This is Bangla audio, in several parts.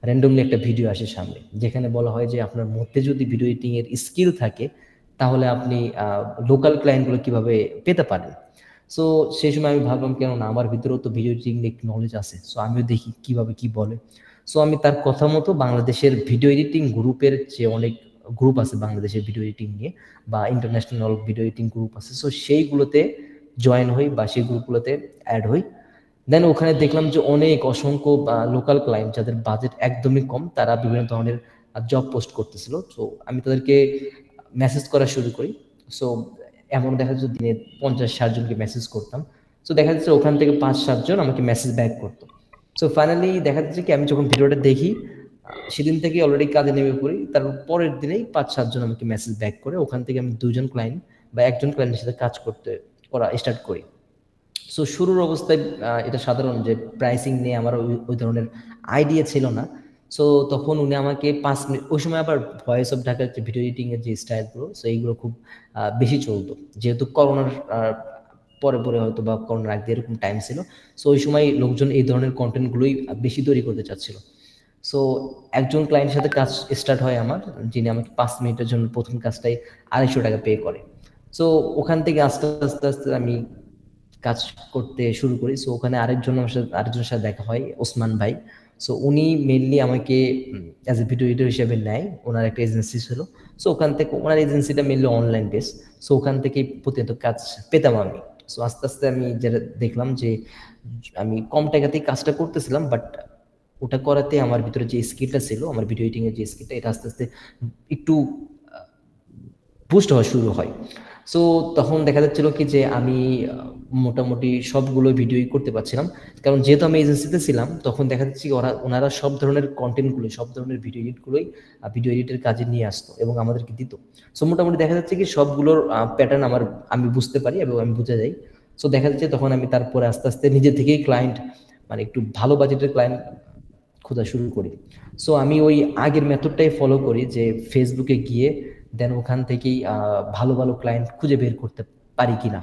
র্যান্ডমলি একটা ভিডিও আসে সামনে, যেখানে বলা হয় যে আপনার মধ্যে যদি ভিডিও এডিটিং এর স্কিল থাকে তাহলে আপনি লোকাল ক্লায়েন্টগুলো কিভাবে পেতে পারেন। সো সেই সময় আমি ভাবলাম কেন না, আমার ভিতরেও তো ভিডিও এডিটিং নিয়ে একটু নলেজ আছে, সো আমিও দেখি কিভাবে কি বলে। সো আমি তার কথা মতো বাংলাদেশের ভিডিও এডিটিং গ্রুপের যে অনেক গ্রুপ আছে বাংলাদেশের ভিডিও এডিটিং নিয়ে, বা ইন্টারন্যাশনাল ভিডিও এডিটিং গ্রুপ আছে, সো সেইগুলোতে জয়েন হই বা সেই গ্রুপগুলোতে অ্যাড হই। দেন ওখানে দেখলাম যে অনেক অসংখ্য লোকাল ক্লায়েন্ট যাদের বাজেট একদমই কম, তারা বিভিন্ন ধরনের জব পোস্ট করতেছিল। তো আমি তাদেরকে মেসেজ করা শুরু করি। সো এমন দেখা যাচ্ছে দিনে 50-60 জনকে মেসেজ করতাম। সো দেখা যাচ্ছে ওখান থেকে 5-7 জন আমাকে মেসেজ ব্যাক করতো। সো ফাইনালি দেখা যাচ্ছে কি আমি যখন ভিডিওটা দেখি সেদিন থেকে অলরেডি কাজে নেমে পড়ি, তার পরের দিনেই 5-7 জন আমাকে মেসেজ ব্যাক করে। ওখান থেকে আমি 2জন ক্লায়েন্ট বা একজন ক্লায়েন্টের সাথে কাজ করা স্টার্ট করি। সো শুরুর অবস্থায় এটা সাধারণ যে প্রাইসিং নিয়ে আমার ওই ধরনের আইডিয়া ছিল না। সো তখন উনি আমাকে 5 মিনিট, ওই সময় আবার ভয়েস অফ ঢাকার যে ভিডিও এডিটিং এর যে স্টাইলগুলো, সো এইগুলো খুব বেশি চলতো, যেহেতু করোনার পরে পরে হয়তো বা করোনার আগে এরকম টাইম ছিল। সো ওই সময় লোকজন এই ধরনের কন্টেন্টগুলোই বেশি তৈরি করতে চাচ্ছিল। সো একজন ক্লায়েন্টের সাথে কাজ স্টার্ট হয় আমার, যিনি আমাকে 5 মিনিটের জন্য প্রথম কাজটাই 250 টাকা পে করে। সো ওখান থেকে আস্তে আস্তে আস্তে আমি কাজ করতে শুরু করি। সো ওখানে আরেকজনের সাথে দেখা হয়, ওসমান ভাই। সো উনি মেইনলি আমাকে অ্যাজ এ ভিডিও এডিটর হিসেবে নেয়, ওনার একটা এজেন্সি ছিল। সো ওখান থেকে ওনার এজেন্সিটা মেইনলি অনলাইন বেস। সো ওখান থেকে প্রতিনিয়ত কাজ পেতাম আমি। সো আস্তে আস্তে আমি যেটা দেখলাম যে আমি কম টাকাতেই কাজটা করতেছিলাম, বাট ওটা করাতে আমার ভিতরে যে স্কিলটা ছিল, আমার ভিডিও এডিটিং এর যে স্কিলটা, এটা আস্তে আস্তে একটু বুস্ট হওয়া শুরু হয়। সো তখন দেখা যাচ্ছিল কি যে আমি মোটামুটি সবগুলো ভিডিওই করতে পারছিলাম, কারণ যেহেতু আমি এজেন্সিতে ছিলাম তখন দেখা যাচ্ছে কি ওনারা সব ধরনের কন্টেন্টগুলো, সব ধরনের ভিডিও এডিটগুলোই ভিডিও এডিটের কাজে নিয়ে আসতো এবং আমাদেরকে দিত। সো মোটামুটি দেখা যাচ্ছে কি সবগুলোর প্যাটার্ন আমি বুঝতে পারি এবং আমি বুঝে যাই। সো দেখা যাচ্ছে তখন আমি তারপরে আস্তে আস্তে নিজে থেকেই ক্লায়েন্ট, মানে একটু ভালো বাজেটের ক্লায়েন্ট খোঁজা শুরু করি। সো আমি ওই আগের মেথডটাই ফলো করি যে ফেসবুকে গিয়ে দেন ওখান থেকেই ভালো ভালো ক্লায়েন্ট খুঁজে বের করতে পারি কিনা।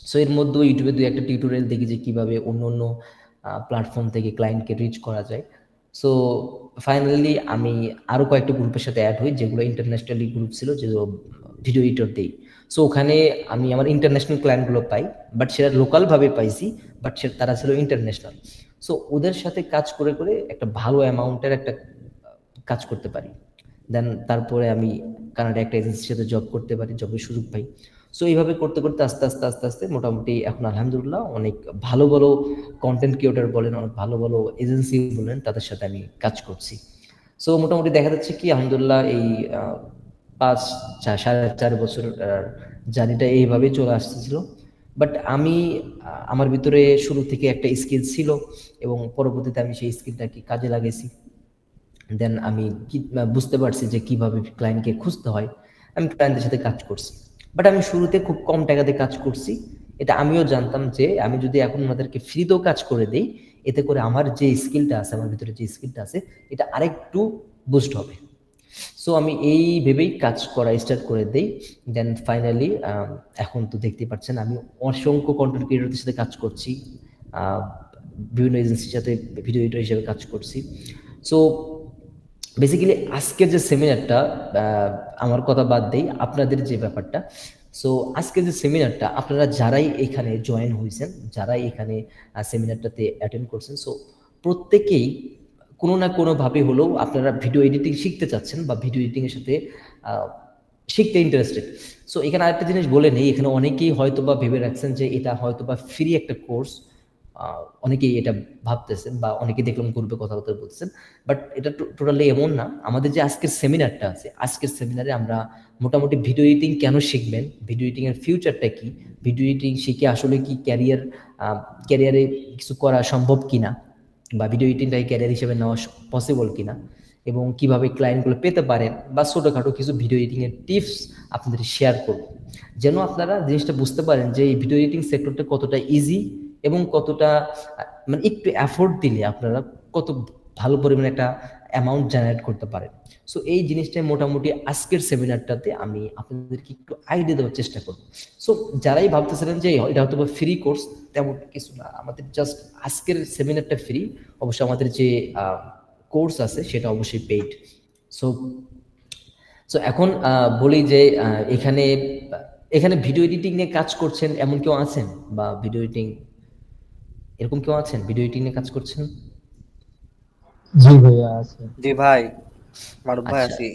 সো এর মধ্যে ইউটিউবে 2-একটা টিউটোরিয়াল দেখি যে কিভাবে অন্য অন্য প্ল্যাটফর্ম থেকে ক্লায়েন্টকে রিচ করা যায়। সো ফাইনালি আমি আরো কয়েকটা গ্রুপের সাথে অ্যাড হই, যেগুলো ইন্টারন্যাশনালি গ্রুপ ছিল, যে ভিডিও এডিটর দেই। সো ওখানে আমি আমার ইন্টারন্যাশনাল ক্লায়েন্টগুলো পাই, বাট সেটা লোকালভাবে পাইছি, বাট তারা ছিল ইন্টারন্যাশনাল। সো ওদের সাথে কাজ করে করে একটা ভালো অ্যামাউন্টের একটা কাজ করতে পারি। দেন তারপরে আমি কানাডা একটা এজেন্সির সাথে জব করতে পারি, জবের সুযোগ পাই। সো এইভাবে করতে করতে আস্তে আস্তে আস্তে আস্তে মোটামুটি এখন আলহামদুলিল্লাহ অনেক ভালো ভালো কন্টেন্ট ক্রিয়েটর বলেন, অনেক ভালো ভালো এজেন্সি বলেন, তাদের সাথে আমি কাজ করছি। সো মোটামুটি দেখা যাচ্ছে কি আলহামদুলিল্লাহ এই 5-4.5 বছর জার্নিটা এইভাবেই চলে আসতেছিল। বাট আমি আমার ভিতরে শুরু থেকে একটা স্কিল ছিল এবং পরবর্তীতে আমি সেই স্কিলটাকে কাজে লাগাইছি। দেন আমি বুঝতে পারছি যে কিভাবে ক্লায়েন্টকে খুঁজতে হয়, আমি ক্লায়েন্টের সাথে কাজ করছি। বাট আমি শুরুতে খুব কম টাকাতে কাজ করছি। এটা আমিও জানতাম যে আমি যদি এখন ওনাদেরকে ফ্রিতেও কাজ করে দেই, এতে করে আমার যে স্কিলটা আছে, আমার ভিতরে যে স্কিলটা আছে, এটা আরেকটু বুস্ট হবে। সো আমি এই ভেবেই কাজ করা স্টার্ট করে দেই। দেন ফাইনালি এখন তো দেখতে পাচ্ছেন আমি অসংখ্য কন্টেন্ট ক্রিয়েটরদের সাথে কাজ করছি, বিভিন্ন এজেন্সির সাথে ভিডিও এডিটর হিসেবে কাজ করছি। সো বেসিক্যালি আজকের যে সেমিনারটা, আমার কথা বাদ দেই, আপনাদের যে ব্যাপারটা, সো আজকের যে সেমিনারটা আপনারা যারাই এখানে জয়েন হয়েছেন, যারাই এখানে সেমিনারটাতে অ্যাটেন্ড করছেন, সো প্রত্যেকেই কোনো না কোনোভাবে হলেও আপনারা ভিডিও এডিটিং শিখতে চাচ্ছেন বা ভিডিও এডিটিংয়ের সাথে শিখতে ইন্টারেস্টেড। সো এখানে আরেকটা জিনিস বলে নেই, এখানে অনেকেই হয়তো বা ভেবে রাখছেন যে এটা হয়তো বা ফ্রি একটা কোর্স, অনেকেই এটা ভাবতেছেন বা অনেকেই দেখলাম গ্রুপে কথাবার্তা বলতেছেন, বাট এটা টোটালি এমন না। আমাদের যে আজকের সেমিনারটা আছে, আজকের সেমিনারে আমরা মোটামুটি ভিডিও এডিটিং কেন শিখবেন, ভিডিও এডিটিং এর ফিউচারটা কি, ভিডিও এডিটিং শিখে আসলে কি ক্যারিয়ারে কিছু করা সম্ভব কিনা, বা ভিডিও এডিটিংটাকে ক্যারিয়ার হিসেবে নেওয়া পসিবল কিনা, এবং কিভাবে ক্লায়েন্টগুলো পেতে পারেন, বা ছোটোখাটো কিছু ভিডিও এডিটিং এর টিপস আপনাদের শেয়ার করব, যেন আপনারা জিনিসটা বুঝতে পারেন যে এই ভিডিও এডিটিং সেক্টরটা কতটা ইজি এবং কতটা মানে একটু এফোর্ট দিলে আপনারা কত ভালো পরিমাণে একটা অ্যামাউন্ট জেনারেট করতে পারেন। সো এই জিনিসটাই মোটামুটি আজকের সেমিনারটাতে আমি আপনাদেরকে একটু আইডিয়া দেওয়ার চেষ্টা করব। সো যারাই ভাবতেছিলেন যে এটা হয়তো বা ফ্রি কোর্স, তেমন কিছু না, আমাদের জাস্ট আজকের সেমিনারটা ফ্রি। অবশ্য আমাদের যে কোর্স আছে সেটা অবশ্যই পেইড। সো সো এখন বলি যে এখানে এখানে ভিডিও এডিটিং নিয়ে কাজ করছেন এমন কেউ আছেন, বা ভিডিও এডিটিং এরকম কেউ আছেন ভিডিও এডিটিং নিয়ে কাজ করছেন? জি ভাইয়া আছে। জি ভাই, মারুফ ভাই আচ্ছা আছি,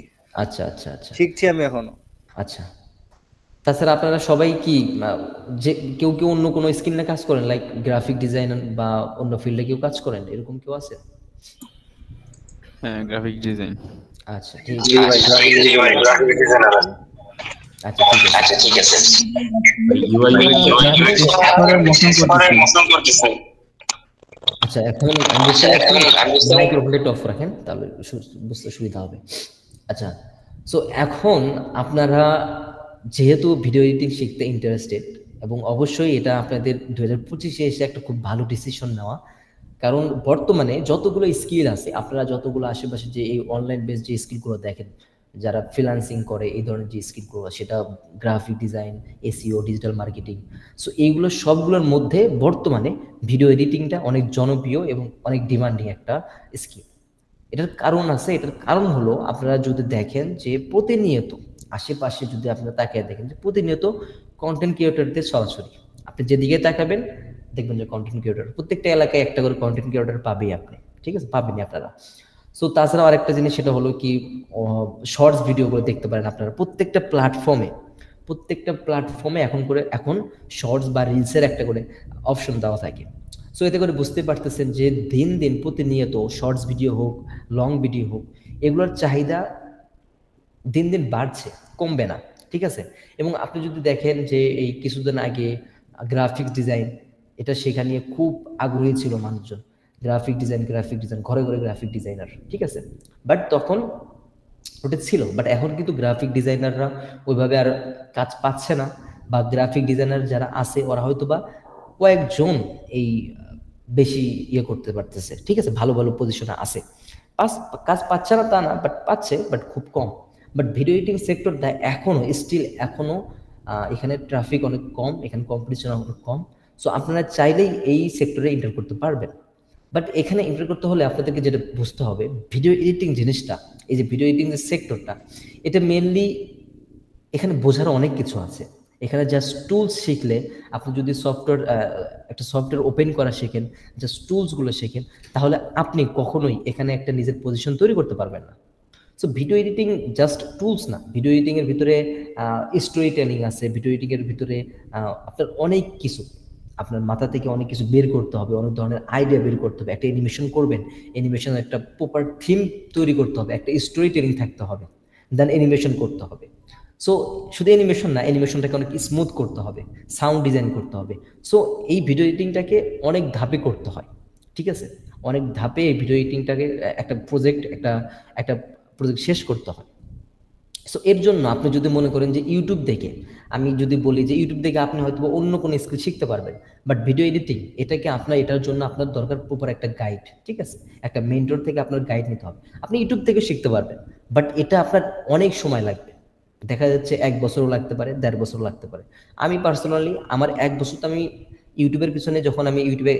আচ্ছা আচ্ছা আচ্ছা শিখছি আমি এখনো। আচ্ছা। তাছাড়া আপনারা সবাই কি যে কেউ কেউ অন্য কোনো স্কিল নিয়ে কাজ করেন, লাইক গ্রাফিক ডিজাইন বা অন্য ফিল্ডে কেউ কাজ করেন, এরকম কেউ আছে? হ্যাঁ, গ্রাফিক ডিজাইন। আচ্ছা ঠিক জি ভাই, গ্রাফিক ডিজাইনার আছি। আচ্ছা ঠিক আছে। ইউআই আচ্ছা এখন মাইক্রোফোনটা একটু অফ রাখেন তাহলে বুঝতে সুবিধা হবে। আচ্ছা, সো এখন আপনারা যেহেতু ভিডিও এডিটিং শিখতে ইন্টারেস্টেড, এবং অবশ্যই এটা আপনাদের 2025-এ এসে একটা খুব ভালো ডিসিশন নেওয়া, কারণ বর্তমানে যতগুলো স্কিল আছে, আপনারা যতগুলো আশেপাশে যে এই অনলাইন বেস যে স্কিলগুলো দেখেন, যারা ফ্রিল্যান্সিং করে এই ধরনের যে স্কিলগুলো, সেটা graphic design, SEO, digital marketing, so এইগুলো সবগুলোর মধ্যে বর্তমানে ভিডিও এডিটিংটা অনেক জনপ্রিয় এবং অনেক ডিমান্ডিং একটা স্কিল। এটার কারণ আছে, এটার কারণ হলো আপনারা যদি দেখেন যে প্রতিনিয়ত আশেপাশে যদি আপনারা তাকিয়ে দেখেন যে প্রতিনিয়ত কন্টেন্ট ক্রিয়েটরদের সরাসরি আপনি যেদিকে তাকাবেন দেখবেন যে কন্টেন্ট ক্রিয়েটর, প্রত্যেকটা এলাকায় একটা করে কন্টেন্ট ক্রিয়েটর পাবেই আপনি, ঠিক আছে, পাবেনই আপনারা। সো তাছাড়াও আরেকটা জিনিস সেটা হলো কি, শর্টস ভিডিওগুলো দেখতে পারেন আপনারা প্রত্যেকটা প্ল্যাটফর্মে এখন শর্টস বা রিলসের একটা করে অপশন দেওয়া থাকে। সো এতে করে বুঝতে পারতেছেন যে দিন দিন প্রতিনিয়ত শর্টস ভিডিও হোক, লং ভিডিও হোক, এগুলোর চাহিদা দিন দিন বাড়ছে, কমবে না, ঠিক আছে। এবং আপনি যদি দেখেন যে এই কিছুদিন আগে গ্রাফিক্স ডিজাইন, এটা শেখা নিয়ে খুব আগ্রহী ছিল মানুষজন, গ্রাফিক ডিজাইন ঘরে ঘরে গ্রাফিক ডিজাইনার, ঠিক আছে। বাট তখন ওটা ছিল, বাট এখন কিন্তু গ্রাফিক ডিজাইনাররা ওইভাবে আর কাজ পাচ্ছে না, বা গ্রাফিক ডিজাইনার যারা আছে ওরা হয়তো বা কয়েকজন এই বেশি ইয়ে করতে পারতেছে, ঠিক আছে, ভালো ভালো পজিশনে আছে, কাজ পাচ্ছে না তা না, বাট পাচ্ছে, বাট খুব কম। বাট ভিডিও এডিটিং সেক্টরটা এখনো এখানে ট্রাফিক অনেক কম, এখানে কম্পিটিশন অনেক কম। সো আপনারা চাইলেই এই সেক্টরে এন্টার করতে পারবেন। বাট এখানে এন্টার করতে হলে আপনাদেরকে যেটা বুঝতে হবে, ভিডিও এডিটিং জিনিসটা, এই যে ভিডিও এডিটিং যে সেক্টরটা, এটা মেনলি এখানে বোঝার অনেক কিছু আছে। এখানে জাস্ট টুলস শিখলে, আপনি যদি একটা সফটওয়্যার ওপেন করা শেখেন, জাস্ট টুলসগুলো শেখেন, তাহলে আপনি কখনোই এখানে একটা নিজের পজিশন তৈরি করতে পারবেন না। So video editing just tools না, ভিডিও এডিটিং এর ভিতরে স্টোরি টেলিং আছে, ভিডিও এডিটিং এর ভিতরে আপনার অনেক কিছু, আপনার মাথা থেকে অনেক কিছু বের করতে হবে, অনেক ধরনের আইডিয়া বের করতে হবে। একটা অ্যানিমেশন করবেন, অ্যানিমেশনের একটা প্রপার থিম তৈরি করতে হবে, একটা স্টোরি টেলিং থাকতে হবে, দেন অ্যানিমেশন করতে হবে। সো শুধু অ্যানিমেশন না, অ্যানিমেশনটাকে অনেক স্মুথ করতে হবে, সাউন্ড ডিজাইন করতে হবে। সো এই ভিডিও এডিটিংটাকে অনেক ধাপে করতে হয়, ঠিক আছে, অনেক ধাপে এই ভিডিও এডিটিংটাকে একটা প্রজেক্ট শেষ করতে হয়। সো এর জন্য আপনি যদি মনে করেন যে ইউটিউব দেখে, আমি যদি বলি যে ইউটিউব দেখে আপনি হয়তো অন্য কোনো স্কিল শিখতে পারবেন, বাট ভিডিও এডিটিং এটার জন্য আপনার দরকার প্রপার একটা গাইড, ঠিক আছে, একটা মেন্টর থেকে আপনার গাইড নিতে হবে। আপনি ইউটিউব থেকে শিখতে পারবেন, বাট এটা আপনার অনেক সময় লাগবে, দেখা যাচ্ছে 1 বছরও লাগতে পারে, 1.5 বছরও লাগতে পারে। আমি পার্সোনালি আমার 1 বছর তো আমি ইউটিউবের পিছনে, যখন আমি ইউটিউবে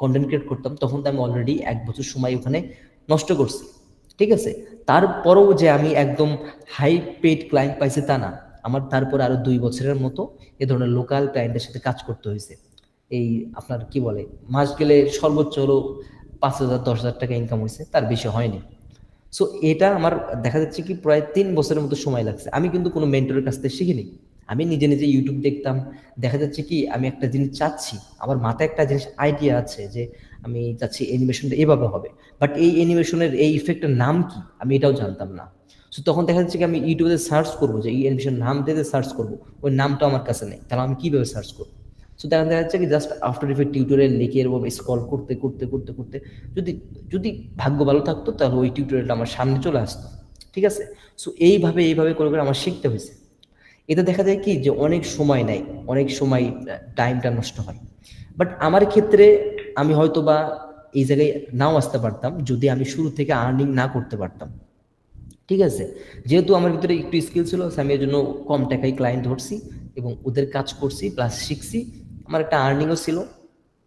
কন্টেন্ট ক্রিয়েট করতাম, তখন তো আমি অলরেডি 1 বছর সময় ওখানে নষ্ট করছি, ঠিক আছে। তারপরেও যে আমি একদম হাই পেইড ক্লায়েন্ট পাইছি তা না, আমার তারপরে আরো 2 বছরের মতো এ ধরনের লোকাল ক্লায়েন্টের সাথে কাজ করতে হয়েছে। এই আপনার কি বলে, মাস গেলে সর্বোচ্চ হলো 5,000 10,000 টাকা ইনকাম হয়েছে, তার বেশি হয়নি। সো এটা আমার দেখা যাচ্ছে কি প্রায় 3 বছরের মতো সময় লাগছে। আমি কিন্তু কোনো মেন্টরের কাছ থেকে শিখিনি, আমি নিজে নিজে ইউটিউব দেখতাম। দেখা যাচ্ছে কি আমি একটা জিনিস চাচ্ছি, আমার মাথায় একটা জিনিস আইডিয়া আছে যে আমি চাচ্ছি অ্যানিমেশনটা এভাবে হবে, বাট এই অ্যানিমেশনের এই ইফেক্টের নাম কি আমি এটাও জানতাম না। সো তখন দেখা যাচ্ছে কি আমি ইউটিউবে সার্চ করবো, যে এই অ্যানিমেশন নাম দিয়ে সার্চ করবো, ওই নামটা আমার কাছে নেই, তাহলে আমি কিভাবে সার্চ করবো? সো দেখা যাচ্ছে কি জাস্ট আফটার ইফেক্ট টিউটোরিয়াল লিখে এরকম স্ক্রল করতে করতে করতে করতে যদি যদি ভাগ্য ভালো থাকতো, তাহলে ওই টিউটোরিয়ালটা আমার সামনে চলে আসতো, ঠিক আছে। সো এইভাবে করে করে আমার শিখতে হয়েছে। এতে দেখা যায় কি যে অনেক সময় নেয়, অনেক সময় টাইমটা নষ্ট হয়। বাট আমার ক্ষেত্রে আমি হয়তো বা এই জায়গায় নাও আসতে পারতাম যদি আমি শুরু থেকে আর্নিং না করতে পারতাম, ঠিক আছে। যেহেতু আমার ভিতরে একটু স্কিল ছিল, আমি এর জন্য কম টাকায় ক্লায়েন্ট ধরছি এবং ওদের কাজ করছি প্লাস শিখছি, আমার একটা আর্নিংও ছিল,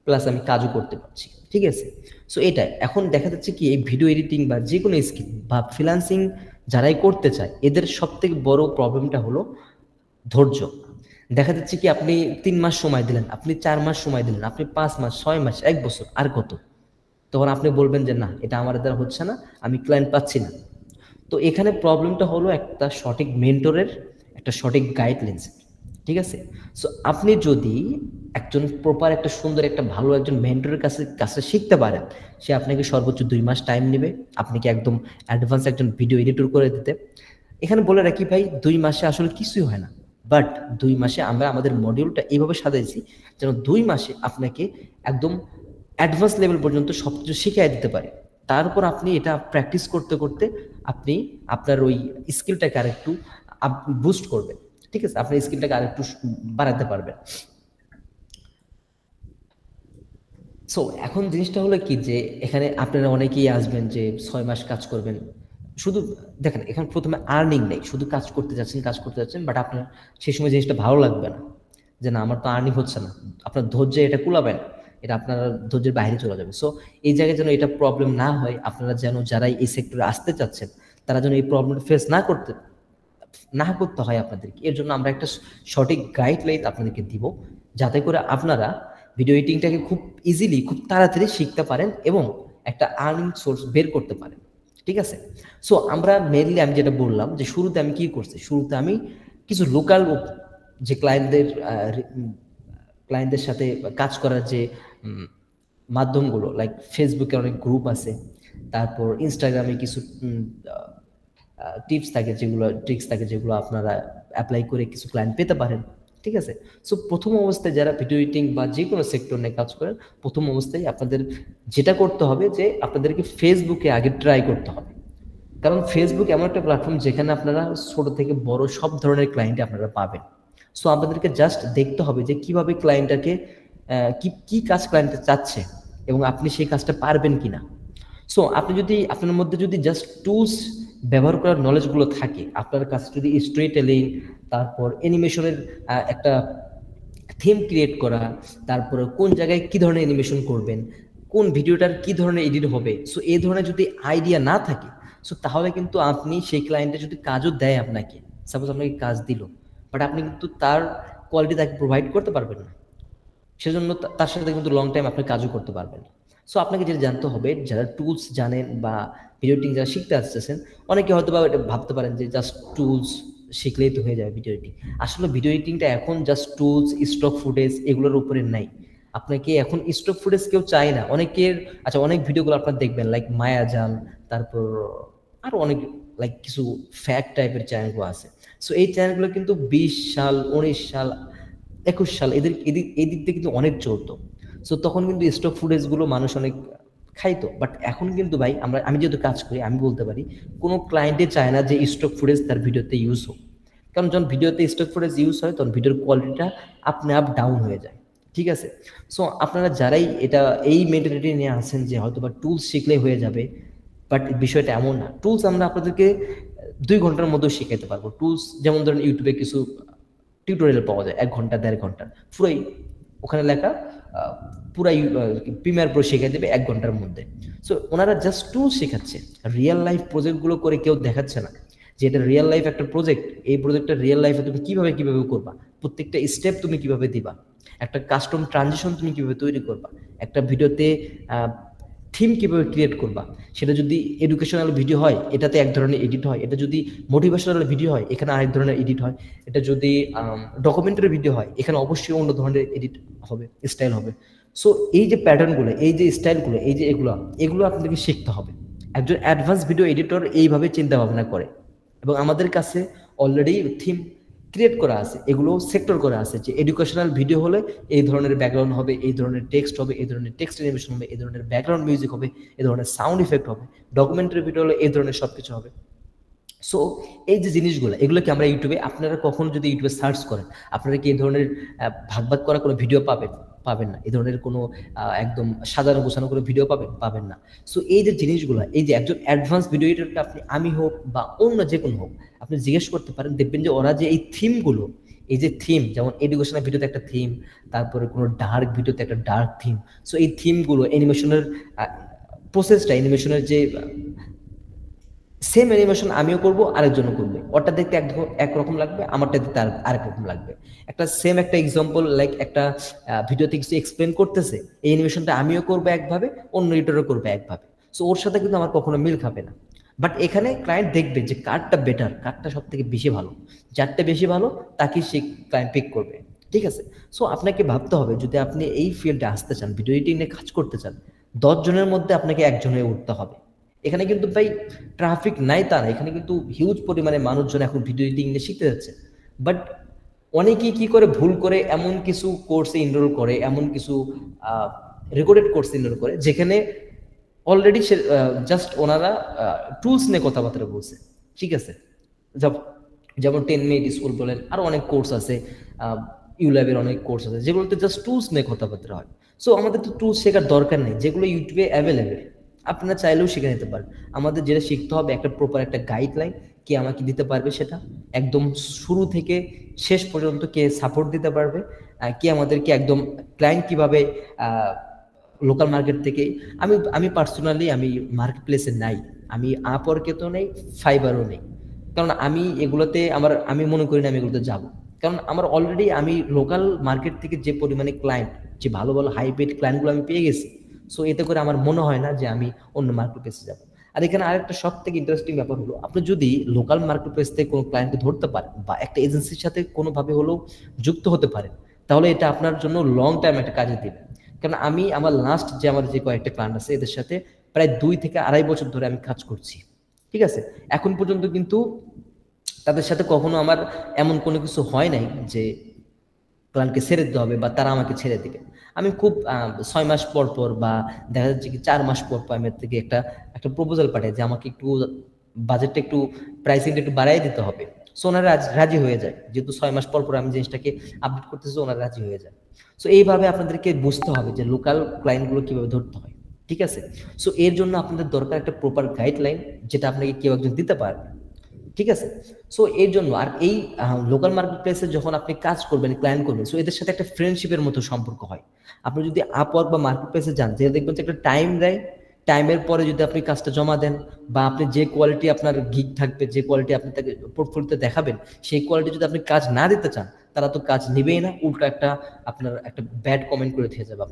প্লাস আমি কাজও করতে পারছি, ঠিক আছে। সো এটা এখন দেখা যাচ্ছে কি এই ভিডিও এডিটিং বা যে কোনো স্কিল বা ফ্রিল্যান্সিং যারাই করতে চায় এদের সবথেকে বড় প্রবলেমটা হলো ধৈর্য। দেখা যাচ্ছে কি আপনি 3 মাস সময় দিলেন, আপনি 4 মাস সময় দিলেন, আপনি 5 মাস, 6 মাস, 1 বছর, আর কত? তখন আপনি বলবেন যে না, এটা আমার দ্বারা হচ্ছে না, আমি ক্লায়েন্ট পাচ্ছি না। তো এখানে প্রবলেমটা হলো একটা সঠিক মেন্টরের, একটা সঠিক গাইডলাইন্স, ঠিক আছে। সো আপনি যদি একজন প্রপার একটা সুন্দর একটা ভালো একজন মেন্টরের কাছে কাছে শিখতে পারেন, সে আপনাকে সর্বোচ্চ 2 মাস টাইম নেবে আপনাকে একদম অ্যাডভান্স একজন ভিডিও এডিটর করে দিতে। এখানে বলে রাখি ভাই, 2 মাসে আসলে কিছুই হয় না, বাট 2 মাসে আমরা আমাদের মডিউলটা এইভাবে সাজাইছি যেন 2 মাসে আপনাকে একদম অ্যাডভান্স লেভেল পর্যন্ত সব কিছু শিখিয়ে দিতে পারে। তারপর আপনি এটা প্র্যাকটিস করতে করতে আপনি আপনার ওই স্কিলটাকে আরেকটু বুস্ট করবেন, ঠিক আছে, আপনার স্কিলটাকে আরেকটু বাড়াতে পারবেন। সো এখন জিনিসটা হলো কি যে এখানে আপনারা অনেকেই আসবেন যে 6 মাস কাজ করবেন, শুধু দেখেন এখানে প্রথমে আর্নিং নেই, শুধু কাজ করতে যাচ্ছেন, বাট আপনার সেই সময় জিনিসটা ভালো লাগবে না, যে না আমার তো আর্নিং হচ্ছে না, আপনার ধৈর্যে এটা কুলাবে না, এটা আপনার ধৈর্যের বাইরে চলে যাবে। সো এই জায়গায় যেন এটা প্রবলেম না হয়, আপনারা যেন যারাই এই সেক্টরে আসতে চাচ্ছেন তারা যেন এই প্রবলেমটা ফেস না করতে হয় আপনাদেরকে। এর জন্য আমরা একটা সঠিক গাইডলাইন আপনাদেরকে দিব, যাতে করে আপনারা ভিডিও এডিটিংটাকে খুব ইজিলি, খুব তাড়াতাড়ি শিখতে পারেন এবং একটা আর্নিং সোর্স বের করতে পারেন, ঠিক আছে। সো আমরা মেনলি আমি যেটা বললাম যে শুরুতে আমি কি করছি, শুরুতে আমি কিছু লোকাল যে ক্লায়েন্টদের সাথে কাজ করার যে মাধ্যমগুলো, লাইক ফেসবুকে অনেক গ্রুপ আছে, তারপর ইনস্টাগ্রামে কিছু ট্রিক্স থাকে যেগুলো আপনারা অ্যাপ্লাই করে কিছু ক্লায়েন্ট পেতে পারেন, ঠিক আছে। সো প্রথম অবস্থায় যারা ভিডিও এডিটিং বা যে কোনো সেক্টর নিয়ে কাজ করেন, প্রথম অবস্থায় আপনাদের যেটা করতে হবে যে আপনাদেরকে ফেসবুকে আগে ট্রাই করতে হবে, কারণ ফেসবুক এমন একটা প্ল্যাটফর্ম যেখানে আপনারা ছোট থেকে বড় সব ধরনের ক্লায়েন্ট আপনারা পাবেন। সো আপনাদেরকে জাস্ট দেখতে হবে যে কিভাবে ক্লায়েন্টটাকে কি কাজ ক্লায়েন্টটা চাচ্ছে এবং আপনি সেই কাজটা পারবেন কিনা। সো আপনি যদি আপনার মধ্যে যদি জাস্ট টুলস ব্যবহার করার নলেজগুলো থাকে, আপনার কাছে যদি স্টোরি টেলিং, তারপর অ্যানিমেশনের একটা থিম ক্রিয়েট করা, তারপরে কোন জায়গায় কি ধরনের অ্যানিমেশন করবেন, কোন ভিডিওটার কি ধরনের এডিট হবে, সো এই ধরনের যদি আইডিয়া না থাকে, সো তাহলে কিন্তু আপনি সেই ক্লায়েন্টে যদি কাজও দেয় আপনাকে, সাপোজ আপনাকে কাজ দিল, বাট আপনি কিন্তু তার কোয়ালিটি তাকে প্রোভাইড করতে পারবেন না, সেজন্য তার সাথে কিন্তু লং টাইম আপনি কাজও করতে পারবেন না। সো আপনাকে যেটা জানতে হবে, যারা টুলস জানেন বা ভিডিও এডিটিং যারা শিখতে আসতেছেন, অনেকে হয়তো বা এটা ভাবতে পারেন যে জাস্ট টুলস শিখলেই তো হয়ে যাবে ভিডিও এডিটিং। আসলে ভিডিও এডিটিংটা এখন জাস্ট টুলস, স্টক ফুটেজ এগুলোর উপরে নাই। আপনাকে এখন স্টক ফুটেজ কেউ চায় না অনেকের। আচ্ছা, অনেক ভিডিওগুলো আপনার দেখবেন লাইক মায়াজাল, তারপর আরো অনেক লাইক কিছু ফ্যাক্ট টাইপের চ্যানেলগুলো আছে। সো এই চ্যানেলগুলো কিন্তু 20 সাল, 19 সাল, 21 সাল এই দিক দিয়ে কিন্তু অনেক চলতো। সো তখন কিন্তু স্টক ফুটেজগুলো মানুষ অনেক খাইতো, বাট এখন কিন্তু ভাই আমি যেহেতু কাজ করি আমি বলতে পারি কোনো ক্লায়েন্টে চায় না যে স্টক ফুটেজ তার ভিডিওতে ইউজ হোক, কারণ যখন ভিডিওতে স্টক ফুটেজ ইউজ হয় তখন ভিডিওর কোয়ালিটিটা আপনি আপ ডাউন হয়ে যায়, ঠিক আছে। সো আপনারা যারাই এই মেন্টালিটি নিয়ে আসেন যে হয়তো বা টুলস শিখলেই হয়ে যাবে, বাট বিষয়টা এমন না। টুলস আমরা আপনাদেরকে 2 ঘন্টার মধ্যে শিখাইতে পারবো। টুলস যেমন ধরেন ইউটিউবে কিছু টিউটোরিয়াল পাওয়া যায় 1 ঘন্টা 1.5 ঘন্টা, পুরাই ওখানে লেখা পুরাই প্রিমিয়ার প্রো শিখিয়ে দেবে 1 ঘন্টার মধ্যে। সো ওনারা জাস্ট টুল শেখাচ্ছে, রিয়েল লাইফ প্রজেক্টগুলো করে কেউ দেখাচ্ছে না যে এটা রিয়েল লাইফ একটা প্রজেক্ট, এই প্রজেক্টটা রিয়েল লাইফে তুমি কিভাবে করবা, প্রত্যেকটা স্টেপ তুমি কিভাবে দিবা, একটা কাস্টম ট্রানজিশন তুমি কিভাবে তৈরি করবা, একটা ভিডিওতে থিম কিভাবে ক্রিয়েট করবা। সেটা যদি এডুকেশনাল ভিডিও হয় এটাতে এক ধরনের এডিট হয়, এটা যদি মোটিভেশনাল ভিডিও হয় এখানে আরেক ধরনের এডিট হয়, এটা যদি ডকুমেন্টারি ভিডিও হয় এখানে অবশ্যই অন্য ধরনের এডিট হবে, স্টাইল হবে। সো এই যে প্যাটার্নগুলো, এই যে স্টাইলগুলো, এই যে এগুলো আপনাদেরকে শিখতে হবে। একজন অ্যাডভান্স ভিডিও এডিটর এইভাবে চিন্তা ভাবনা করে, এবং আমাদের কাছে অলরেডি থিম ক্রিয়েট করা আছে, এগুলো সেক্টর করা আছে যে এডুকেশনাল ভিডিও হলে এই ধরনের ব্যাকগ্রাউন্ড হবে, এই ধরনের টেক্সট হবে, এই ধরনের টেক্সট অ্যানিমেশন হবে, এই ধরনের ব্যাকগ্রাউন্ড মিউজিক হবে, এই ধরনের সাউন্ড ইফেক্ট হবে। ডকুমেন্টারি ভিডিও হলে এই ধরনের সবকিছু হবে। সো এই যে জিনিসগুলো, এগুলোকে আমরা ইউটিউবে, আপনারা কখনো যদি ইউটিউবে সার্চ করেন আপনারা কি এই ধরনের ভাগ করা কোনো ভিডিও পাবেন না, এই ধরনের কোনো একদম সাজানো গোছানো করে ভিডিও পাবেন না। সো এই যে জিনিসগুলো, এই যে একজন অ্যাডভান্স ভিডিও এডিটরকে আমি হোক বা অন্য যে কোনো হোক আপনি জিজ্ঞেস করতে পারেন, দেখবেন যে ওরা যে এই থিমগুলো, এই যে থিম, যেমন এডুকেশনাল ভিডিওতে একটা থিম, তারপরে কোনো ডার্ক ভিডিওতে একটা ডার্ক থিম। সো এই থিমগুলো অ্যানিমেশনের প্রসেসটা, অ্যানিমেশনের যে সেম অ্যানিমেশন আমিও করব, আরেকজনও করবে, ওটা দেখতে একরকম লাগবে, আমারটা দেখতে আরেক রকম লাগবে। একটা সেম একটা এক্সাম্পল, লাইক একটা ভিডিওতে কিছু এক্সপ্লেন করতেছে, এই অ্যানিমেশনটা আমিও করবো একভাবে, অন্য এডিটরও করবে একভাবে। সো ওর সাথে কিন্তু আমার কখনো মিল খাবে না। বাট এখানে ক্লায়েন্ট দেখবে যে কারটা বেটার, কারটা সব থেকে বেশি ভালো, যারটা বেশি ভালো তাকে সেই ক্লায়েন্ট পিক করবে। ঠিক আছে? সো আপনাকে ভাবতে হবে, যদি আপনি এই ফিল্ডে আসতে চান, ভিডিও এডিটিং নিয়ে কাজ করতে চান, 10 জনের মধ্যে আপনাকে একজন হয়ে উঠতে হবে। এখানে কিন্তু ভাই ট্রাফিক নাই তা না, এখানে কিন্তু হিউজ পরিমাণে মানুষজন এখন ভিডিও এডিটিং নিয়ে শিখতে যাচ্ছে। বাট অনেকেই কি করে, ভুল করে এমন কিছু কোর্সে এনরোল করে, এমন কিছু রেকর্ডেড কোর্সে এনরোল করে যেখানে অলরেডি জাস্ট ওনারা টুলস নিয়ে কথাবার্তা বলছে। ঠিক আছে? যেমন 10 মিনিট স্কুল বলেন, আরো অনেক কোর্স আছে, ইউল্যাবের অনেক কোর্স আছে যেগুলোতে জাস্ট টুলস নিয়ে কথাবার্তা হয়। সো আমাদের তো টুলস শেখার দরকার নেই, যেগুলো ইউটিউবে অ্যাভেলেবেল, আপনারা চাইলেও শিখে নিতে পারেন। আমাদের যেটা শিখতে হবে, একটা প্রপার একটা গাইডলাইন, কে আমাকে দিতে পারবে সেটা একদম শুরু থেকে শেষ পর্যন্ত, কে সাপোর্ট দিতে পারবে, কে আমাদেরকে একদম ক্লায়েন্ট কিভাবে লোকাল মার্কেট থেকে, আমি পার্সোনালি আমি মার্কেট প্লেসে নাই, আমি আপওয়ার্কে তো নেই, ফাইবারও নেই, কারণ আমি এগুলোতে আমি মনে করি না আমি এগুলোতে যাব। কারণ আমার অলরেডি আমি লোকাল মার্কেট থেকে যে পরিমাণে ক্লায়েন্ট, যে ভালো ভালো হাই পেড ক্লায়েন্টগুলো আমি পেয়ে গেছি। সো এতে করে আমার মনে হয় না যে আমি অন্য মার্কেট প্লেসে যাবো। আর এখানে আরেকটা সব থেকে ইন্টারেস্টিং ব্যাপার হলো, আপনি যদি লোকাল মার্কেট প্লেস থেকে কোনো ক্লায়েন্টকে ধরতে পারেন, বা একটা এজেন্সির সাথে কোনোভাবে হলেও যুক্ত হতে পারেন, তাহলে এটা আপনার জন্য লং টাইম একটা কাজে দিবে। কারণ আমি আমার লাস্ট আমার যে কয়েকটা ক্লায়েন্ট আছে, এদের সাথে প্রায় 2 থেকে 2.5 বছর ধরে আমি কাজ করছি। ঠিক আছে? এখন পর্যন্ত কিন্তু তাদের সাথে কখনো আমার এমন কোনো কিছু হয় নাই যে ক্লায়েন্টকে ছেড়ে দিতে হবে বা তারা আমাকে ছেড়ে দিবে। আমি খুব 6 মাস পর পর, বা দেখা যাচ্ছে কি 4 মাস পর পর আমি এর থেকে একটা প্রপোজাল পাঠাই যে আমাকে একটু বাজেটটা একটু, প্রাইসিংটা একটু বাড়াই দিতে হবে। সো ওনারা রাজি হয়ে যায়, যেহেতু 6 মাস পর পর আমি জিনিসটাকে আপডেট করতেছি, ওনারা রাজি হয়ে যায়। সো এইভাবে আপনাদেরকে বুঝতে হবে যে লোকাল ক্লায়েন্টগুলো কিভাবে ধরতে হয়। ঠিক আছে? সো এর জন্য আপনাদের দরকার একটা প্রপার গাইডলাইন, যেটা আপনাকে কেউ একজন দিতে পারবে। ঠিক আছে? সো এর জন্য, আর এই লোকাল মার্কেট প্লেসে যখন আপনি কাজ করবেন, ক্লায়েন্ট করবেন, সো এদের সাথে একটা ফ্রেন্ডশিপের মতো সম্পর্ক হয়। আপনি যদি আপওয়ার্ক বা মার্কেট প্লেসে যান, যে দেখবেন যে একটা টাইম দেয়, টাইমের পরে যদি আপনি কাজটা জমা দেন, বা আপনি যে কোয়ালিটি আপনার গিগ থাকবে, যে কোয়ালিটি আপনি তাকে পোর্টফোলিওতে দেখাবেন, সেই কোয়ালিটি যদি আপনি কাজ না দিতে চান, তারা তো কাজ নেবেই না, উল্টো আপনার একটা ব্যাড কমেন্ট করে দিয়ে যাবে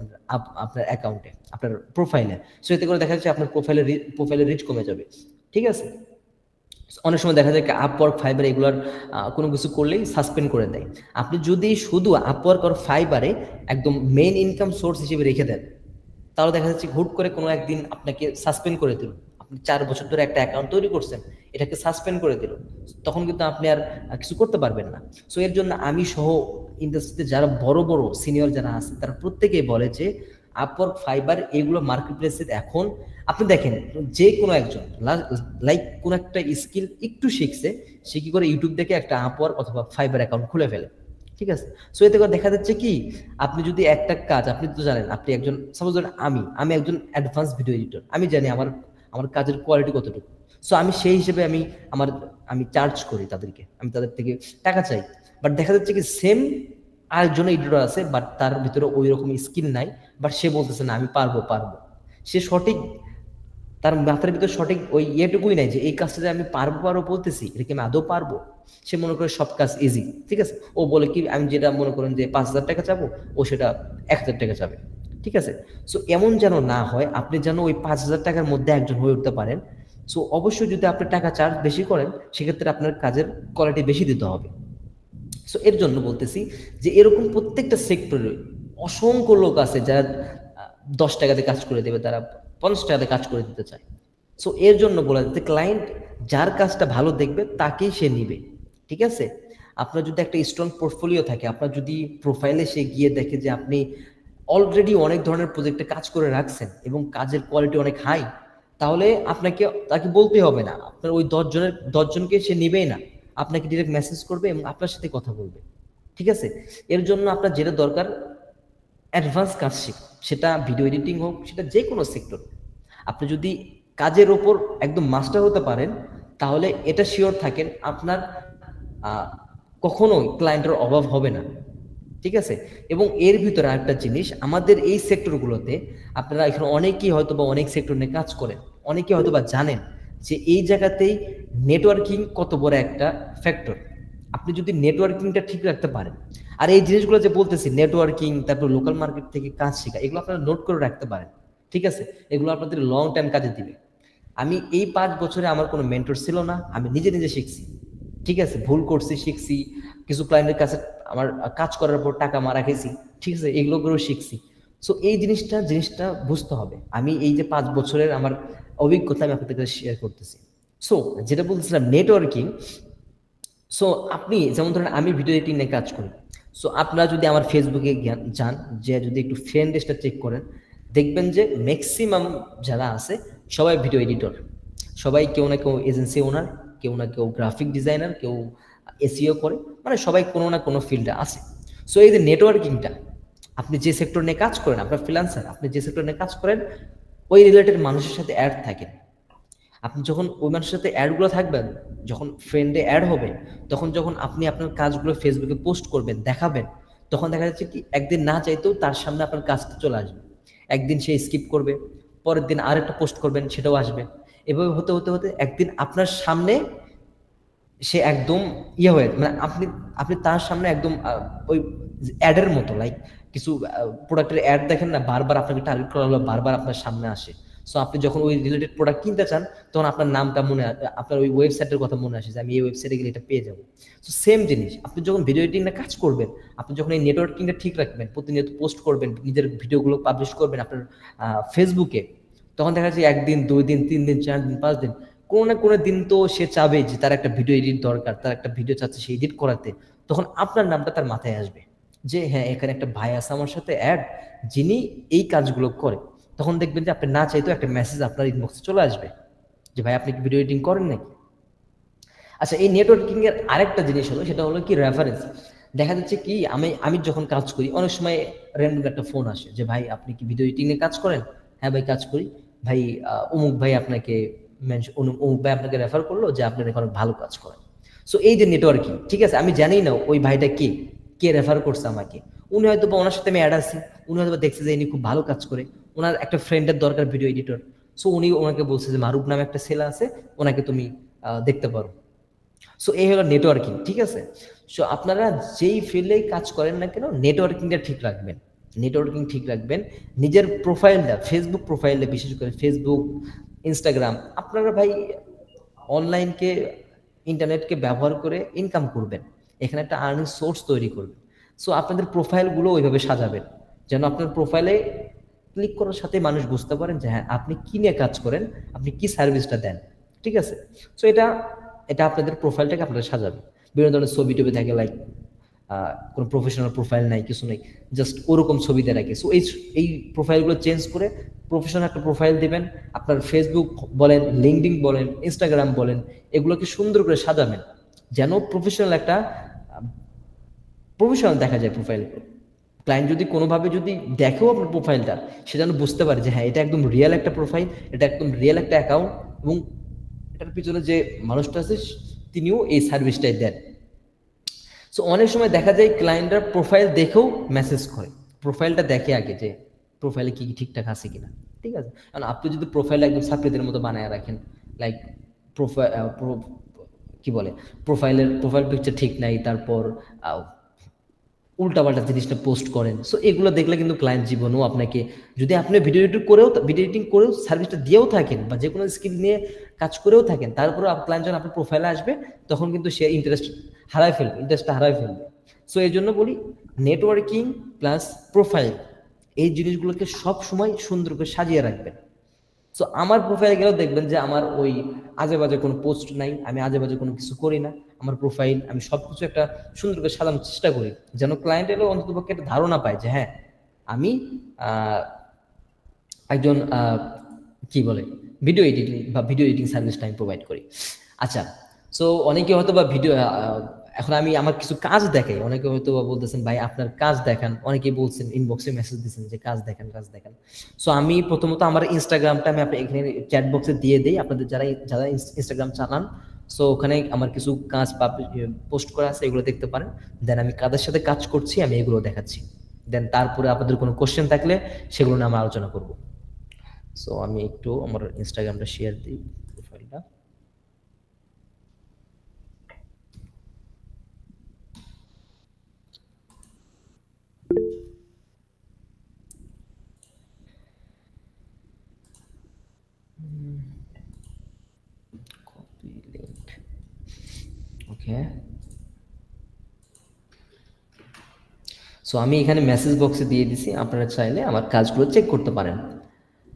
আপনার অ্যাকাউন্টে, আপনার প্রোফাইলে। সো এতে করে দেখা যাচ্ছে আপনার প্রোফাইলের রিচ কমে যাবে। ঠিক আছে? অনেক সময় দেখা যায় আপওয়ার্ক, ফাইবার এগুলার কোনো কিছু করলেই সাসপেন্ড করে দেয়। আপনি যদি শুধু আপওয়ার্ক আর ফাইবারে একদম মেইন ইনকাম সোর্স হিসেবে রেখে দেন, তাহলে দেখা যাচ্ছে হুট করে কোনো একদিন আপনাকে সাসপেন্ড করে দিল। আপনি 4 বছর ধরে একটা অ্যাকাউন্ট তৈরি করছেন, এটাকে সাসপেন্ড করে দিল, তখন কিন্তু আপনি আর কিছু করতে পারবেন না। সো এর জন্য আমি সহ ইন্ডাস্ট্রিতে যারা বড় বড় সিনিয়র যারা আছে, তারা প্রত্যেকেই বলে যে আপওয়ার্ক, ফাইবার এগুলো মার্কেট প্লেসে এখন আপনি দেখেন, যে কোনো একজন লাইক কোন একটা স্কিল একটু শিখছে, সে কি করে ইউটিউব দেখে একটা আপওয়ার্ক অথবা ফাইবার অ্যাকাউন্ট খুলে ফেলে। ঠিক আছে? সো এতে করে দেখা যাচ্ছে কি, আপনি যদি একটা কাজ, আপনি তো জানেন, আপনি একজন, সাপোজ ধরেন আমি একজন অ্যাডভান্স ভিডিও এডিটর, আমি জানি আমার কাজের কোয়ালিটি কতটুকু। সো আমি সেই হিসেবে আমি চার্জ করি তাদেরকে, আমি তাদের থেকে টাকা চাই। বাট দেখা যাচ্ছে কি সেম আরেকজন এডিটর আছে, বাট তার ভিতরে ওই রকম স্কিল নাই, বাট সে বলতেছে না আমি পারবো। সে সঠিক, তার মাথার ভিতরে সঠিক ওই ইয়েটুকুই নাই যে এই কাজটা যে আমি পারবো বলতেছি, এটা কি আমি আদৌ পারবো। সে মনে করে সব কাজ ইজি। ঠিক আছে? ও বলে কি, আমি যেটা মনে করেন যে 5,000 টাকা চাবো, ও সেটা 1,000 টাকা চাবে। ঠিক আছে? সো এমন যেন না হয়, আপনি যেন ওই 5,000 টাকার মধ্যে একজন হয়ে উঠতে পারেন। সো অবশ্যই যদি আপনি টাকা চার্জ বেশি করেন, সেক্ষেত্রে আপনার কাজের কোয়ালিটি বেশি দিতে হবে। সো এর জন্য বলতেছি যে এরকম প্রত্যেকটা সেক্টরে অসংখ্য লোক আছে যারা 10 টাকাতে কাজ করে দেবে, তারা 50 টাকাতে কাজ করে দিতে চায়। সো এর জন্য বলা যাচ্ছে ক্লায়েন্ট যার কাজটা ভালো দেখবে তাকেই সে নিবে। ঠিক আছে? আপনার যদি একটা স্ট্রং পোর্টফোলিও থাকে, আপনার যদি প্রোফাইলে সে গিয়ে দেখে যে আপনি অলরেডি অনেক ধরনের প্রজেক্টে কাজ করে রাখছেন এবং কাজের কোয়ালিটি অনেক হাই, তাহলে তাকে বলতে হবে না, আপনার ওই 10 জনকে সে নিবেই না, আপনাকে ডিরেক্ট মেসেজ করবে এবং আপনার সাথে কথা বলবে। ঠিক আছে? এর জন্য আপনার যেটা দরকার, অ্যাডভান্স কাজ শেখা, সেটা ভিডিও এডিটিং হোক, সেটা যে কোনো সেক্টর। আপনি যদি কাজের ওপর একদম মাস্টার হতে পারেন, তাহলে এটা শিওর থাকেন আপনার কখনোই ক্লায়েন্টের অভাব হবে না, ঠিক আছে। এবং এর ভিতরে আরেকটা জিনিস, আমাদের এই সেক্টরগুলোতে আপনারা এখানে অনেকেই হয়তো বা অনেক সেক্টর নিয়ে কাজ করেন, অনেকে হয়তো বা জানেন যে এই জায়গাতেই নেটওয়ার্কিং কত বড় একটা ফ্যাক্টর। আপনি যদি নেটওয়ার্কিংটা ঠিক রাখতে পারেন, আর এই জিনিসগুলো যে বলতেছি নেটওয়ার্কিং, তারপর লোকাল মার্কেট থেকে কাজ শেখা, এগুলো আপনারা নোট করে রাখতে পারেন, ঠিক আছে। এগুলো আপনাদের লং টাইম কাজে দিবে। আমি এই 5 বছরে আমার কোনো মেন্টর ছিল না, আমি নিজে নিজে শিখছি, ঠিক আছে। ভুল করছি, শিখছি, কিছু ক্লায়েন্টের কাছে আমার কাজ করার পর টাকা মারা খেয়েছি, ঠিক আছে, এগুলো করেও শিখছি। সো এই জিনিসটা বুঝতে হবে। আমি এই যে 5 বছরের আমার অভিজ্ঞতা আমি আপনাদের কাছে শেয়ার করতেছি। সো যেটা বলতেছিলাম নেটওয়ার্কিং। সো আপনি যেমন ধরেন আমি ভিডিও এডিটিং নিয়ে কাজ করি। সো আপনারা যদি আমার ফেসবুকে যান, যে যদি একটু ফ্রেন্ড লিস্টটা চেক করেন, দেখবেন যে ম্যাক্সিমাম যারা আছে সবাই ভিডিও এডিটর, সবাই কেউ না কেউ এজেন্সি ওনার, কেউ না কেউ গ্রাফিক ডিজাইনার, কেউ এসইও করে, মানে সবাই কোনো না কোনো ফিল্ডে আছে। সো এই যে নেটওয়ার্কিংটা, আপনি যে সেক্টর নিয়ে কাজ করেন, আপনার ফ্রিল্যান্সার, আপনি যে সেক্টর নিয়ে কাজ করেন, ওই রিলেটেড মানুষের সাথে অ্যাড থাকেন। আপনি যখন ওই মানুষের সাথে অ্যাডগুলো থাকবেন, যখন ফ্রেন্ডে অ্যাড হবে, তখন যখন আপনি আপনার কাজগুলো ফেসবুকে পোস্ট করবেন, দেখাবেন, তখন দেখা যাচ্ছে কি একদিন না চাইতেও তার সামনে আপনার কাজটা চলে আসবে। একদিন সে স্কিপ করবে, পরের দিন আরেকটা পোস্ট করবেন, সেটাও আসবে। এভাবে হতে হতে হতে একদিন আপনার সামনে সে একদম ইয়ে হয়ে, মানে আপনি আপনি তার সামনে একদম ওই অ্যাডের মতো, লাইক কিছু প্রোডাক্টের অ্যাড দেখেন না, বারবার আপনাকে টার্গেট করা হলো, বারবার আপনার সামনে আসে। সো আপনি যখন ওই রিলেটেড প্রোডাক্ট কিনতে চান, তখন আপনার নামটা আপনার ওই ওয়েবসাইটের কথা মনে আসে যে আমি এই ওয়েবসাইটে গেলে এটা পেয়ে যাবো। সো সেম জিনিস, আপনি যখন ভিডিও এডিটিংটা কাজ করবেন, আপনি যখন এই নেটওয়ার্কিংটা ঠিক রাখবেন, প্রতিনিয়ত পোস্ট করবেন, নিজের ভিডিওগুলো পাবলিশ করবেন আপনার ফেসবুকে, তখন দেখা যাচ্ছে 1 দিন 2 দিন 3 দিন 4 দিন 5 দিন, কোনো না কোনো দিন তো সে চাবে যে তার একটা ভিডিও এডিট দরকার, তার একটা ভিডিও চাচ্ছে সে এডিট করাতে, তখন আপনার নামটা তার মাথায় আসবে যে হ্যাঁ, এখানে একটা ভাই আছে আমার সাথে অ্যাড, যিনি এই কাজগুলো করে। তখন দেখবেন যে আপনি না চাইতেও একটা মেসেজ আপনার ইনবক্সে চলে আসবে যে ভাই আপনি কি ভিডিও এডিটিং করেন নাকি। আচ্ছা, এই নেটওয়ার্কিং এর আরেকটা জিনিস হলো, সেটা হলো কি রেফারেন্স। দেখা যাচ্ছে কি আমি যখন কাজ করি, অনেক সময় র্যান্ডম একটা ফোন আসে যে ভাই আপনি কি ভিডিও এডিটিং এ কাজ করেন? হ্যাঁ ভাই কাজ করি। ভাই অমুক ভাই আপনাকে অমুক ভাই আপনাকে রেফার করলো যে আপনি অনেক ভালো কাজ করেন। সো এই যে নেটওয়ার্কিং, ঠিক আছে, আমি জানি না ওই ভাইটা কে রেফার করছে আমাকে। উনি হয়তো বা ওনার সাথে আমি অ্যাড আছি, উনি হয়তো দেখছে যে ইনি খুব ভালো কাজ করে, ওনার একটা ফ্রেন্ডের দরকার ভিডিও এডিটর। সো উনি ওনাকে বলছে যে মারুফ নামে একটা ছেলে আছে, ওনাকে তুমি দেখতে পারো। সো এই হলো নেটওয়ার্কিং, ঠিক আছে। সো আপনারা যেই ফিল্ডে কাজ করেন না কেন, নেটওয়ার্কিংটা ঠিক রাখবেন, নেটওয়ার্কিং ঠিক রাখবেন। নিজের প্রোফাইলটা, ফেসবুক প্রোফাইলটা, বিশেষ করে ফেসবুক, ইনস্টাগ্রাম, আপনারা ভাই অনলাইনকে, ইন্টারনেটকে ব্যবহার করে ইনকাম করবেন, এখানে একটা আর্নিং সোর্স তৈরি করবেন। সো আপনাদের প্রোফাইলগুলো ওইভাবে সাজাবেন যেন আপনার প্রোফাইলে ক্লিক করার সাথে মানুষ বুঝতে পারেন যে হ্যাঁ আপনি কি নিয়ে কাজ করেন, আপনি কি সার্ভিসটা দেন, ঠিক আছে। সো এটা আপনাদের প্রোফাইলটাকে আপনারা সাজাবেন। বিভিন্ন ধরনের ছবি টবি থাকে, লাইক কোনো প্রফেশনাল প্রোফাইল নাই, কিছু নেই, জাস্ট ওরকম ছবি দিয়ে রাখে। সো এই প্রোফাইলগুলো চেঞ্জ করে প্রফেশনাল একটা প্রোফাইল দিবেন। আপনার ফেসবুক বলেন, লিঙ্কডইন বলেন, ইনস্টাগ্রাম বলেন, এগুলোকে সুন্দর করে সাজাবেন যেন প্রফেশনাল দেখা যায় প্রোফাইলগুলো। ক্লায়েন্ট যদি কোনোভাবে যদি দেখেও আপনার প্রোফাইলটা, সে যেন বুঝতে পারে যে হ্যাঁ এটা একদম রিয়েল একটা প্রোফাইল, এটা একদম রিয়েল একটা অ্যাকাউন্ট, এবং এটার পিছনে যে মানুষটা আছে তিনিও এই সার্ভিসটাই দেন। সো অনেক সময় দেখা যায় ক্লায়েন্টরা প্রোফাইল দেখেও মেসেজ করে, প্রোফাইলটা দেখে আগে যে প্রোফাইলে কি ঠিকঠাক আছে কিনা, ঠিক আছে। কারণ আপনি যদি প্রোফাইল একদম ছাত্রীদের মতো বানায় রাখেন, লাইক প্রোফাইল কি বলে, প্রোফাইল পিকচার ঠিক নাই, তারপর উল্টাপাল্টা জিনিসটা পোস্ট করেন, সো এগুলো দেখলে কিন্তু ক্লায়েন্ট জীবনেও আপনাকে, যদি আপনি ভিডিও এডিটিং করেও সার্ভিসটা দিয়েও থাকেন, বা যে কোনো স্কিল নিয়ে কাজ করেও থাকেন, তারপরেও ক্লায়েন্ট যখন আপনার প্রোফাইলে আসবে, তখন কিন্তু সে ইন্টারেস্টটা হারায় ফেলবে। সো এই জন্য বলি, নেটওয়ার্কিং প্লাস প্রোফাইল, এই জিনিসগুলোকে সব সময় সুন্দর করে সাজিয়ে রাখবেন। সো আমার প্রোফাইলে গেলেও দেখবেন যে আমার ওই আজে বাজে কোনো পোস্ট নাই, আমি আজে বাজে কোনো কিছু করি না। আমার প্রোফাইল আমি সবকিছু একটা সুন্দর করে সাজানোর চেষ্টা করি, যেন ক্লায়েন্ট এলেও অন্ততপক্ষে একটা ধারণা পায় যে হ্যাঁ আমি একজন কি বলে ভিডিও এডিটিং সার্ভিসটা আমি প্রোভাইড করি। আচ্ছা, সো অনেকে হয়তো বা এখন আমি আমার কিছু কাজ দেখাই, অনেকে হয়তো বা বলতেছেন ভাই আপনার কাজ দেখান, অনেকেই বলছেন ইনবক্সে মেসেজ দিচ্ছেন যে কাজ দেখান। সো আমি প্রথমত আমার ইনস্টাগ্রামটা আমি এখানে চ্যাট বক্সে দিয়ে দিই, আপনাদের যারা ইনস্টাগ্রাম চালান, সো ওখানে আমার কিছু কাজ পোস্ট করা আছে, এগুলো দেখতে পারেন। দেন আমি কাদের সাথে কাজ করছি আমি এগুলো দেখাচ্ছি। দেন তারপরে আপনাদের কোনো কোশ্চেন থাকলে সেগুলো নিয়ে আমরা আলোচনা করব। সো আমি একটু আমার ইনস্টাগ্রামটা শেয়ার দিই, প্রোফাইলটা। কপি লিংক, ওকে। সো আমি এখানে মেসেজ বক্সে দিয়ে দিছি, আপনারা চাইলে আমার কাজগুলো চেক করতে পারেন।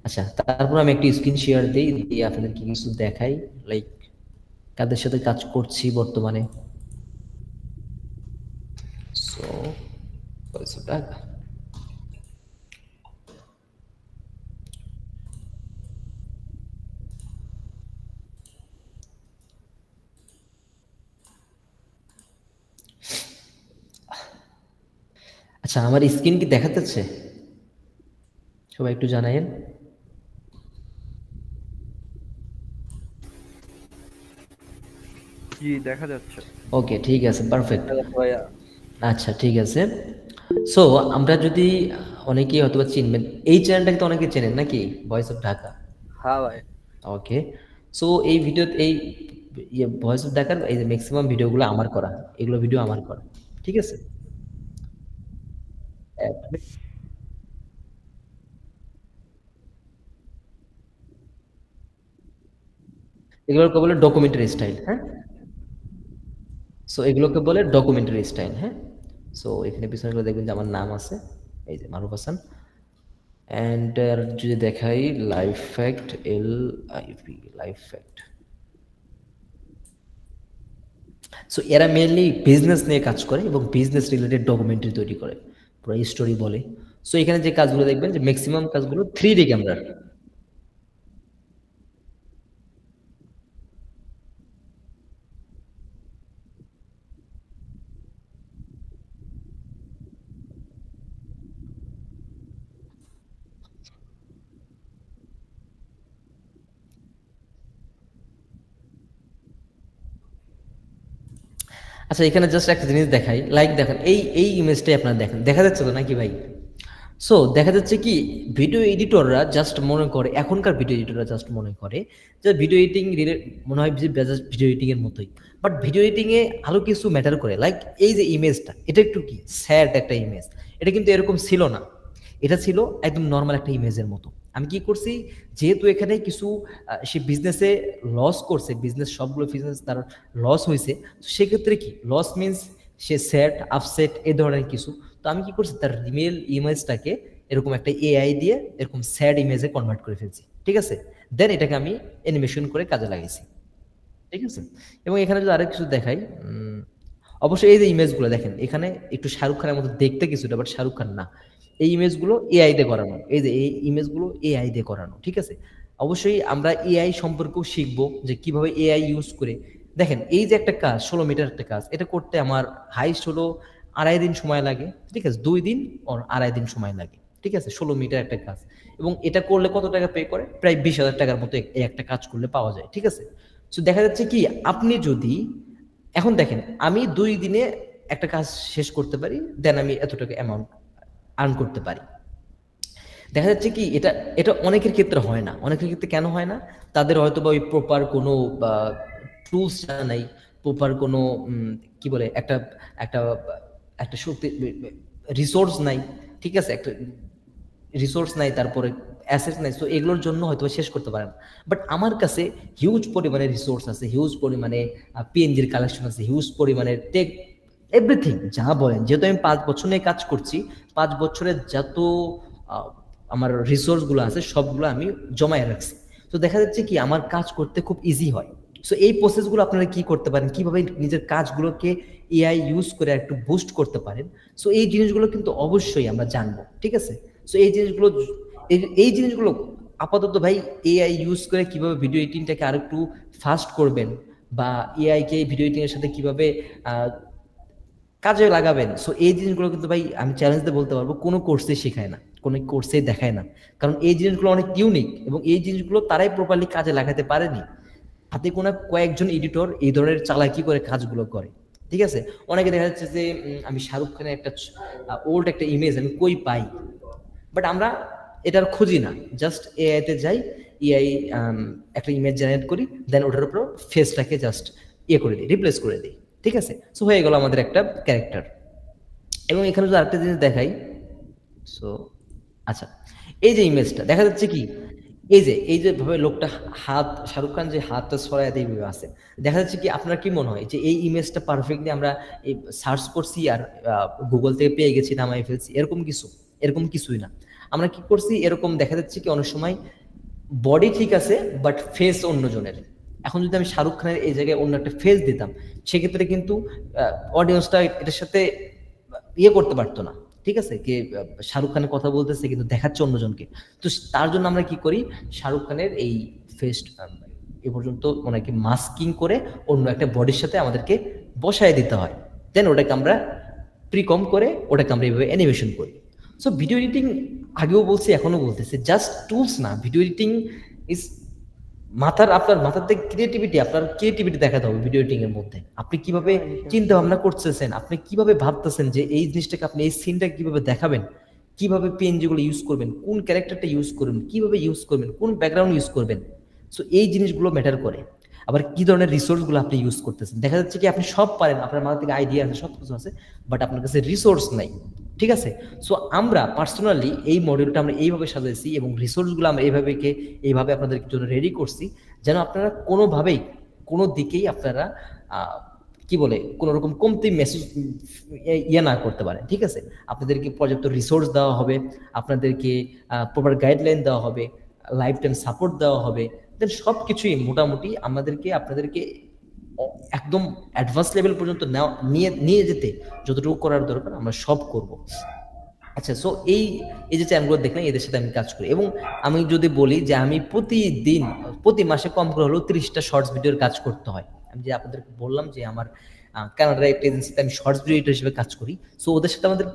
আচ্ছা, তারপর আমি একটি স্ক্রিন শেয়ার দিই, দিয়ে আপনাদেরকে কিছু দেখাই, লাইক কাদের সাথে কাজ করছি বর্তমানে। সো টাকা, আচ্ছা আমার স্ক্রিন কি দেখা যাচ্ছে? সবাই একটু জানায়েন। জি দেখা যাচ্ছে ওকে, ঠিক আছে, পারফেক্ট। ভাইয়া। আচ্ছা ঠিক আছে। সো আমরা যদি, অনেকেই হয়তো চিনবেন এই চ্যানেলটাকে, তো অনেকে চেনেন নাকি, ভয়েস অফ ঢাকা। হ্যাঁ ভাই। ওকে। সো এই ভিডিও, এই ভয়েস অফ ঢাকার এই যে ম্যাক্সিমাম ভিডিওগুলো আমার করা, এগুলো ভিডিও আমার করা, ঠিক আছে। এগুলোকে বলে ডকুমেন্টারি স্টাইল, হ্যাঁ। সো এগুলোকে বলে ডকুমেন্টারি স্টাইল, হ্যাঁ। সো এখানে পিছনে দেখবেন যে আমার নাম আছে, এই যে মারুফ হাসান। অ্যান্ড যদি দেখাই life fact, LIV, life fact. So এরা মেনলি বিজনেস নিয়ে কাজ করে এবং বিজনেস রিলেটেড ডকুমেন্টারি তৈরি করে, পুরো স্টোরি বলে। সো এখানে যে কাজগুলো দেখবেন যে ম্যাক্সিমাম কাজগুলো 3D ক্যামেরার। আচ্ছা এখানে জাস্ট একটা জিনিস দেখাই, লাইক দেখেন এই ইমেজটাই আপনারা দেখেন, দেখা যাচ্ছে তো নাকি ভাই? সো দেখা যাচ্ছে কি, ভিডিও এডিটররা জাস্ট মনে করে, এখনকার ভিডিও এডিটররা জাস্ট মনে করে যে ভিডিও এডিটিং মনে হয় যে ভিডিও এডিটিং এর মতোই। বাট ভিডিও এডিটিং এ আরো কিছু ম্যাটার করে, লাইক এই যে ইমেজটা, এটা একটু কি স্যাড একটা ইমেজ, এটা কিন্তু এরকম ছিল না, এটা ছিল একদম নর্মাল একটা ইমেজের মতো। আমি কি করছি, যেহেতু এখানে কিছু সে বিজনেসে লস করছে, বিজনেস সবগুলো বিজনেস তার লস হয়েছে, সেক্ষেত্রে কি লস মিনস সে স্যাড আপসেট এই ধরনের কিছু। তো আমি কি করছি, তার রিমেল ইমেজটাকে এরকম একটা AI দিয়ে এরকম স্যাড ইমেজে কনভার্ট করে ফেলছি, ঠিক আছে। দেন এটাকে আমি অ্যানিমেশন করে কাজে লাগাইছি, ঠিক আছে। এবং এখানে যদি আরেক কিছু দেখাই, অবশ্যই এই যে ইমেজগুলো দেখেন, এখানে একটু শাহরুখ খানের মতো দেখতে কিছুটা, বাট শাহরুখ খান না। এই ইমেজগুলো AI দিয়ে করানো, এই যে এই ইমেজগুলো AI দিয়ে করানো, ঠিক আছে। অবশ্যই আমরা AI সম্পর্কেও শিখবো যে কিভাবে AI ইউজ করে। দেখেন এই যে একটা কাজ, 16 মিটার একটা কাজ, এটা করতে আমার হাইস্ট হলো 2.5 দিন সময় লাগে, ঠিক আছে। 2 দিন আর 2.5 দিন সময় লাগে, ঠিক আছে, 16 মিটার একটা কাজ। এবং এটা করলে কত টাকা পে করে, প্রায় 20,000 টাকার মতো এই একটা কাজ করলে পাওয়া যায়, ঠিক আছে। সো দেখা যাচ্ছে কি, আপনি যদি এখন দেখেন আমি 2 দিনে একটা কাজ শেষ করতে পারি, দেন আমি এত টাকা অ্যামাউন্ট আর্ন করতে পারি। দেখা যাচ্ছে কি, এটা এটা অনেকের ক্ষেত্রে হয় না। অনেকের ক্ষেত্রে কেন হয় না, তাদের হয়তো বা ওই প্রপার কোনো টুলস জানা নাই, প্রপার কোনো কি বলে একটা একটা একটা শক্তি রিসোর্স নাই, ঠিক আছে, একটা রিসোর্স নাই, তারপরে অ্যাসেটস নাই। সো এগুলোর জন্য হয়তো শেষ করতে পারেন। বাট আমার কাছে হিউজ পরিমাণে রিসোর্স আছে, হিউজ পরিমাণে PNGর কালেকশন আছে, হিউজ পরিমাণে টেক এভরিথিং যা বলেন। যেহেতু আমি 5 বছর নিয়ে কাজ করছি, 5 বছরের যত আমার রিসোর্সগুলো আছে সবগুলো আমি জমায়ে রাখছি। তো দেখা যাচ্ছে কি, আমার কাজ করতে খুব ইজি হয়। সো এই প্রসেসগুলো আপনারা কি করতে পারেন, কিভাবে নিজের কাজগুলোকে AI ইউজ করে একটু বুস্ট করতে পারেন। সো এই জিনিসগুলো কিন্তু অবশ্যই আমরা জানবো, ঠিক আছে। সো এই জিনিসগুলো, এই জিনিসগুলো আপাতত ভাই AI ইউজ করে কিভাবে ভিডিও এডিটিংটাকে আরো একটু ফাস্ট করবেন, বা AI কে ভিডিও এডিটিং এর সাথে কিভাবে কাজে লাগাবেন। সো এই জিনিসগুলো কিন্তু ভাই আমি চ্যালেঞ্জ দিয়ে বলতে পারবো, কোনো কোর্সে শেখায় না, কোনো কোর্সে দেখায় না। কারণ এই জিনিসগুলো অনেক ইউনিক এবং এই জিনিসগুলো তারাই প্রপারলি কাজে লাগাতে পারেনি। হাতে গোনা কয়েকজন এডিটর এই ধরনের চালাকি করে কাজগুলো করে, ঠিক আছে। অনেকে দেখা যাচ্ছে যে আমি শাহরুখ খানের একটা ওল্ড একটা ইমেজ আমি কই পাই, বাট আমরা এটার খুঁজি না, জাস্ট এআই তে যাই, এআই একটা ইমেজ জেনারেট করি, দেন ওটার উপর ফেসটাকে জাস্ট করে দিই, রিপ্লেস করে দিই, ঠিক আছে। সো হয়ে গেল আমাদের একটা ক্যারেক্টার। এবং এখানে যদি আরেকটা জিনিস দেখাই, সো আচ্ছা, এই যে ইমেজটা দেখা যাচ্ছে কি, এই যে ভাবে লোকটা হাত, শাহরুখ খান যে হাতটা ছড়ায় এইভাবে আছে, দেখা যাচ্ছে কি আপনার কি মনে হয় যে এই ইমেজটা পারফেক্টলি আমরা এই সার্চ করছি আর গুগল থেকে পেয়ে গেছি, নামাই ফেলছি, এরকম কিছুই না। আমরা কি করছি, এরকম দেখা যাচ্ছে কি অনেক সময় বডি ঠিক আছে বাট ফেস অন্যজনের। এখন যদি আমি শাহরুখ খানের এই জায়গায় অন্য একটা ফেস দিতাম, সেক্ষেত্রে কিন্তু অডিয়েন্সটা এটার সাথে করতে পারতো না, ঠিক আছে, কি শাহরুখ খানের কথা বলতেছে কিন্তু দেখাচ্ছে অন্যজনকে। তো তার জন্য আমরা কি করি, শাহরুখ খানের এই ফেস এ পর্যন্ত ওনাকে মাস্কিং করে অন্য একটা বডির সাথে আমাদেরকে বসায় দিতে হয়, দেন ওটাকে আমরা প্রিকম করে ওটাকে আমরা এইভাবে অ্যানিমেশন করি। সো ভিডিও এডিটিং আগেও বলছি এখনো বলতেছি, জাস্ট টুলস না, ভিডিও এডিটিং ইজ আপনার মাথার থেকে আপনার ক্রিয়েটিভিটি দেখাতে হবে ভিডিও এডিটিং এর মধ্যে। আপনি কিভাবে চিন্তা ভাবনা করতেছেন, আপনি কিভাবে ভাবতেছেন যে এই জিনিসটাকে আপনি এই সিনটাকে কিভাবে দেখাবেন, কিভাবে পিএনজি গুলো ইউজ করবেন, কোন ক্যারেক্টারটা ইউজ করবেন, কিভাবে ইউজ করবেন, কোন ব্যাকগ্রাউন্ড ইউজ করবেন। সো এই জিনিসগুলো ম্যাটার করে। আবার কি ধরনের রিসোর্স গুলো আপনি ইউজ করতেছেন, দেখা যাচ্ছে কি আপনি সব পারেন, আপনার মাথা থেকে আইডিয়া আছে, সব কিছু আছে, বাট আপনার কাছে রিসোর্স নাই, ঠিক আছে। সো আমরা পার্সোনালি এই মডিউলটা আমরা এইভাবে সাজাইছি এবং রিসোর্সগুলো আমরা এইভাবে আপনাদের জন্য রেডি করছি, যেন আপনারা কোনোভাবেই কোনো দিকেই আপনারা কি বলে কোনো রকম কমতি মেসেজ না করতে পারেন, ঠিক আছে। আপনাদেরকে পর্যাপ্ত রিসোর্স দেওয়া হবে, আপনাদেরকে প্রপার গাইডলাইন দেওয়া হবে, লাইফ টাইম সাপোর্ট দেওয়া হবে, দেন সব কিছুই মোটামুটি আপনাদেরকে একদম অ্যাডভান্স লেভেল পর্যন্ত নিয়ে যেতে যতটুকু করার দরকার আমরা সব করব। আচ্ছা, সো এই যে চ্যানেলগুলো দেখলেন, এদের সাথে আমি কাজ করি। এবং আমি যদি বলি যে আমি প্রতি মাসে কম করে হলেও 30টা শর্টস ভিডিওর কাজ করতে হয়। আমি যে আপনাদেরকে বললাম যে আমার কানাডার একটা এজেন্সিতে আমি শর্টস ভিডিও এডিটর হিসেবে কাজ করি। সো ওদের সাথে আমাদের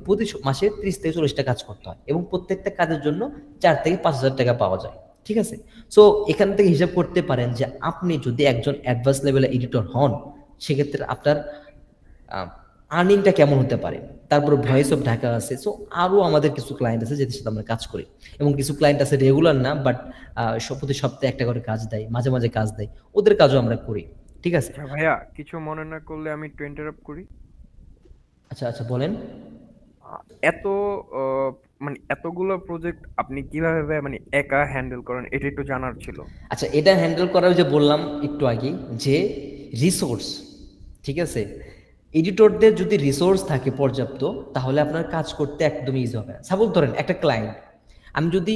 প্রতি মাসে 30 থেকে 40টা কাজ করতে হয় এবং প্রত্যেকটা কাজের জন্য 4 থেকে 5,000 টাকা পাওয়া যায়, ঠিক আছে। সো এখান থেকে হিসাব করতে পারেন যে আপনি যদি একজন অ্যাডভান্স লেভেলের এডিটর হন, সেক্ষেত্রে আপনার আর্নিংটা কেমন হতে পারে। তারপর ভয়েস অফ ঢাকা আছে। সো আরও আমাদের কিছু ক্লায়েন্ট আছে যেদের সাথে আমরা কাজ করি, এবং কিছু ক্লায়েন্ট আছে রেগুলার না, বাট প্রতি সপ্তাহে একটা করে কাজ দেয়, মাঝে মাঝে কাজ দেয়, ওদের কাজও আমরা করি, ঠিক আছে। ভাইয়া কিছু মনে না করলে আমি একটু ইন্টারাপ্ট করি। আচ্ছা আচ্ছা, বলেন। এত মানে এতগুলো প্রজেক্ট আপনি কিভাবে মানে একা হ্যান্ডেল করেন, এটা একটু জানার ছিল। আচ্ছা, এটা হ্যান্ডেল করার যে বললাম একটু আগে যে রিসোর্স, ঠিক আছে। এডিটরদের যদি রিসোর্স থাকে পর্যাপ্ত, তাহলে আপনার কাজ করতে একদমই ইজি হবে না। সাপোজ ধরেন একটা ক্লায়েন্ট, আমি যদি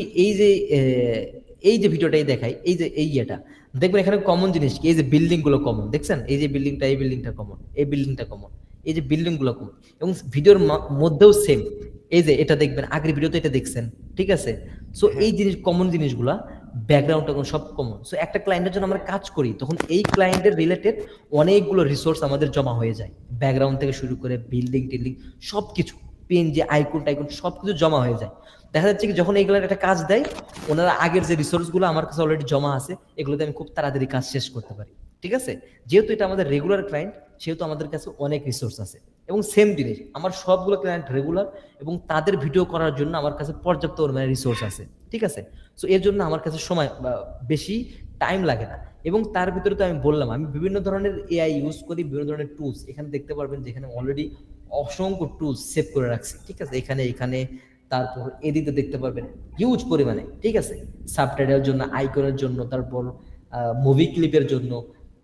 এই যে ভিডিওটাই দেখাই, এই ইয়েটা দেখবেন, এখানে কমন জিনিস কি, এই যে বিল্ডিং গুলো কমন দেখছেন, এই যে বিল্ডিংটা, এই বিল্ডিংটা কমন, এই বিল্ডিংটা কমন, এই যে বিল্ডিং গুলো কমন, এবং ভিডিওর মধ্যেও সেম। এই যে এটা দেখবেন, আগের ভিডিওতে এটা দেখছেন, ঠিক আছে। সো এই কমন জিনিসগুলা, ব্যাকগ্রাউন্ড তখন সব কমন। সো একটা ক্লায়েন্টের জন্য আমরা কাজ করি, তখন এই ক্লায়েন্টের রিলেটেড অনেকগুলো রিসোর্স আমাদের জমা হয়ে যায়, ব্যাকগ্রাউন্ড থেকে শুরু করে বিল্ডিং টিল্ডিং সবকিছু, পিএনজি আইকন টাইকন সবকিছু জমা হয়ে যায়। দেখা যাচ্ছে কি যখন এইগুলোর একটা কাজ দেয়, ওনারা আগের যে রিসোর্সগুলো আমার কাছে অলরেডি জমা আছে, এগুলোতে আমি খুব তাড়াতাড়ি কাজ শেষ করতে পারি, ঠিক আছে। যেহেতু এটা আমাদের রেগুলার ক্লায়েন্ট, সেহেতু আমাদের কাছে অনেক রিসোর্স আছে। এবং সেম জিনিস, আমার সবগুলো ক্লায়েন্ট রেগুলার, এবং তাদের ভিডিও করার জন্য আমার কাছে পর্যাপ্ত পরিমাণে রিসোর্স আছে, ঠিক আছে। সো এর জন্য আমার কাছে সময় বেশি টাইম লাগে না। এবং তার ভিতরে তো আমি বললাম, আমি বিভিন্ন ধরনের এআই ইউজ করি, বিভিন্ন ধরনের টুলস এখানে দেখতে পারবেন, যেখানে অলরেডি অসংখ্য টুলস সেভ করে রাখছি, ঠিক আছে। এখানে তারপর এদিকে দেখতে পারবেন হিউজ পরিমাণে, ঠিক আছে, সাবটাইটেলের জন্য, আইকনের জন্য, তারপর মুভি ক্লিপের জন্য,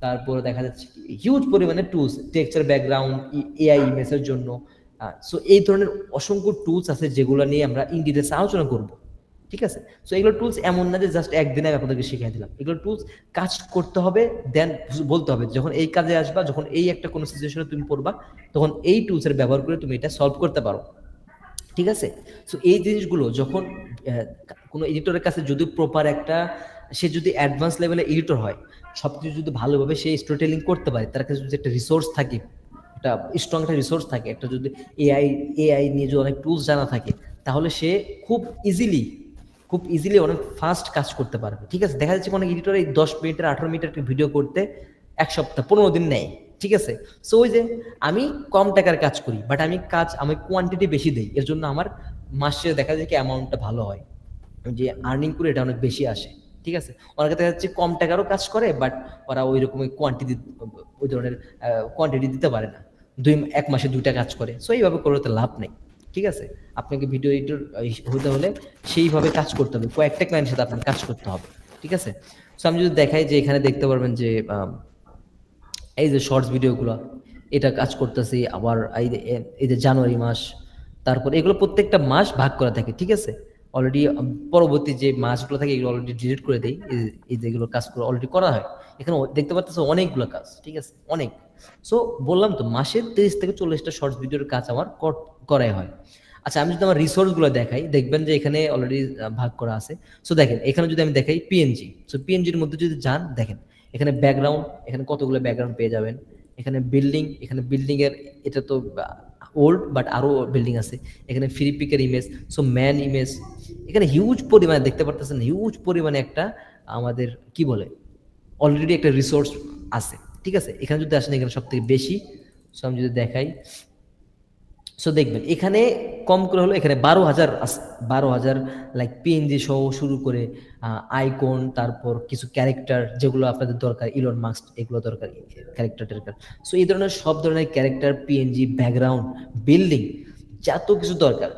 তারপর দেখা যাচ্ছে হিউজ পরিমাণে টুলস, টেক্সচার, ব্যাকগ্রাউন্ড, এআই ইমেজের জন্য। সো এই ধরনের অসংখ্য টুলস আছে, যেগুলো নিয়ে আমরা ইন ডিটেলস আলোচনা করব, ঠিক আছে। সো এগুলো টুলস এমন না যে জাস্ট একদিনে আমি আপনাদেরকে শিখিয়ে দিলাম, এগুলো টুলস কাজ করতে হবে, দেন বলতে হবে যখন এই কাজে আসবা, যখন এই একটা কোনো সিচুয়েশনে তুমি পড়বা, তখন এই টুলসের ব্যবহার করে তুমি এটা সলভ করতে পারো, ঠিক আছে। সো এই জিনিসগুলো যখন কোনো এডিটরের কাছে যদি প্রপার সে যদি অ্যাডভান্স লেভেলে এডিটর হয়, সবকিছু যদি ভালোভাবে সে স্টোরি টেলিং করতে পারে, তার কাছে যদি একটা রিসোর্স থাকে, একটা স্ট্রং একটা রিসোর্স থাকে, একটা যদি এআই নিয়ে যদি অনেক টুলস জানা থাকে, তাহলে সে খুব খুব ইজিলি অনেক ফাস্ট কাজ করতে পারবে। ঠিক আছে, দেখা যাচ্ছে অনেক এডিটর এই 10 মিনিটের 18 মিনিটের একটা ভিডিও করতে 1 সপ্তাহ 15 দিন নেয়। ঠিক আছে, সো ওই যে আমি কম টাকার কাজ করি, বাট আমি কোয়ান্টিটি বেশি দেই, এর জন্য আমার মাসে দেখা যায় কি অ্যামাউন্টটা ভালো হয়, যে আর্নিং করে এটা অনেক বেশি আসে। ঠিক আছে, অনেকে দেখা যাচ্ছে কম টাকারও কাজ করে, বাট ওরা ওই রকম কোয়ান্টিটি, ওই ধরনের কোয়ান্টিটি দিতে পারে না, 1 মাসে 2টা কাজ করে। সো এইভাবে করে তো লাভ নেই। ঠিক আছে, আপনাকে ভিডিও এডিটর হতে হলে সেইভাবে কাজ করতে হবে, কয়েকটা ক্লায়েন্টের সাথে আপনার কাজ করতে হবে। ঠিক আছে, সো আমি যদি দেখাই যে এখানে দেখতে পারবেন যে এই যে শর্টস ভিডিওগুলো, এটা কাজ করতেছি। আবার এই যে জানুয়ারি মাস, তারপর এগুলো প্রত্যেকটা মাস ভাগ করা থাকে। ঠিক আছে, অলরেডি পরবর্তী যে মাসগুলো থাকে এগুলো অলরেডি ডিলিট করে দেই, এই যেগুলো কাজ করে অলরেডি করা হয়। এখানে দেখতে পাচ্ছ অনেকগুলো কাজ। ঠিক আছে, অনেক। সো বললাম তো মাসে 30 থেকে 40টা শর্টস ভিডিওর কাজ আমার করাই হয়। আচ্ছা, আমি যদি আমার রিসোর্সগুলো দেখাই, দেখবেন যে এখানে অলরেডি ভাগ করা আছে। সো দেখেন, এখানে যদি আমি দেখাই পিএনজি, সো পিএনজির মধ্যে যদি যান, দেখেন এখানে ব্যাকগ্রাউন্ড, এখানে কতগুলো ব্যাকগ্রাউন্ড পেয়ে যাবেন। এখানে বিল্ডিং, এখানে বিল্ডিং এর এটা তো ওল্ড, বাট আরো বিল্ডিং আছে। এখানে ফ্রি পিকের ইমেজ, সো ম্যান ইমেজ, এখানে হিউজ পরিমাণে দেখতে পারতেছেন, হিউজ পরিমাণে একটা আমাদের কি বলে অলরেডি একটা রিসোর্স আছে। ঠিক আছে, এখানে যদি আসেন এখানে সব থেকে বেশি। সো আমি যদি দেখাই, সো দেখবেন এখানে কম করে হলো এখানে 12,000 আছে, 12,000 লাইক পিএনজি সহ শুরু করে আইকন, তারপর কিছু ক্যারেক্টার যেগুলো আপনাদের দরকার, ইলন মাস্ক এগুলো দরকার, ক্যারেক্টার টেরেক্টার। সো এই ধরনের সব ধরনের ক্যারেক্টার, পিএনজি, ব্যাকগ্রাউন্ড, বিল্ডিং, যত কিছু দরকার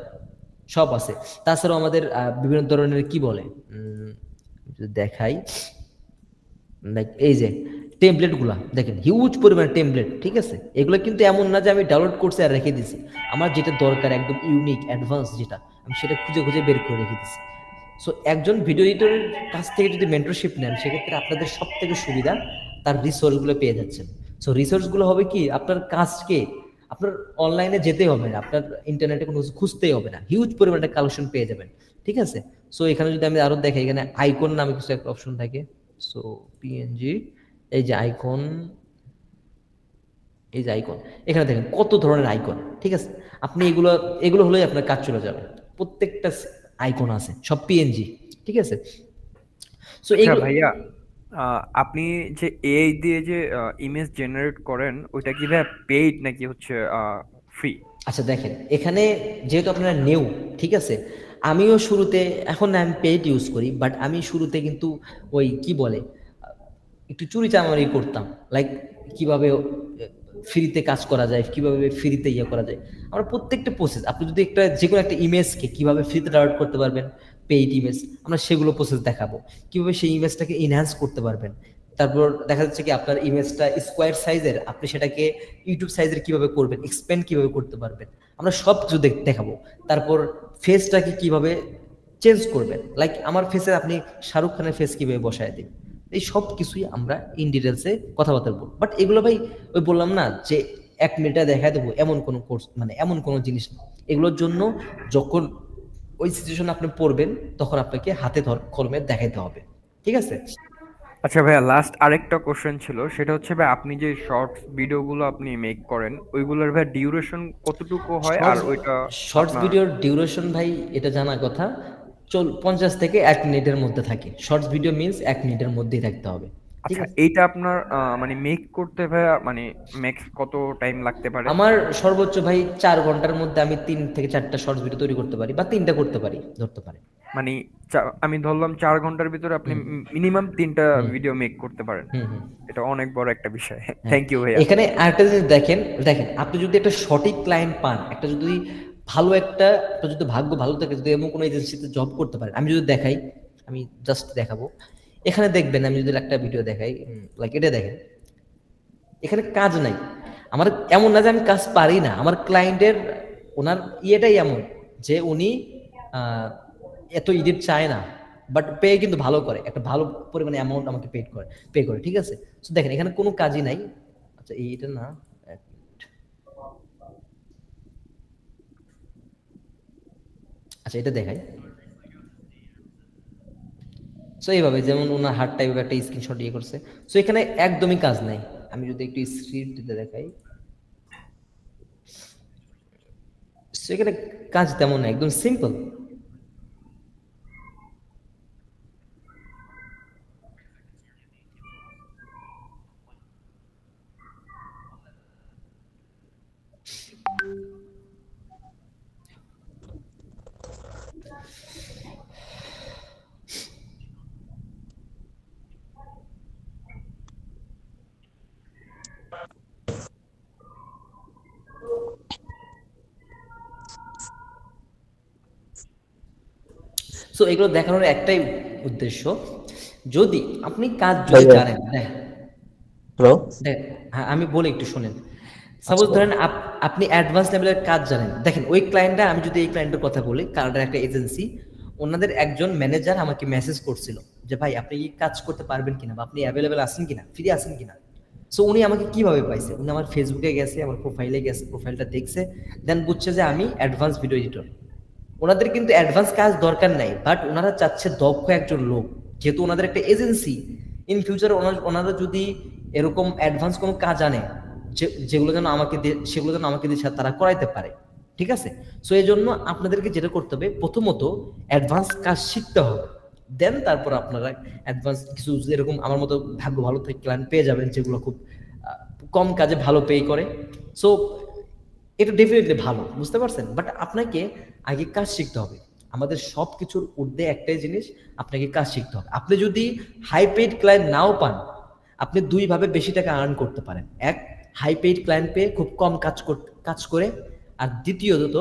সব আছে। তাছাড়াও আমাদের বিভিন্ন ধরনের কি বলে যদি দেখাই, লাইক এই যে টেমপ্লেট গুলা দেখেন, হিউজ পরিমাণে টেমপ্লেট। ঠিক আছে, এগুলো কিন্তু এমন না যে আমি ডাউনলোড করছি আর রেখে দিছি, আমার যেটা দরকার একদম ইউনিক অ্যাডভান্স যেটা, আমি সেটা খুঁজে খুঁজে বের করে রেখে দিছি। সো একজন ভিডিও এডিটরের কাছ থেকে যদি মেন্টরশিপ নেন, সেক্ষেত্রে আপনাদের সব থেকে সুবিধা তার রিসোর্সগুলো পেয়ে যাচ্ছেন। সো রিসোর্সগুলো হবে কি, আপনার কাজকে আপনার অনলাইনে যেতে হবে না, আপনার ইন্টারনেটে কোনো কিছু খুঁজতেই হবে না, হিউজ পরিমাণে কালেকশন পেয়ে যাবেন। ঠিক আছে, সো এখানে যদি আমি আরো দেখাই, এখানে আইকন নামে কিছু একটা অপশন থাকে। সো পিএনজি, এই যে আইকন, এই যে আইকন, এখানে দেখেন কত ধরনের আইকন। ঠিক আছে, আপনি এগুলো এগুলো হলেই আপনার কাজ চলে যাবে। প্রত্যেকটা আইকন আছে, সব পিএনজি। ঠিক আছে, সো আচ্ছা এগুলো ভাইয়া, আপনি যে এআই দিয়ে যে ইমেজ জেনারেট করেন, ওইটা কি ভাইয়া পেইড নাকি হচ্ছে ফ্রি? আচ্ছা দেখেন, এখানে যেহেতু আপনারা নিউ, ঠিক আছে, আমিও শুরুতে, এখন আমি পেড ইউজ করি, বাট আমি শুরুতে কিন্তু ওই কি বলে একটু চুরি চামারি করতাম, লাইক কিভাবে ফ্রিতে কাজ করা যায়, কিভাবে ফ্রিতে ইয়ে করা যায়। আমরা প্রত্যেকটা প্রসেস, আপনি যদি একটা যে কোনো একটা ইমেজকে কিভাবে ফ্রিতে ডাউনলোড করতে পারবেন, পেইড ইমেজ, আমরা সেগুলো প্রসেস দেখাবো, কিভাবে সেই ইমেজটাকে ইনহ্যান্স করতে পারবেন। তারপর দেখা যাচ্ছে কি আপনার ইমেজটা স্কোয়ার সাইজের, আপনি সেটাকে ইউটিউব সাইজের কিভাবে করবেন, এক্সপ্যান্ড কিভাবে করতে পারবেন, আমরা সব কিছু দেখাবো। তারপর ফেসটাকে কিভাবে চেঞ্জ করবেন, লাইক আমার ফেসে আপনি শাহরুখ খানের ফেস কিভাবে বসায় দিন, এই সব কিছুই আমরা ইন ডিটেলসে কথাবার্তা বলবো। বাট এগুলো ভাই ওই বললাম না যে 1 মিনিটে দেখা দেবো, এমন কোনো কোর্স মানে এমন কোনো জিনিস না। এগুলোর জন্য যখন ওই সিচুয়েশন আপনি পড়বেন, তখন আপনাকে হাতে কলমে দেখাইতে হবে। ঠিক আছে, আচ্ছা ভাইয়া, লাস্ট আরেকটা কোশ্চেন ছিল, সেটা হচ্ছে ভাই আপনি যে শর্টস ভিডিওগুলো আপনি মেক করেন, ওইগুলোর ভাই ডিউরেশন কতটুকু হয়, আর শর্টস ওইটা শর্টস আপনার ভিডিওর ডিউরেশন ভাই এটা জানা কথা, 50 থেকে 1 মিনিটের মধ্যে থাকে। শর্টস ভিডিও মিনস 1 মিনিটের মধ্যেই থাকতে হবে। ঠিক আচ্ছা, আছে, এইটা আপনার মানে মেক করতে ভাইয়া মানে ম্যাক্স কত টাইম লাগতে পারে? আমার সর্বোচ্চ ভাই 4 ঘন্টার মধ্যে আমি 3 থেকে 4টা শর্টস ভিডিও তৈরি করতে পারি, বা 3টা করতে পারি ধরতে পারি। মানে আমি ধরলাম 4 ঘন্টার ভিতরে আপনি হুম মিনিমাম 3টা হুম ভিডিও মেক করতে পারেন। হুম হুম এটা অনেক বড় একটা বিষয়। হ্যাঁ, থ্যাংক ইউ ভাইয়া। এখানে আরেকটা জিনিস দেখেন, আপনি যদি একটা সঠিক ক্লায়েন্ট পান, একটা যদি ভালো একটা, আপনার যদি ভাগ্য ভালো থাকে, যদি এমন কোনো এজেন্সিতে জব করতে পারেন, আমি যদি দেখাই, আমি জাস্ট দেখাবো, এখানে দেখবেন, আমি যদি একটা ভিডিও দেখাই, লাইক এটা দেখেন, এখানে কাজ নাই আমার। এমন না যে আমি কাজ পারি না, আমার ক্লায়েন্টের ওনার ইয়েটাই এমন যে উনি আহ, এত এডিট চায় না, বাট পে কিন্তু ভালো করে, একটা ভালো পরিমাণে অ্যামাউন্ট আমাকে পে করে। ঠিক আছে, তো দেখেন এখানে কোনো কাজই নাই। আচ্ছা এইটা না, এক মিনিট। আচ্ছা এটা দেখাই। সো এইভাবে যেমন ওনার হার্ট টাইপ একটা স্ক্রিনশট ইয়ে করছে। সো এখানে একদমই কাজ নাই। আমি যদি একটু স্ক্রিপ্ট দিতে দেখাই, সো এখানে কাজ তেমন না, একদম সিম্পল। সো এগুলো দেখানোর একটাই উদ্দেশ্য, যদি আপনি কাজ যদি ভাইয়া। জানেন, হ্যালো, হ্যাঁ আমি বলি একটু শুনেন। সাপোজ ধরেন আপনি অ্যাডভান্স লেভেলের কাজ জানেন, দেখেন ওই ক্লায়েন্টটা, আমি যদি এই ক্লায়েন্টের কথা বলি, কানাডার একটা এজেন্সি, ওনাদের একজন ম্যানেজার আমাকে মেসেজ করছিল যে ভাই আপনি কি কাজ করতে পারবেন কিনা, বা আপনি অ্যাভেলেবেল আছেন কিনা, ফ্রি আছেন কিনা। সো উনি আমাকে কিভাবে পাইছে, উনি আমার ফেসবুকে গেছে, আমার প্রোফাইলে গেছে, প্রোফাইলটা দেখছে, দেন বুঝছে যে আমি অ্যাডভান্স ভিডিও এডিটর। ওনাদের কিন্তু অ্যাডভান্স কাজ দরকার নাই, বাট ওনারা চাচ্ছে দক্ষ একজন লোক, যেহেতু ওনাদের একটা এজেন্সি। ইন ফিউচার ওনারা যদি এরকম অ্যাডভান্স কোনো কাজ আনে, যেগুলো যেন সেগুলো যেন আমাকে দিয়ে তারা করাইতে পারে, ঠিক আছে। সো এই জন্য আপনাদেরকে যেটা করতে হবে, প্রথমত অ্যাডভান্স কাজ শিখতে হবে, দেন তারপর আপনারা অ্যাডভান্স কিছু এরকম আমার মতো ভাগ্য ভালো থেকে ক্লায়েন্ট পেয়ে যাবেন, যেগুলো খুব কম কাজে ভালো পে করে। সো এটা ডেফিনেটলি ভালো, বুঝতে পারছেন। বাট আপনাকে আগে কাজ শিখতে হবে। আমাদের সব কিছুর ঊর্ধ্বে একটাই জিনিস, আপনাকে কাজ শিখতে হবে। আপনি যদি হাই পেইড ক্লায়েন্ট নাও পান, আপনি দুইভাবে বেশি টাকা আর্ন করতে পারেন। এক, হাই পেইড ক্লায়েন্ট পেয়ে খুব কম কাজ করে, আর দ্বিতীয়ত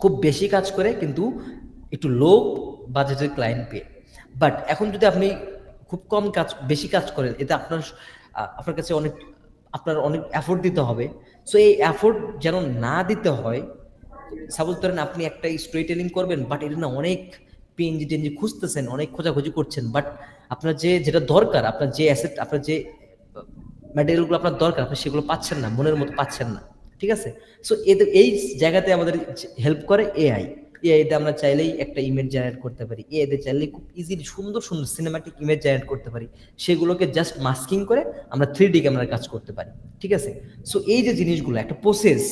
খুব বেশি কাজ করে কিন্তু একটু লো বাজেটের ক্লায়েন্ট পেয়ে। বাট এখন যদি আপনি খুব কম কাজ বেশি কাজ করেন, এতে আপনার কাছে আপনার অনেক এফোর্ট দিতে হবে। সো এই এফোর্ট যেন না দিতে হয়, সাপোজ ধরেন আপনি একটা স্টোরি টেলিং করবেন, বাট এটা না অনেক পিএনজি টেনজি খুঁজতেছেন, অনেক খোঁজাখুঁজি করছেন, বাট আপনার যেটা দরকার, আপনার যে অ্যাসেট, আপনার যে ম্যাটেরিয়ালগুলো আপনার দরকার, আপনি সেগুলো পাচ্ছেন না, মনের মতো পাচ্ছেন না, ঠিক আছে। সো এই জায়গাতে আমাদের হেল্প করে এআইতে আমরা চাইলেই একটা ইমেজ জেনারেট করতে পারি, এআইতে চাইলেই খুব ইজিলি সুন্দর সুন্দর সিনেম্যাটিক ইমেজ জেনারেট করতে পারি, সেগুলোকে জাস্ট মাস্কিং করে আমরা 3D ক্যামেরার কাজ করতে পারি, ঠিক আছে। সো এই যে জিনিসগুলো একটা প্রসেস,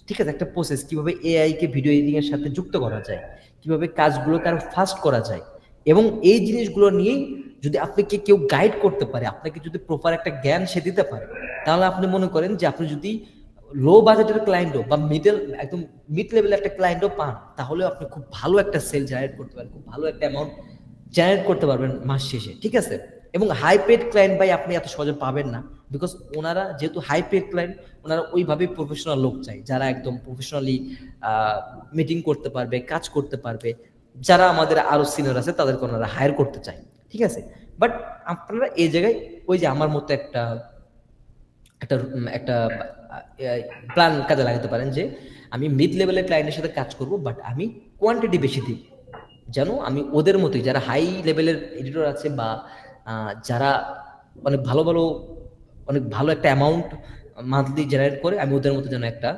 ঠিক আছে, একটা প্রসেস, কিভাবে এআইকে ভিডিও এডিটিং এর সাথে যুক্ত করা যায়, কিভাবে কাজগুলোকে আরো ফাস্ট করা যায়, এবং এই জিনিসগুলো নিয়েই যদি আপনাকে কেউ গাইড করতে পারে, আপনাকে যদি প্রপার একটা জ্ঞান সে দিতে পারে, তাহলে আপনি মনে করেন যে আপনি যদি লো বাজেটের ক্লায়েন্টও বা একদম মিড লেভেলের একটা ক্লায়েন্টও পান, তাহলে আপনি খুব ভালো একটা সেল জেনারেট করতে পারেন, খুব ভালো একটা অ্যামাউন্ট জেনারেট করতে পারবেন মাস শেষে, ঠিক আছে। এবং হাই পেড ক্লায়েন্ট ভাই আপনি এত সহজে পাবেন না, বিকজ ওনারা যেহেতু হাই পেড ক্লায়েন্ট, ওনারা ওইভাবেই প্রফেশনাল লোক চাই, যারা একদম প্রফেশনালি মিটিং করতে পারবে, কাজ করতে পারবে। যারা আমাদের আরো সিনিয়র আছে তাদেরকে ওনারা হায়ার করতে চায়, ঠিক আছে। বাট আপনারা এই জায়গায় ওই যে আমার মতো একটা একটা একটা প্ল্যান কাজে লাগাতে পারেন, যে আমি মিড লেভেলের ক্লায়েন্টের সাথে কাজ করব, বাট আমি কোয়ান্টিটি বেশি দিই, যেন আমি ওদের মতোই, যারা হাই লেভেলের এডিটর আছে বা যারা অনেক ভালো একটা অ্যামাউন্ট মান্থলি জেনারেট করে, আমি ওদের মতো যেন একটা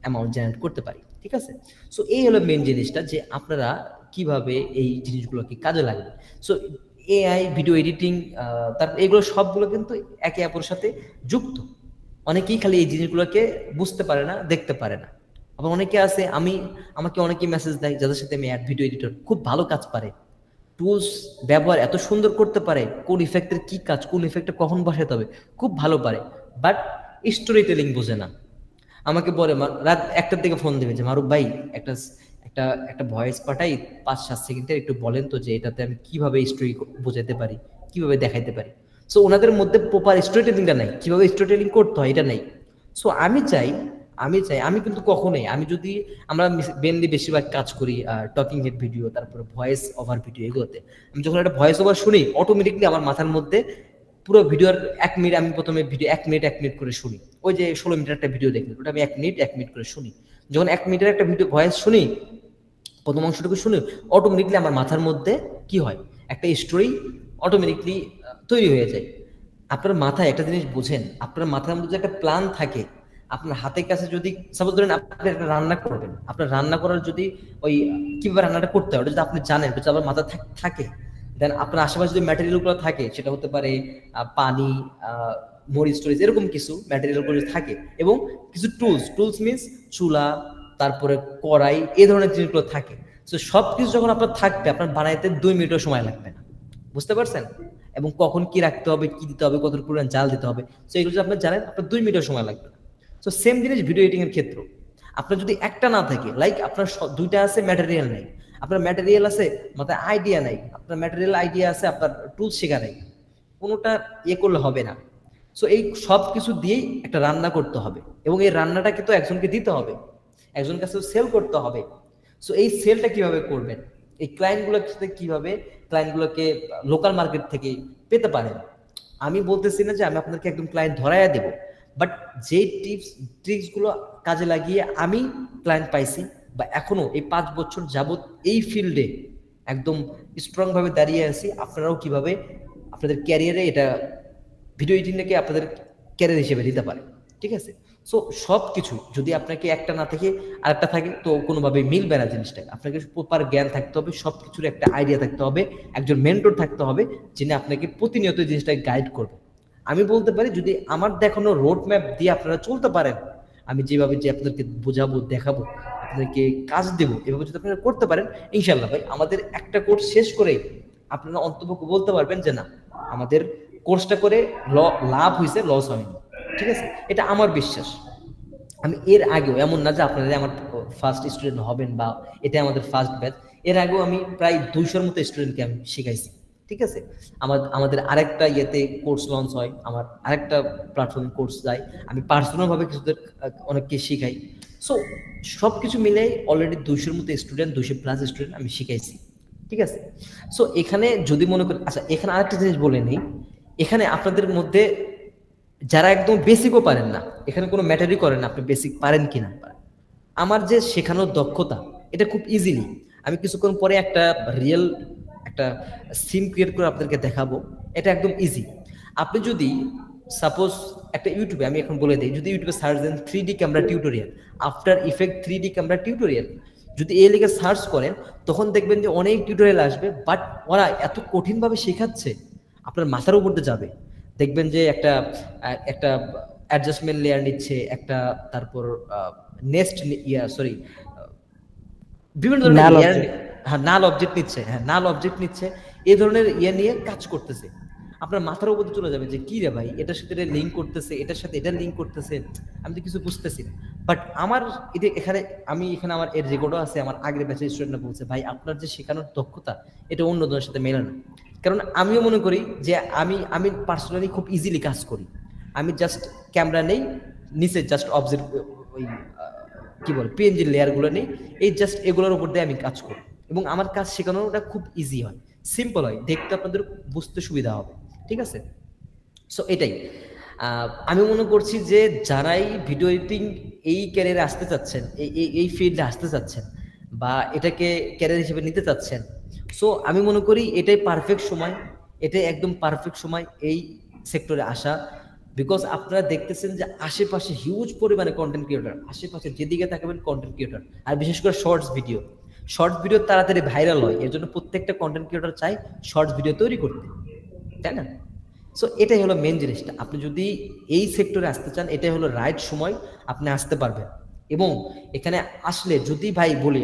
অ্যামাউন্ট জেনারেট করতে পারি, ঠিক আছে। সো এই হলো মেন জিনিসটা, যে আপনারা কিভাবে এই জিনিসগুলোকে কাজে লাগবে। সো এআই, ভিডিও এডিটিং, তারপর এগুলো সবগুলো কিন্তু একে অপরের সাথে যুক্ত। অনেকেই খালি এই জিনিসগুলোকে বুঝতে পারে না, দেখতে পারে না। আবার অনেকে আছে, আমাকে অনেকেই মেসেজ দেয় যাদের সাথে আমি ভিডিও এডিটর, খুব ভালো কাজ পারে, টুলস ব্যবহার এত সুন্দর করতে পারে, কোন ইফেক্টের কি কাজ, কোন ইফেক্টে কখন বসাতে হবে খুব ভালো পারে, বাট স্টোরি টেলিং বোঝে না। আমাকে বলে রাত 1টার দিকে ফোন দেবে যে মারুফ ভাই একটা একটা একটা ভয়েস পাঠাই 5-7 সেকেন্ডের, একটু বলেন তো যে এটাতে আমি কিভাবে স্টোরি বোঝাতে পারি, কিভাবে দেখাইতে পারি। সো ওনাদের মধ্যে প্রপার স্টোরি টেলিংটা নাই, কিভাবে স্টোরি টেলিং করতে হয় এটা নাই। সো আমি কিন্তু কখনোই, আমরা মেনলি বেশিরভাগ কাজ করি টকিং হেড ভিডিও, তারপরে ভয়েস ওভার ভিডিও, এগুলোতে আমি যখন একটা ভয়েস ওভার শুনি, অটোমেটিকলি আমার মাথার মধ্যে পুরো ভিডিওর 1 মিনিট, আমি প্রথমে ভিডিও 1 মিনিট করে শুনি। ওই যে 16 মিনিটের একটা ভিডিও দেখলেন, ওটা আমি 1 মিনিট করে শুনি। যখন 1 মিনিটের একটা ভিডিও ভয়েস শুনি, প্রথম অংশটুকু শুনি, অটোমেটিকলি আমার মাথার মধ্যে কি হয়, একটা স্টোরি অটোমেটিকলি তৈরি হয়ে যায়। আপনার মাথায় একটা জিনিস বুঝেন, আপনার মাথার মধ্যে একটা প্ল্যান থাকে, আপনার হাতের কাছে যদি সাপোজ ধরেন আপনি একটা রান্না করবেন, আপনার রান্না করার যদি ওই কিভাবে রান্নাটা করতে হয় যদি আপনি জানেন, যদি আপনার মাথা থাকে, দেন আপনার আশেপাশে যে ম্যাটেরিয়ালগুলো থাকে, সেটা হতে পারে পানি, মরিচ টরিচ, এরকম কিছু ম্যাটেরিয়ালগুলো থাকে, এবং কিছু টুলস মিনস চুলা, তারপরে কড়াই, এই ধরনের জিনিসগুলো থাকে। তো সবকিছু যখন আপনার থাকবে, আপনার বানাইতে 2 মিনিটও সময় লাগবে না, বুঝতে পারছেন। এবং কখন কি রাখতে হবে, কি দিতে হবে, কত পরিমাণ জাল দিতে হবে, তো এগুলো যদি আপনি জানেন, আপনার 2 মিনিটও সময় লাগবে না। তো সেম জিনিস ভিডিও এডিটিং এর ক্ষেত্রে, আপনার যদি একটা না থাকে, লাইক আপনার 2টা আছে, ম্যাটেরিয়াল নেই, আপনার ম্যাটেরিয়াল আছে মাথায় আইডিয়া নাই, আপনার ম্যাটেরিয়াল আইডিয়া আছে, আপনার টুলস শেখা নেই, কোনোটা করলে হবে না। সো এই সব কিছু দিয়েই একটা রান্না করতে হবে, এবং এই রান্নাটা কিন্তু একজনকে দিতে হবে, একজনের কাছে সেল করতে হবে। সো এই সেলটা কিভাবে করবেন, এই ক্লায়েন্টগুলোর সাথে কিভাবে ক্লায়েন্টগুলোকে লোকাল মার্কেট থেকে পেতে পারেন। আমি বলতেছি না যে আমি আপনাকে একদম ক্লায়েন্ট ধরাইয়া দেব, বাট যে ট্রিক্সগুলো কাজে লাগিয়ে আমি ক্লায়েন্ট পাইছি বা এখনো এই 5 বছর যাবত এই ফিল্ডে একদম স্ট্রং ভাবে দাঁড়িয়ে আছি, আপনারাও কিভাবে আপনাদের ক্যারিয়ারে এটা ভিডিও এডিটিংটাকে আপনাদের ক্যারিয়ার হিসেবে নিতে পারে। ঠিক আছে, সো সব কিছু যদি আপনাকে একটা না থেকে আরেকটা থাকে তো কোনোভাবে মিলবে না জিনিসটা। আপনাকে প্রপার জ্ঞান থাকতে হবে, সব কিছুর একটা আইডিয়া থাকতে হবে, একজন মেন্টর থাকতে হবে যিনি আপনাকে প্রতিনিয়ত জিনিসটাকে গাইড করবে। আমি বলতে পারি যদি আমার দেখানো রোড ম্যাপ দিয়ে আপনারা চলতে পারেন, আমি যেভাবে যে আপনাদেরকে বোঝাবো, দেখাবো, আপনাদেরকে কাজ দেবো, এভাবে যদি আপনারা করতে পারেন, ইনশাল্লাহ ভাই আমাদের একটা কোর্স শেষ করে আপনারা অন্তপক্ষে বলতে পারবেন যে না আমাদের কোর্সটা করে লাভ হয়েছে, লস হয়নি। ঠিক আছে, এটা আমার বিশ্বাস। আমি এর আগেও এমন না যে আপনারা আমার ফার্স্ট স্টুডেন্ট হবেন বা এটা আমাদের ফার্স্ট ব্যাচ, এর আগেও আমি প্রায় 200-র মতো স্টুডেন্টকে আমি শিখাইছি। ঠিক আছে, আমাদের আরেকটা ইয়েতে কোর্স লঞ্চ হয়, আমার আরেকটা প্ল্যাটফর্মে কোর্স যায়, আমি পার্সোনালভাবে কিছুদের অনেককে শিখাই। সো সব কিছু মিলে অলরেডি 200-র মতো স্টুডেন্ট, 200+ স্টুডেন্ট আমি শিখাইছি। ঠিক আছে, সো এখানে যদি মনে করেন, আচ্ছা এখানে আরেকটা জিনিস বলে নেই, এখানে আপনাদের মধ্যে যারা একদম বেসিকও পারেন না, এখানে কোনো ম্যাটারই করে না আপনি বেসিক পারেন কিনা। আমার যে শেখানোর দক্ষতা এটা খুব ইজিলি, আমি কিছুক্ষণ পরে একটা রিয়েল একটা সিন ক্রিয়েট করে আপনাদেরকে দেখাবো, এটা একদম ইজি। আপনি যদি সাপোজ একটা ইউটিউবে, আমি এখন বলে দিই, যদি ইউটিউবে সার্চ দেন 3D camera tutorial, after effect 3D camera tutorial, যদি এই লিখে সার্চ করেন তখন দেখবেন যে অনেক টিউটোরিয়াল আসবে, বাট ওরা এত কঠিনভাবে শেখাচ্ছে আপনার মাথার উপর দিয়ে যাবে। দেখবেন যে একটা অ্যাডজাস্টমেন্ট লেয়ার নিচ্ছে, একটা তারপর নেক্সট বিভিন্ন ধরনের লেয়ার, হ্যাঁ নাল অবজেক্ট নিচ্ছে, নাল অবজেক্ট নিচ্ছে, এই ধরনের ইয়ে নিয়ে কাজ করতেছে। আপনার মাথার উপর চলে যাবে যে কি রে ভাই, এটার সাথে এটা লিঙ্ক করতেছে, এটার সাথে এটা লিঙ্ক করতেছে, আমি তো কিছু বুঝতেছি না। বাট আমার এখানে আমার এর রেকর্ডও আছে, আমার আগের ব্যাচের স্টুডেন্টরা বলছে ভাই আপনার যে শেখানোর দক্ষতা এটা অন্যদের সাথে মেলে না। কারণ আমিও মনে করি যে আমি পার্সোনালি খুব ইজিলি কাজ করি, আমি জাস্ট ক্যামেরা নেই, নিচে জাস্ট অবজেক্ট ওই কি বলে পিএনজি লেয়ারগুলো নেই, এই জাস্ট এগুলোর উপর দিয়ে আমি কাজ করি, এবং আমার কাজ শেখানোটা খুব ইজি হয়, সিম্পল হয়, দেখতে আপনাদের বুঝতে সুবিধা হবে। ঠিক আছে, সো এটাই আমি মনে করছি যে যারাই ভিডিও এডিটিং এই ক্যারিয়ারে আসতে চাচ্ছেন, এই ফিল্ডে আসতে চাচ্ছেন বা এটাকে ক্যারিয়ার হিসেবে নিতে চাচ্ছেন, সো আমি মনে করি এটাই পারফেক্ট সময়, এটাই একদম পারফেক্ট সময় এই সেক্টরে আসা। বিকজ আপনারা দেখতেছেন যে আশেপাশে হিউজ পরিমাণে কন্টেন্ট ক্রিয়েটর, আশেপাশে যেদিকে তাকাবেন কন্টেন্ট ক্রিয়েটর, আর বিশেষ করে শর্টস ভিডিও তাড়াতাড়ি ভাইরাল হয়, এর জন্য প্রত্যেকটা কন্টেন্ট ক্রিয়েটর চায় শর্টস ভিডিও তৈরি করতে, তাই না? সো এটাই হলো মেন জিনিসটা। আপনি যদি এই সেক্টরে আসতে চান, এটাই হলো রাইট সময়, আপনি আসতে পারবেন। এবং এখানে আসলে যদি ভাই বলি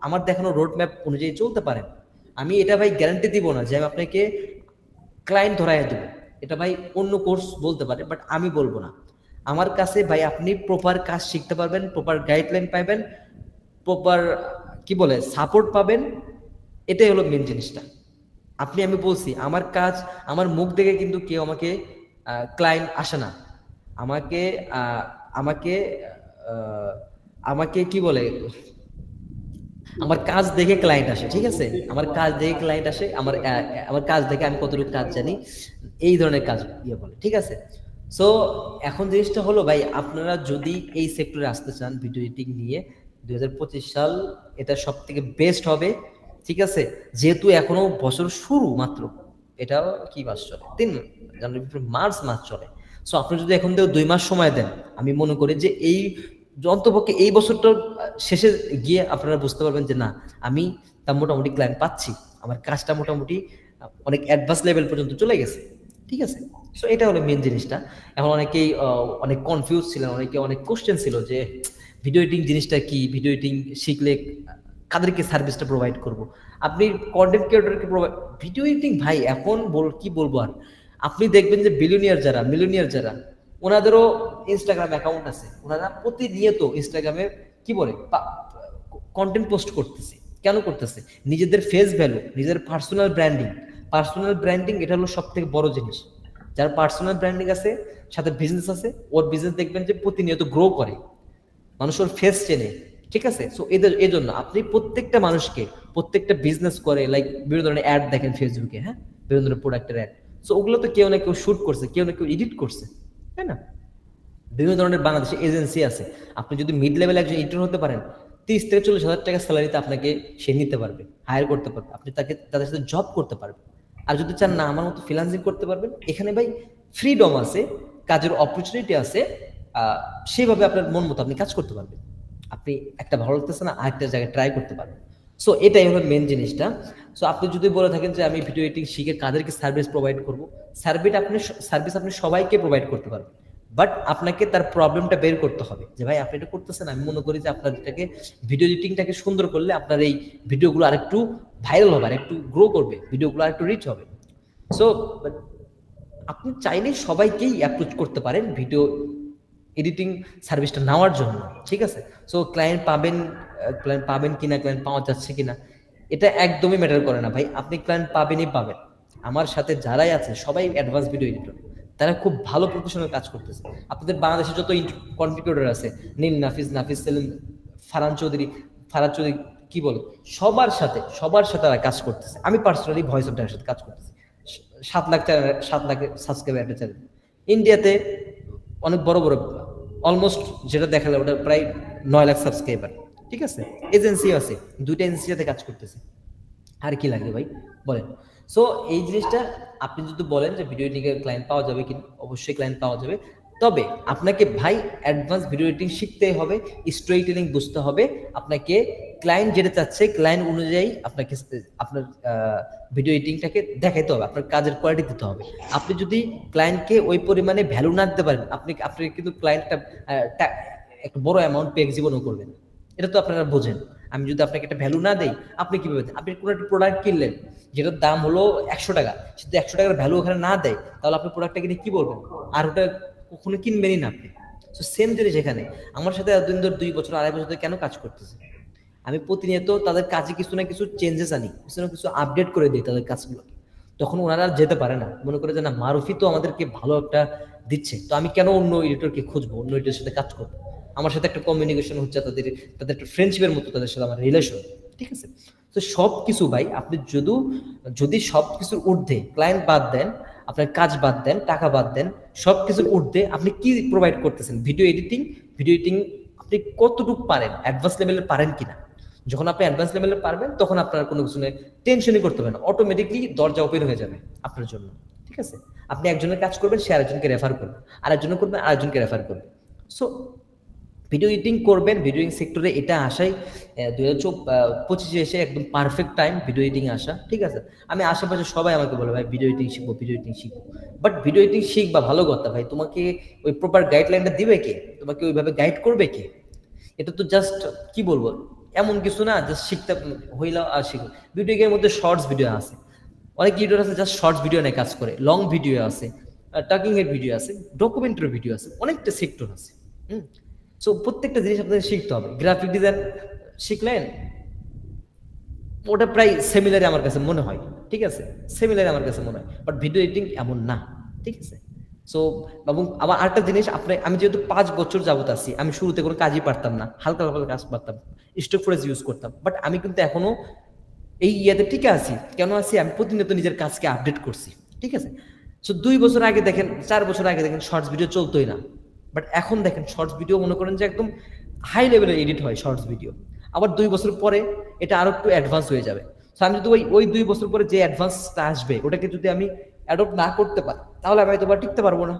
আমার দেখানো রোড ম্যাপ অনুযায়ী চলতে পারেন, আমি এটা ভাই গ্যারান্টি দিব না যে আমি আপনাকে ক্লায়েন্ট ধরাইয়া দেবো, এটা ভাই অন্য কোর্স বলতে পারে, বাট আমি বলবো না। আমার কাছে ভাই আপনি প্রপার কাজ শিখতে পারবেন, প্রপার গাইডলাইন পাবেন, প্রপার কি বলে সাপোর্ট পাবেন, এটাই হলো মেন জিনিসটা। আমি বলছি আমার কাজ, আমার মুখ দেখে কিন্তু কেউ আমাকে ক্লায়েন্ট আসে না, আমাকে কি বলে আমার কাজ দেখে ক্লায়েন্ট আসে। ঠিক আছে, আমার কাজ দেখে ক্লায়েন্ট আসে, আমার কাজ দেখে আমি কতটুকু কাজ জানি, এই ধরনের কাজ বলে। ঠিক আছে, সো এখন জিনিসটা হলো ভাই আপনারা যদি এই সেক্টরে আসতে চান ভিডিও এডিটিং নিয়ে, 2025 সাল এটা সব থেকে বেস্ট হবে। ঠিক আছে, যেহেতু এখনো বছর শুরু মাত্র, এটা কি মাস চলে, 3 জানুয়ারি, মার্চ মাস চলে। সো আপনি যদি এখন থেকে 2 মাস সময় দেন, আমি মনে করি যে এই অন্তপক্ষে এই বছরটার শেষে গিয়ে আপনারা বুঝতে পারবেন যে না আমি তার মোটামুটি ক্লায়েন্ট পাচ্ছি, আমার কাজটা মোটামুটি অনেক অ্যাডভান্স লেভেল পর্যন্ত চলে গেছে। ঠিক আছে, সো এটা হলো মেন জিনিসটা। এখন অনেকেই অনেক কনফিউজ ছিলেন, অনেক কোশ্চেন ছিল যে ভিডিও এডিটিং জিনিসটা কি, ভিডিও এডিটিং শিখলে কাদেরকে সার্ভিসটা প্রোভাইড করব। আপনি কন্টেন্ট ক্রিয়েটরকে প্রোভাইড, ভিডিও এডিটিং ভাই এখন কি বলবো আর, আপনি দেখবেন যে মিলিয়নিয়ার যারা ওনাদেরও ইনস্টাগ্রাম অ্যাকাউন্ট আছে, ওনারা প্রতিনিয়ত ইনস্টাগ্রামে কি বলে কন্টেন্ট পোস্ট করতেছে। কেন করতেছে? নিজেদের ফেস ভ্যালু, নিজের পার্সোনাল ব্র্যান্ডিং, এটা হলো সব থেকে বড় জিনিস। যার পার্সোনাল ব্র্যান্ডিং আছে, সাথে বিজনেস আছে, ওর বিজনেস দেখবেন যে প্রতিনিয়ত গ্রো করে, মানুষ ওর ফেস চেনে। ঠিক আছে, সো এই জন্য আপনি প্রত্যেকটা মানুষকে প্রত্যেকটা বিজনেস করে, লাইক বিভিন্ন ধরনের অ্যাড দেখেন ফেসবুকে, হ্যাঁ, বিভিন্ন ধরনের প্রোডাক্টের অ্যাড। সো ওগুলো তো কেউ না কেউ শুট করছে, কেউ না কেউ এডিট করছে, তাই না? বিভিন্ন ধরনের বাংলাদেশে এজেন্সি আছে, আপনি যদি মিড লেভেল একজন এডিটর হতে পারেন, 30 থেকে 40 হাজার টাকা স্যালারিতে আপনাকে সে নিতে পারবে, হায়ার করতে পারবে, আপনি তাকে তাদের সাথে জব করতে পারবেন। আর যদি চান না আমার মতো ফ্রিল্যান্সিং করতে পারবেন, এখানে ভাই ফ্রিডম আছে, কাজের অপরচুনিটি আছে, সেইভাবে আপনার মন মতো আপনি কাজ করতে পারবেন। আপনি একটা ভালো লাগতেছে না, আরেকটা জায়গায় ট্রাই করতে পারবেন। সো এটাই হলো মেন জিনিসটা। সো আপনি যদি বলে থাকেন যে আমি ভিডিও এডিটিং শিখে কাদেরকে সার্ভিস প্রোভাইড করবো, সার্ভিস আপনি সবাইকে প্রোভাইড করতে পারবেন, বাট আপনাকে তার প্রবলেমটা বের করতে হবে যে ভাই আপনি এটা করতেছেন, আমি মনে করি যে আপনার এটাকে ভিডিও এডিটিংটাকে সুন্দর করলে আপনার এই ভিডিওগুলো আরেকটু ভাইরাল হবে, আরেকটু গ্রো করবে, ভিডিওগুলো আরেকটু রিচ হবে। সো আপনি চাইলে সবাইকেই অ্যাপ্রোচ করতে পারেন ভিডিও এডিটিং সার্ভিসটা নেওয়ার জন্য, ঠিক আছে? সো ক্লায়েন্ট পাবেন কিনা, ক্লায়েন্ট পাওয়া যাচ্ছে কিনা, এটা একদমই ম্যাটার করে না ভাই, আপনি ক্লায়েন্ট পাবেনই পাবেন। আমার সাথে যারাই আছে সবাই অ্যাডভান্স ভিডিও এডিটর, তারা খুব ভালো প্রফেশনাল কাজ করতেছে। আপনাদের বাংলাদেশে যত কন্ট্রিবিউটর আছে, নীল, নাফিস সেলিম, ফারাজ চৌধুরী, কি বলে, সবার সাথে তারা কাজ করতেছে। আমি পার্সোনালি ভয়েস অফ ডাইরেক্টের সাথে কাজ করতেছি, 7 লাখ সাবস্ক্রাইবার একটা চ্যানেল। ইন্ডিয়াতে অনেক বড় বড়, অলমোস্ট যেটা দেখালে ওটা প্রায় 9 লাখ সাবস্ক্রাইবার, ঠিক আছে? এজেন্সিও আছে, 2টা এজেন্সির সাথে কাজ করতেছে। আর কি লাগে ভাই বলেন? সো এই জিনিসটা আপনি যদি বলেন যে ভিডিও এডিটিং এর ক্লায়েন্ট পাওয়া যাবে কি, অবশ্যই ক্লায়েন্ট পাওয়া যাবে। তবে আপনাকে ভাই অ্যাডভান্স ভিডিও এডিটিং শিখতে হবে, স্টোরি টেলিং বুঝতে হবে, আপনাকে ক্লায়েন্ট যেটা চাচ্ছে ক্লায়েন্ট অনুযায়ী আপনাকে আপনার ভিডিও এডিটিংটাকে দেখাইতে হবে, আপনার কাজের কোয়ালিটি দিতে হবে। আপনি যদি ক্লায়েন্টকে ওই পরিমাণে ভ্যালু না দিতে পারেন, আপনি কিন্তু ক্লায়েন্টটা একটা বড় অ্যামাউন্ট পে জীবনও করবেন, এটা তো আপনারা বোঝেন। আমি যদি আপনাকে একটা ভ্যালু না দেই, আপনি কিভাবে, আপনি কোনো একটা প্রোডাক্ট কিনলেন যেটার দাম হলো 100 টাকা, যদি 100 টাকার ভ্যালু ওখানে না দেয়, তাহলে আপনি প্রোডাক্টটা কিনে কি বলবেন? আর ওটা কখনো কিনবেনই না আপনি। তো সেম জিনিস এখানে, আমার সাথে এতদিন ধরে 2 বছর 2.5 বছর ধরে কেন কাজ করতেছে, আমি প্রতিনিয়ত তাদের কাজে কিছু না কিছু চেঞ্জেস আনি, কিছু না কিছু আপডেট করে দিই তাদের কাজগুলো। তখন ওনারা যেতে পারে না, মনে করে যে না মারুফি তো আমাদেরকে ভালো একটা দিচ্ছে, তো আমি কেন অন্য এডিটরকে খুঁজবো, অন্য এডিটরের সাথে কাজ করবো? আমার সাথে একটা কমিউনিকেশন হচ্ছে, তাদের একটা ফ্রেন্ডশিপের মতো তাদের সাথে আমার রিলেশন, ঠিক আছে? তো সব কিছু ভাই আপনি যদি সব কিছুর ঊর্ধ্বে ক্লায়েন্ট বাদ দেন, আপনার কাজ বাদ দেন, টাকা বাদ দেন, সব কিছুর ঊর্ধ্বে আপনি কি প্রোভাইড করতেছেন? ভিডিও এডিটিং আপনি কতটুকু পারেন, অ্যাডভান্স লেভেলে পারেন কিনা। যখন আপনি অ্যাডভান্স লেভেলে পারবেন, তখন আপনার কোনো কিছু নিয়ে টেনশনই করতে হবে না, অটোমেটিকলি দরজা ওপেন হয়ে যাবে আপনার জন্য, ঠিক আছে? আপনি একজনের কাজ করবেন, সে আরেকজনকে রেফার করবে, আরেকজনের করবেন, আরেকজনকে রেফার করবে। সো ভিডিও এডিটিং করবেন, ভিডিও এডিটিং সেক্টরে এটা আসাই 2025 এসে একদম পারফেক্ট টাইম ভিডিও এডিটিং আসা, ঠিক আছে? আমি আশেপাশে সবাই আমাকে বলে ভাই ভিডিও এডিটিং শিখবো, বাট ভিডিও এডিটিং শিখবা ভালো কথা ভাই, তোমাকে ওই প্রপার গাইডলাইনটা দিবে কে, তোমাকে ওইভাবে গাইড করবে কে? এটা তো জাস্ট কি বলবো, এমন কিছু না জাস্ট শিখতে হইলেও আর শিখবো। ভিডিও গেমের মধ্যে শর্টস ভিডিও আছে, অনেক ইউটিউবার আছে জাস্ট শর্টস ভিডিও নিয়ে কাজ করে, লং ভিডিও আছে, টাকিং এর ভিডিও আছে, ডকুমেন্টারি ভিডিও আছে, অনেকটা সেক্টর আছে। সো প্রত্যেকটা জিনিস আপনাদের শিখতে হবে। গ্রাফিক ডিজাইন শিখলেন, ওটা প্রায় সিমিলারই আমার কাছে মনে হয়, ঠিক আছে? সিমিলারই আমার কাছে মনে হয়, বাট ভিডিও এডিটিং এমন না, ঠিক আছে? সো এবং আমার আরেকটা জিনিস, আমি যেহেতু 5 বছর যাবত আছি, আমি শুরুতে কোনো কাজই পারতাম না, হালকা হালকা কাজ পারতাম, স্টক ফ্রেজ ইউজ করতাম, বাট আমি কিন্তু এখনো এই ইয়েতে টিকে আছি। কেন আছি? আমি প্রতিনিয়ত নিজের কাজকে আপডেট করছি, ঠিক আছে? সো 2 বছর আগে দেখেন, 4 বছর আগে দেখেন শর্টস ভিডিও চলতোই না, বাট এখন দেখেন শর্টস ভিডিও মনে করেন যে একদম হাই লেভেলের এডিট হয় শর্টস ভিডিও। আবার 2 বছর পরে এটা আরো একটু অ্যাডভান্স হয়ে যাবে। সো আমি যদি ওই 2 বছর পরে যে অ্যাডভান্সটা আসবে ওটাকে যদি আমি অ্যাডপ্ট না করতে পারি, তাহলে আমি হয়তো টিকতে পারবো না।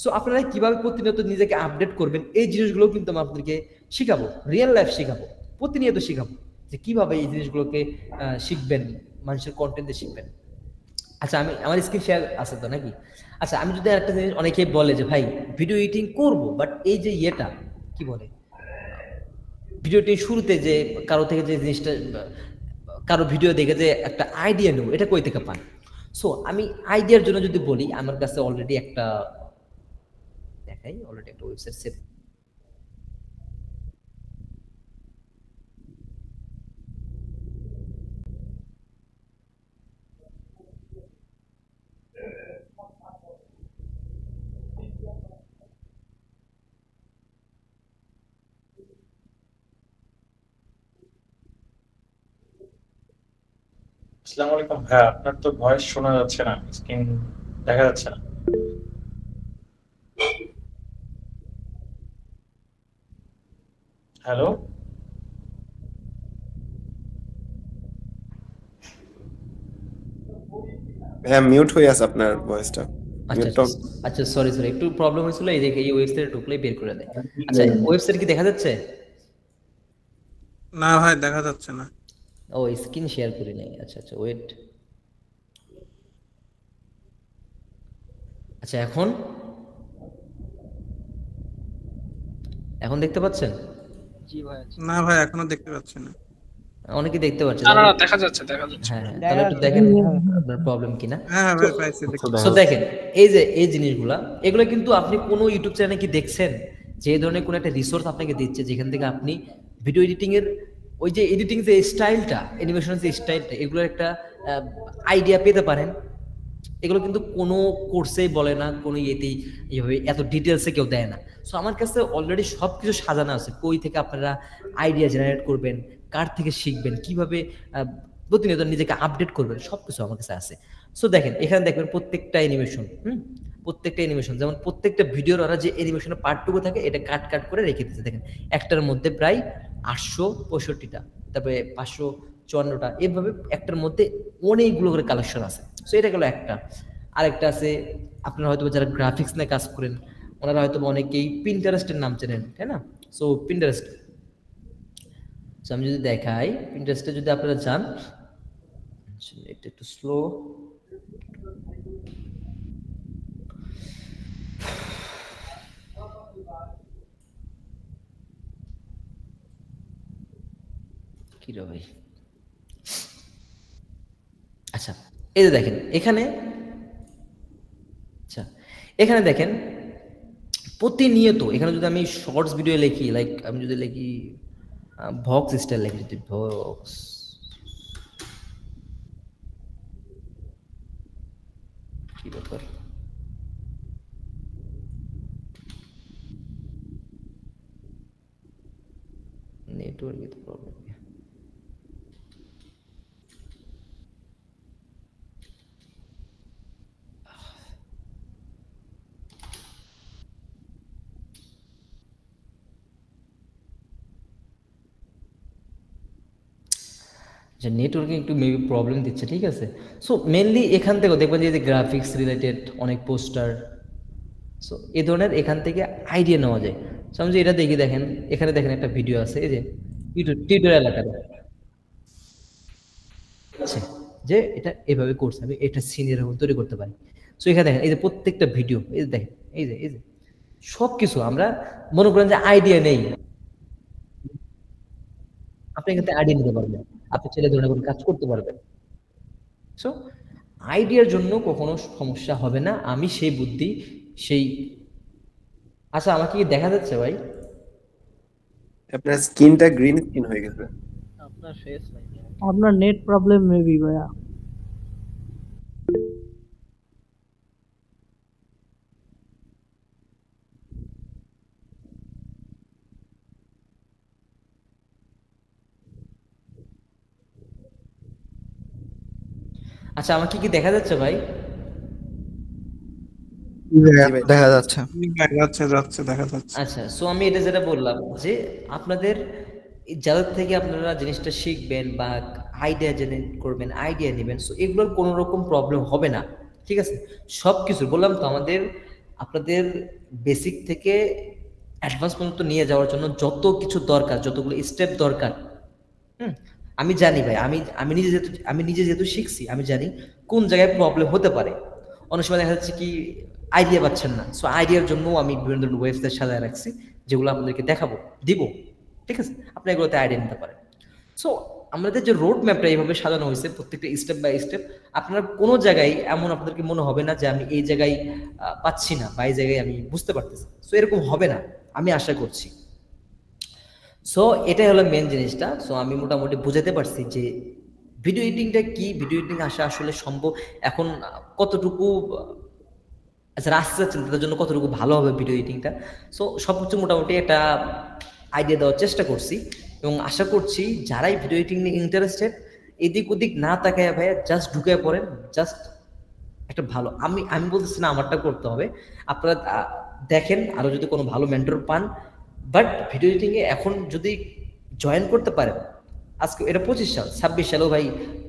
সো আপনারা কিভাবে প্রতিনিয়ত নিজেকে আপডেট করবেন, এই জিনিসগুলো কিন্তু আমি আপনাদেরকে শিখাবো, রিয়েল লাইফ শিখাবো, প্রতিনিয়ত শিখাবো যে কিভাবে এই জিনিসগুলোকে শিখবেন, মানুষের কন্টেন্টে শিখবেন। আচ্ছা, আমার স্ক্রিন শেয়ার আছে তো নাকি? আচ্ছা, আমি যদি একটা জিনিস, অনেকেই বলে যে ভাই ভিডিও এডিটিং করবো, বাট এই যে ইয়েটা কি বলে, ভিডিও এডিটিং শুরুতে যে কারো থেকে যে জিনিসটা, কারো ভিডিও দেখে যে একটা আইডিয়া নেব, এটা কই থেকে পান? সো আমি আইডিয়ার জন্য যদি বলি, আমার কাছে অলরেডি একটা ওয়েবসাইট সেট। আসসালামু আলাইকুম ভাইয়া, আপনার তো ভয়েস শোনা যাচ্ছে না, স্ক্রিন দেখা যাচ্ছে না। হ্যালো, হ্যাঁ, মিউট হয়ে আছে আপনার ভয়েসটা। আচ্ছা মিউটটা আচ্ছা আচ্ছা, সরি সরি, একটু প্রবলেম হয়েছিল, এই যে এই ওয়েবসাইটে ঢুকলেই বের করে দেয়। আচ্ছা, ওয়েবসাইট কি দেখা যাচ্ছে? না ভাই দেখা যাচ্ছে না। ও, স্ক্রিন শেয়ার করি নাই। আচ্ছা আচ্ছা, ওয়েট। আচ্ছা, এখন এখন দেখতে পাচ্ছেন? না ভাই এখনো দেখতে পাচ্ছি না। অনেকে দেখতে পাচ্ছে। না না না, দেখা যাচ্ছে দেখা যাচ্ছে। হ্যাঁ হ্যাঁ, তাহলে একটু দেখেন আপনার প্রবলেম কিনা। হ্যাঁ হ্যাঁ ভাই পাইছি দেখতে। সো দেখেন, এই যে এই জিনিসগুলা, এগুলো কিন্তু আপনি কোনো ইউটিউব চ্যানেলে কি দেখছেন যে এই ধরনের কোনো একটা রিসোর্স আপনাকে দিচ্ছে যেখান থেকে আপনি ভিডিও এডিটিং এর ওই যে এডিটিং যে স্টাইলটা, অ্যানিমেশনের যে স্টাইলটা, এগুলোর একটা আইডিয়া পেতে পারেন? এগুলো কিন্তু কোনো কোর্সেই বলে না, কোনো ইয়েতেই এইভাবে এত ডিটেলসে কেউ দেয় না। সো আমার কাছে অলরেডি সব কিছু সাজানো আছে, কই থেকে আপনারা আইডিয়া জেনারেট করবেন, কার থেকে শিখবেন, কিভাবে প্রতিনিয়ত নিজেকে আপডেট করবেন, সব কিছু আমার কাছে আছে। সো দেখেন, এখানে দেখবেন প্রত্যেকটা অ্যানিমেশন, প্রত্যেকটা অ্যানিমেশন, যেমন প্রত্যেকটা ভিডিওর ওরা যে অ্যানিমেশনের পার্টটুকু থাকে এটা কাট কাট করে রেখে দিচ্ছে। দেখেন, একটার মধ্যে প্রায় 865টা, তারপরে 554টা, এভাবে একটার মধ্যে অনেকগুলো করে কালেকশন আছে। সো এটা গেলো একটা। আরেকটা আছে, আপনারা হয়তো যারা গ্রাফিক্স নিয়ে কাজ করেন ওনারা হয়তো অনেকেই পিন্টারেস্টের নাম চেনেন, তাই না? সো পিন্টারেস্ট, আমি যদি দেখাই পিন্টারেস্টে যদি আপনারা যান, এটা একটু স্লো, কি রে ভাই। আচ্ছা, এই যে দেখেন এখানে, আচ্ছা এখানে দেখেন প্রতিনিয়ত, এখানে যদি আমি শর্টস ভিডিও লিখি, লাইক আমি যদি লিখি ভক্স স্টাইল লিখি, যদি ভক্স, কি ব্যাপার, নেটওয়ার্কের প্রবলেম। যে নেটওয়ার্কে একটু মেবি প্রবলেম দিচ্ছে, ঠিক আছে। সো মেনলি এখান থেকেও দেখবেন যে গ্রাফিক্স রিলেটেড অনেক পোস্টার, সো এই ধরনের এখান থেকে আইডিয়া নেওয়া যায়। সো আমি যে এটা দেখি, দেখেন এখানে দেখেন একটা ভিডিও আছে, এই যে টিউটোরিয়াল আকারে আছে যে এটা এভাবে করছে, আমি এটা সিনিয়র তৈরি করতে পারি। সো এখানে দেখেন এই যে প্রত্যেকটা ভিডিও, এই যে দেখেন, এই যে সব কিছু আমরা মনে করেন যে আইডিয়া নেই, আপনি এখান থেকে আইডিয়া নিতে পারবেন, আপনি ছেলে ধরনের কোনো কাজ করতে পারবেন। সো আইডিয়ার জন্য কখনো সমস্যা হবে না, আমি সেই বুদ্ধি সেই। আচ্ছা, আমাকে কি দেখা যাচ্ছে ভাই? আপনার স্কিনটা গ্রিন স্কিন হয়ে গেছে। আপনার নেট প্রবলেম মেবি ভাইয়া। আচ্ছা, আমাকে কি দেখা যাচ্ছে ভাই? দেখা যাচ্ছে। যাচ্ছে যাচ্ছে দেখা যাচ্ছে। আচ্ছা, সো আমি এটা যেটা বললাম যে আপনাদের যাদের থেকে আপনারা জিনিসটা শিখবেন বা আইডিয়া জেনারেট করবেন, আইডিয়া নেবেন, সো এগুলোর কোনো রকম প্রবলেম হবে না, ঠিক আছে। সব কিছু বললাম তো, আমাদের আপনাদের বেসিক থেকে অ্যাডভান্স পর্যন্ত নিয়ে যাওয়ার জন্য যত কিছু দরকার, যতগুলো স্টেপ দরকার, আমি জানি ভাই, আমি নিজে যেহেতু শিখছি, আমি জানি কোন জায়গায় প্রবলেম হতে পারে। অনেক সময় দেখা যাচ্ছে কি আইডিয়া পাচ্ছেন না, সো আইডিয়ার জন্য আমি বিভিন্ন ধরনের ওয়েবসাইট সাজায় রাখছি যেগুলো আপনাদেরকে দেখাবো, দিব, ঠিক আছে। আপনি এগুলোতে আইডিয়া নিতে পারেন। সো আমাদের যে রোড ম্যাপটা এইভাবে সাজানো হয়েছে, প্রত্যেকটা স্টেপ বাই স্টেপ, আপনারা কোনো জায়গায় এমন আপনাদেরকে মনে হবে না যে আমি এই জায়গায় পাচ্ছি না বা এই জায়গায় আমি বুঝতে পারতেছি। সো এরকম হবে না, আমি আশা করছি। সো এটাই হলো মেন জিনিসটা। সো আমি মোটামুটি বুঝাতে পারছি যে ভিডিও এডিটিংটা কি, ভিডিও এডিটিং আসা আসলে সম্ভব, এখন কতটুকু যারা আসতে চাচ্ছেন তাদের জন্য কতটুকু ভালো হবে ভিডিও এডিটিংটা। সো সব কিছু মোটামুটি একটা আইডিয়া দেওয়ার চেষ্টা করছি এবং আশা করছি যারাই ভিডিও এডিটিং নিয়ে ইন্টারেস্টেড এদিক ওদিক না তাকায় ভাইয়া জাস্ট ঢুকে পড়েন, জাস্ট একটা ভালো, আমি বলতেছি না আমারটা করতে হবে, আপনারা দেখেন আরো যদি কোনো ভালো মেন্টর পান, বাট ভিডিও এডিটিং এ এখন যদি জয়েন করতে পারেন, আজকে এটা 25 সাল, 26 সালেও ভাই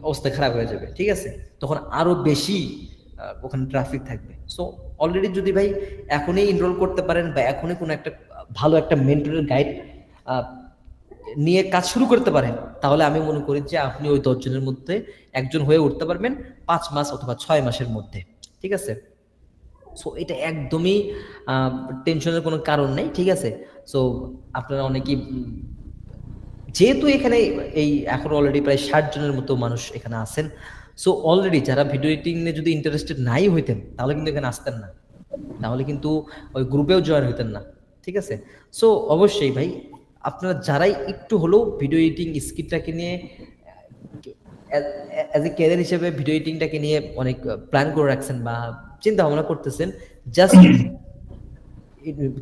অবস্থা খারাপ হয়ে যাবে, ঠিক আছে? তখন আরো বেশি ওখানে ট্রাফিক থাকবে। সো অলরেডি যদি ভাই এখনই এনরোল করতে পারেন বা এখনই কোনো একটা ভালো একটা মেন্টরের গাইড নিয়ে কাজ শুরু করতে পারেন, তাহলে আমি মনে করি যে আপনি ওই 10 জনের মধ্যে একজন হয়ে উঠতে পারবেন 5 মাস অথবা 6 মাসের মধ্যে, ঠিক আছে? সো এটা একদমই টেনশনের কোনো কারণ নেই, ঠিক আছে? সো আপনারা অনেকেই যেহেতু এখানে এই এখন অলরেডি প্রায় 60 জনের মতো মানুষ এখানে আছেন, সো অলরেডি যারা ভিডিও এডিটিং নিয়ে যদি ইন্টারেস্টেড নাই হইতেন তাহলে কিন্তু এখানে আসতেন না, তাহলে কিন্তু ওই গ্রুপেও জয়েন হইতেন না, ঠিক আছে? সো অবশ্যই ভাই আপনারা যারাই একটু হলেও ভিডিও এডিটিং স্কিলটাকে নিয়ে অ্যাজ এ ক্যারিয়ার হিসেবে ভিডিও এডিটিংটাকে নিয়ে অনেক প্ল্যান করে রাখছেন বা চিন্তা ভাবনা করতেছেন, জাস্ট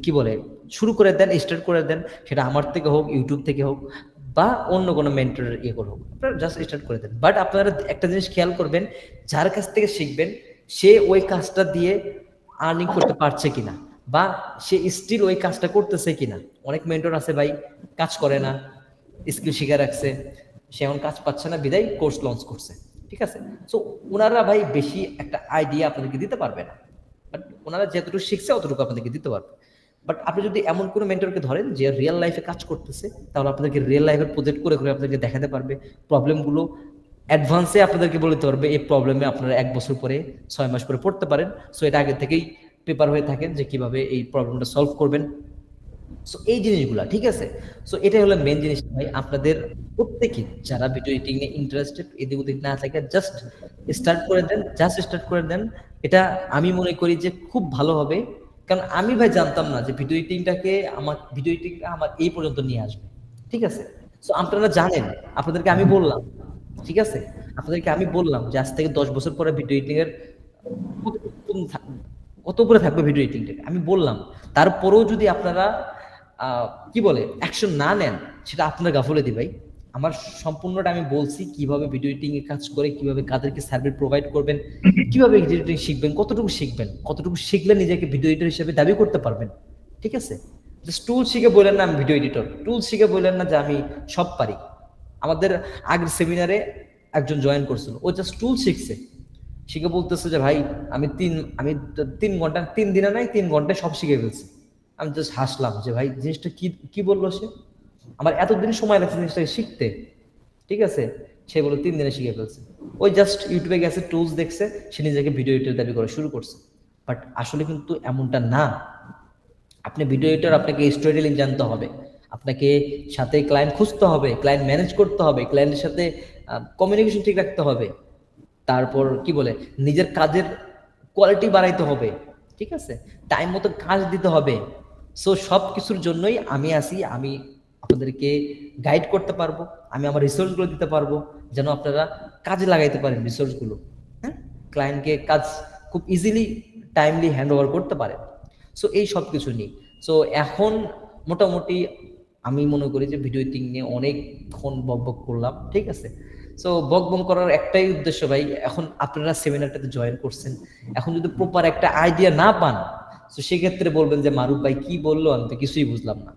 কি বলে শুরু করে দেন, স্টার্ট করে দেন, সেটা আমার থেকে হোক, ইউটিউব থেকে হোক বা অন্য কোনো মেন্টরের ইয়ে করে হোক, আপনারা জাস্ট স্টার্ট করে দেন। বাট আপনারা একটা জিনিস খেয়াল করবেন, যার কাছ থেকে শিখবেন সে ওই কাজটা দিয়ে আর্নিং করতে পারছে কিনা বা সে স্টিল ওই কাজটা করতেছে কিনা। অনেক মেন্টর আছে ভাই কাজ করে না, স্কিল শিখে রাখছে, সে এখন কাজ পাচ্ছে না বিদায় কোর্স লঞ্চ করছে, ঠিক আছে? সো ওনারা ভাই বেশি একটা আইডিয়া আপনাদেরকে দিতে পারবে না, বাট ওনারা যতটুকু শিখছে অতটুকু আপনাদেরকে দিতে পারবে। বাট আপনি যদি এমন কোনো মেন্টরকে ধরেন যে রিয়েল লাইফে কাজ করতেছে, তাহলে আপনাদেরকে রিয়েল লাইফের প্রজেক্ট করে করে আপনাদেরকে দেখাতে পারবে, প্রবলেমগুলো অ্যাডভান্সে আপনাদেরকে বলতে পারবে এই প্রবলেমে আপনারা 1 বছর পরে 6 মাস পরে পড়তে পারেন। সো এটা আগে থেকেই প্রিপার হয়ে থাকেন যে কিভাবে এই প্রবলেমটা সলভ করবেন। সো এই জিনিসগুলা, ঠিক আছে? সো এটাই হলো মেন জিনিস ভাই, আপনাদের প্রত্যেকে যারা ভিডিও এডিটিং এ ইন্টারেস্টেড এদিক ওদিক না থাকে জাস্ট স্টার্ট করে দেন, জাস্ট স্টার্ট করে দেন। এটা আমি মনে করি যে খুব ভালো হবে, কারণ আমি ভাই জানতাম না যে ভিডিও এডিটিংটাকে আমার এই পর্যন্ত নিয়ে আসবে, ঠিক আছে? সো আপনারা জানেন, আপনাদেরকে আমি বললাম, ঠিক আছে? আপনাদেরকে আমি বললাম যে আজ থেকে 10 বছর পরে ভিডিও এডিটিং এর কত উপরে থাকবে ভিডিও এডিটিংটাকে আমি বললাম। তারপরেও যদি আপনারা কি বলে অ্যাকশন না নেন, সেটা আপনার গাফলতি ভাই। আমার সম্পূর্ণটা আমি বলছি কিভাবে ভিডিও এডিটিং এর কাজ করে, কিভাবে কাদেরকে সার্ভিস প্রোভাইড করবেন, কিভাবে এডিটিং শিখবেন, কতটুকু শিখলে নিজেকে ভিডিও এডিটর হিসেবে দাবি করতে পারবেন, ঠিক আছে? জাস্ট টুল শিখে বললেন না আমি ভিডিও এডিটর, টুল শিখে বললেন না যে আমি সব পারি। আমাদের আগের সেমিনারে একজন জয়েন করছিল, ও জাস্ট টুল শিখছে, শিখে বলতেছে যে ভাই আমি 3 ঘন্টা 3 দিনে নাই 3 ঘন্টায় সব শিখে ফেলছি। আমি জাস্ট হাসলাম যে ভাই জিনিসটা কি বললো সে, আমার এতদিন সময় লাগছে জিনিসটাকে শিখতে, ঠিক আছে? সে বলে 3 দিনে শিখে ফেলছে। ওই জাস্ট ইউটিউবে গেছে, টুলস দেখছে, সে নিজেকে ভিডিও এডিটর দাবি করা শুরু করছে। বাট আসলে কিন্তু এমনটা না। আপনি ভিডিও এডিটর, আপনাকে স্টোরি টেলিং জানতে হবে, আপনাকে সাথে ক্লায়েন্ট খুঁজতে হবে, ক্লায়েন্ট ম্যানেজ করতে হবে, ক্লায়েন্টের সাথে কমিউনিকেশন ঠিক রাখতে হবে, তারপর কি বলে নিজের কাজের কোয়ালিটি বাড়াইতে হবে, ঠিক আছে? টাইম মতো কাজ দিতে হবে। সো সব কিছুর জন্যই আমি আসি, আমি আপনাদেরকে গাইড করতে পারবো, আমি আমার রিসোর্সগুলো দিতে পারবো যেন আপনারা কাজে লাগাইতে পারেন রিসোর্সগুলো, হ্যাঁ? ক্লায়েন্টকে কাজ খুব ইজিলি টাইমলি হ্যান্ড ওভার করতে পারেন। সো এই সব কিছু নিয়ে সো এখন মোটামুটি আমি মনে করি যে ভিডিও এডিটিং নিয়ে অনেকক্ষণ বকবক করলাম, ঠিক আছে? সো বকবক করার একটাই উদ্দেশ্য ভাই, এখন আপনারা সেমিনারটাতে জয়েন করছেন, এখন যদি প্রপার একটা আইডিয়া না পান তো সেক্ষেত্রে বলবেন যে মারুফ ভাই কি বললো, আমি তো কিছুই বুঝলাম না,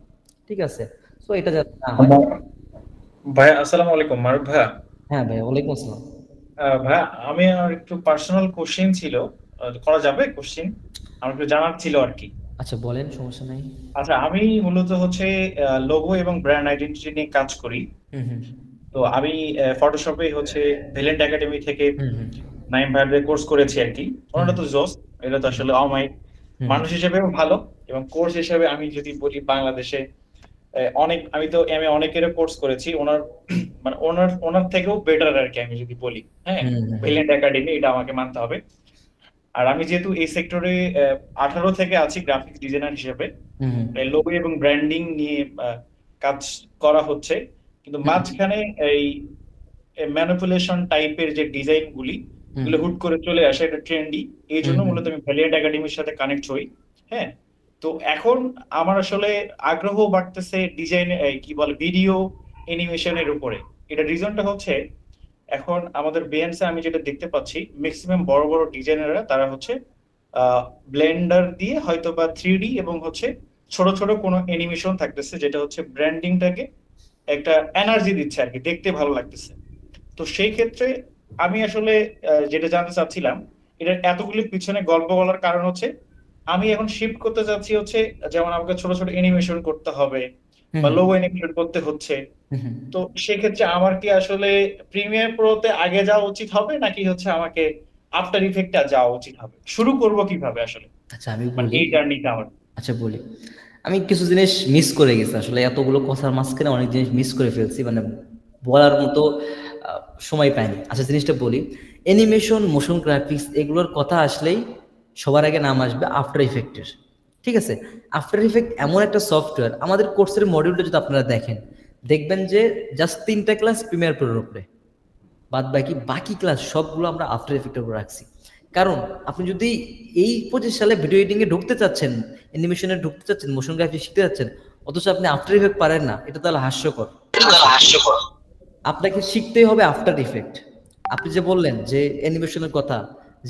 ঠিক আছে? সো এটা যাতে না হয়। ভাই আসসালামু আলাইকুম মারুফ ভাই। হ্যাঁ ভাই, ওয়ালাইকুম আসসালাম। ভাই আমি আর একটু পার্সোনাল কোশ্চেন ছিল, করা যাবে কোশ্চেন? আমার একটু জানার ছিল আর কি। আচ্ছা বলেন, সমস্যা নাই। আচ্ছা আমি মূলত হচ্ছে লোগো এবং ব্র্যান্ড আইডেন্টিটি নিয়ে কাজ করি। তো আমি ফটোশপে হচ্ছে ভ্যালেন্ট একাডেমি থেকে নাইম ভাইয়ের কোর্স করেছি আর কি। ওনারা তো জোস, এটা তো আসলে অমায়িক, মানুষ হিসেবেও ভালো, এবং কোর্স হিসেবে আমি যদি বলি বাংলাদেশে আমি তো অনেকেরও কোর্স করেছি, মানে ওনার থেকেও বেটার আর কি আমি যদি বলি। হ্যাঁ, ভ্যালেন্ট একাডেমি, এটা আমাকে মানতে হবে। আর আমি যেহেতু এই সেক্টরে 18 থেকে আছি গ্রাফিক্স ডিজাইনার হিসেবে, লোগো এবং ব্র্যান্ডিং নিয়ে কাজ করা হচ্ছে, কিন্তু মাঝখানে এই ম্যানিপুলেশন টাইপের যে ডিজাইন গুলো হুট করে চলে আসে, এটা ট্রেন্ডি, এই জন্য মূলত আমি ভ্যালিয়েন্ট একাডেমির সাথে কানেক্ট হই। হ্যাঁ, তো এখন আমার আসলে আগ্রহ বাড়তেছে ডিজাইন কি বলে ভিডিও অ্যানিমেশনের উপরে। এটা রিজনটা হচ্ছে এখন আমাদের বিএনসি আমি যেটা দেখতে পাচ্ছি ম্যাক্সিমাম বড় বড় ডিজাইনাররা তারা হচ্ছে ব্লেন্ডার দিয়ে হয়তো বা 3D এবং হচ্ছে ছোট ছোট কোনো অ্যানিমেশন থাকতেছে যেটা হচ্ছে ব্র্যান্ডিংটাকে একটা এনার্জি দিচ্ছে আর কি, দেখতে ভালো লাগতেছে। তো সেই ক্ষেত্রে আমি আসলে যেটা জানতে চাচ্ছিলাম, এটার এতগুলি পিছনে গল্প বলার কারণ হচ্ছে আমি এখন শিফট করতে যাচ্ছি হচ্ছে যেমন আমাকে ছোট ছোট অ্যানিমেশন করতে হবে বা লোগো অ্যানিমেশন করতে হচ্ছে। তো সেক্ষেত্রে আমার কি আসলে প্রিমিয়ার প্রোতে আগে যাওয়া উচিত হবে নাকি হচ্ছে আমাকে আফটার ইফেক্টে যাওয়া উচিত হবে? শুরু করব কিভাবে আসলে? আচ্ছা আমি মানে বলি, এই জার্নিটা আমার। আচ্ছা বলি, আমি কিছু জিনিস মিস করে গেছি আসলে, এতগুলো কথার মাঝখানে অনেক জিনিস মিস করে ফেলছি, মানে বলার মতো সময় পাইনি। আচ্ছা জিনিসটা বলি, অ্যানিমেশন, মোশন গ্রাফিক্স এগুলোর কথা আসলেই সবার আগে নাম আসবে আফটার ইফেক্টের। ঠিক আছে, আফটার ইফেক্ট এমন একটা সফটওয়্যার, আমাদের কোর্সের মডিউলটা যদি আপনারা দেখবেন যে জাস্ট 3টা ক্লাস প্রিমিয়ার প্রোর উপরে, বাদ বাকি ক্লাস সবগুলো আমরা আফটার ইফেক্টের উপর রাখছি। কারণ আপনি যদি এই 25 সালে ভিডিও এডিটিং এ ঢুকতে চাচ্ছেন, অ্যানিমেশনে ঢুকতে চাচ্ছেন, মোশন গ্রাফিক্স শিখতে যাচ্ছেন, অথচ আপনি আফটার ইফেক্ট পারেন না, এটা তাহলে হাস্যকর। আপনাকে শিখতেই হবে আফটার ইফেক্ট। আপনি যে বললেন যে অ্যানিমেশনের কথা,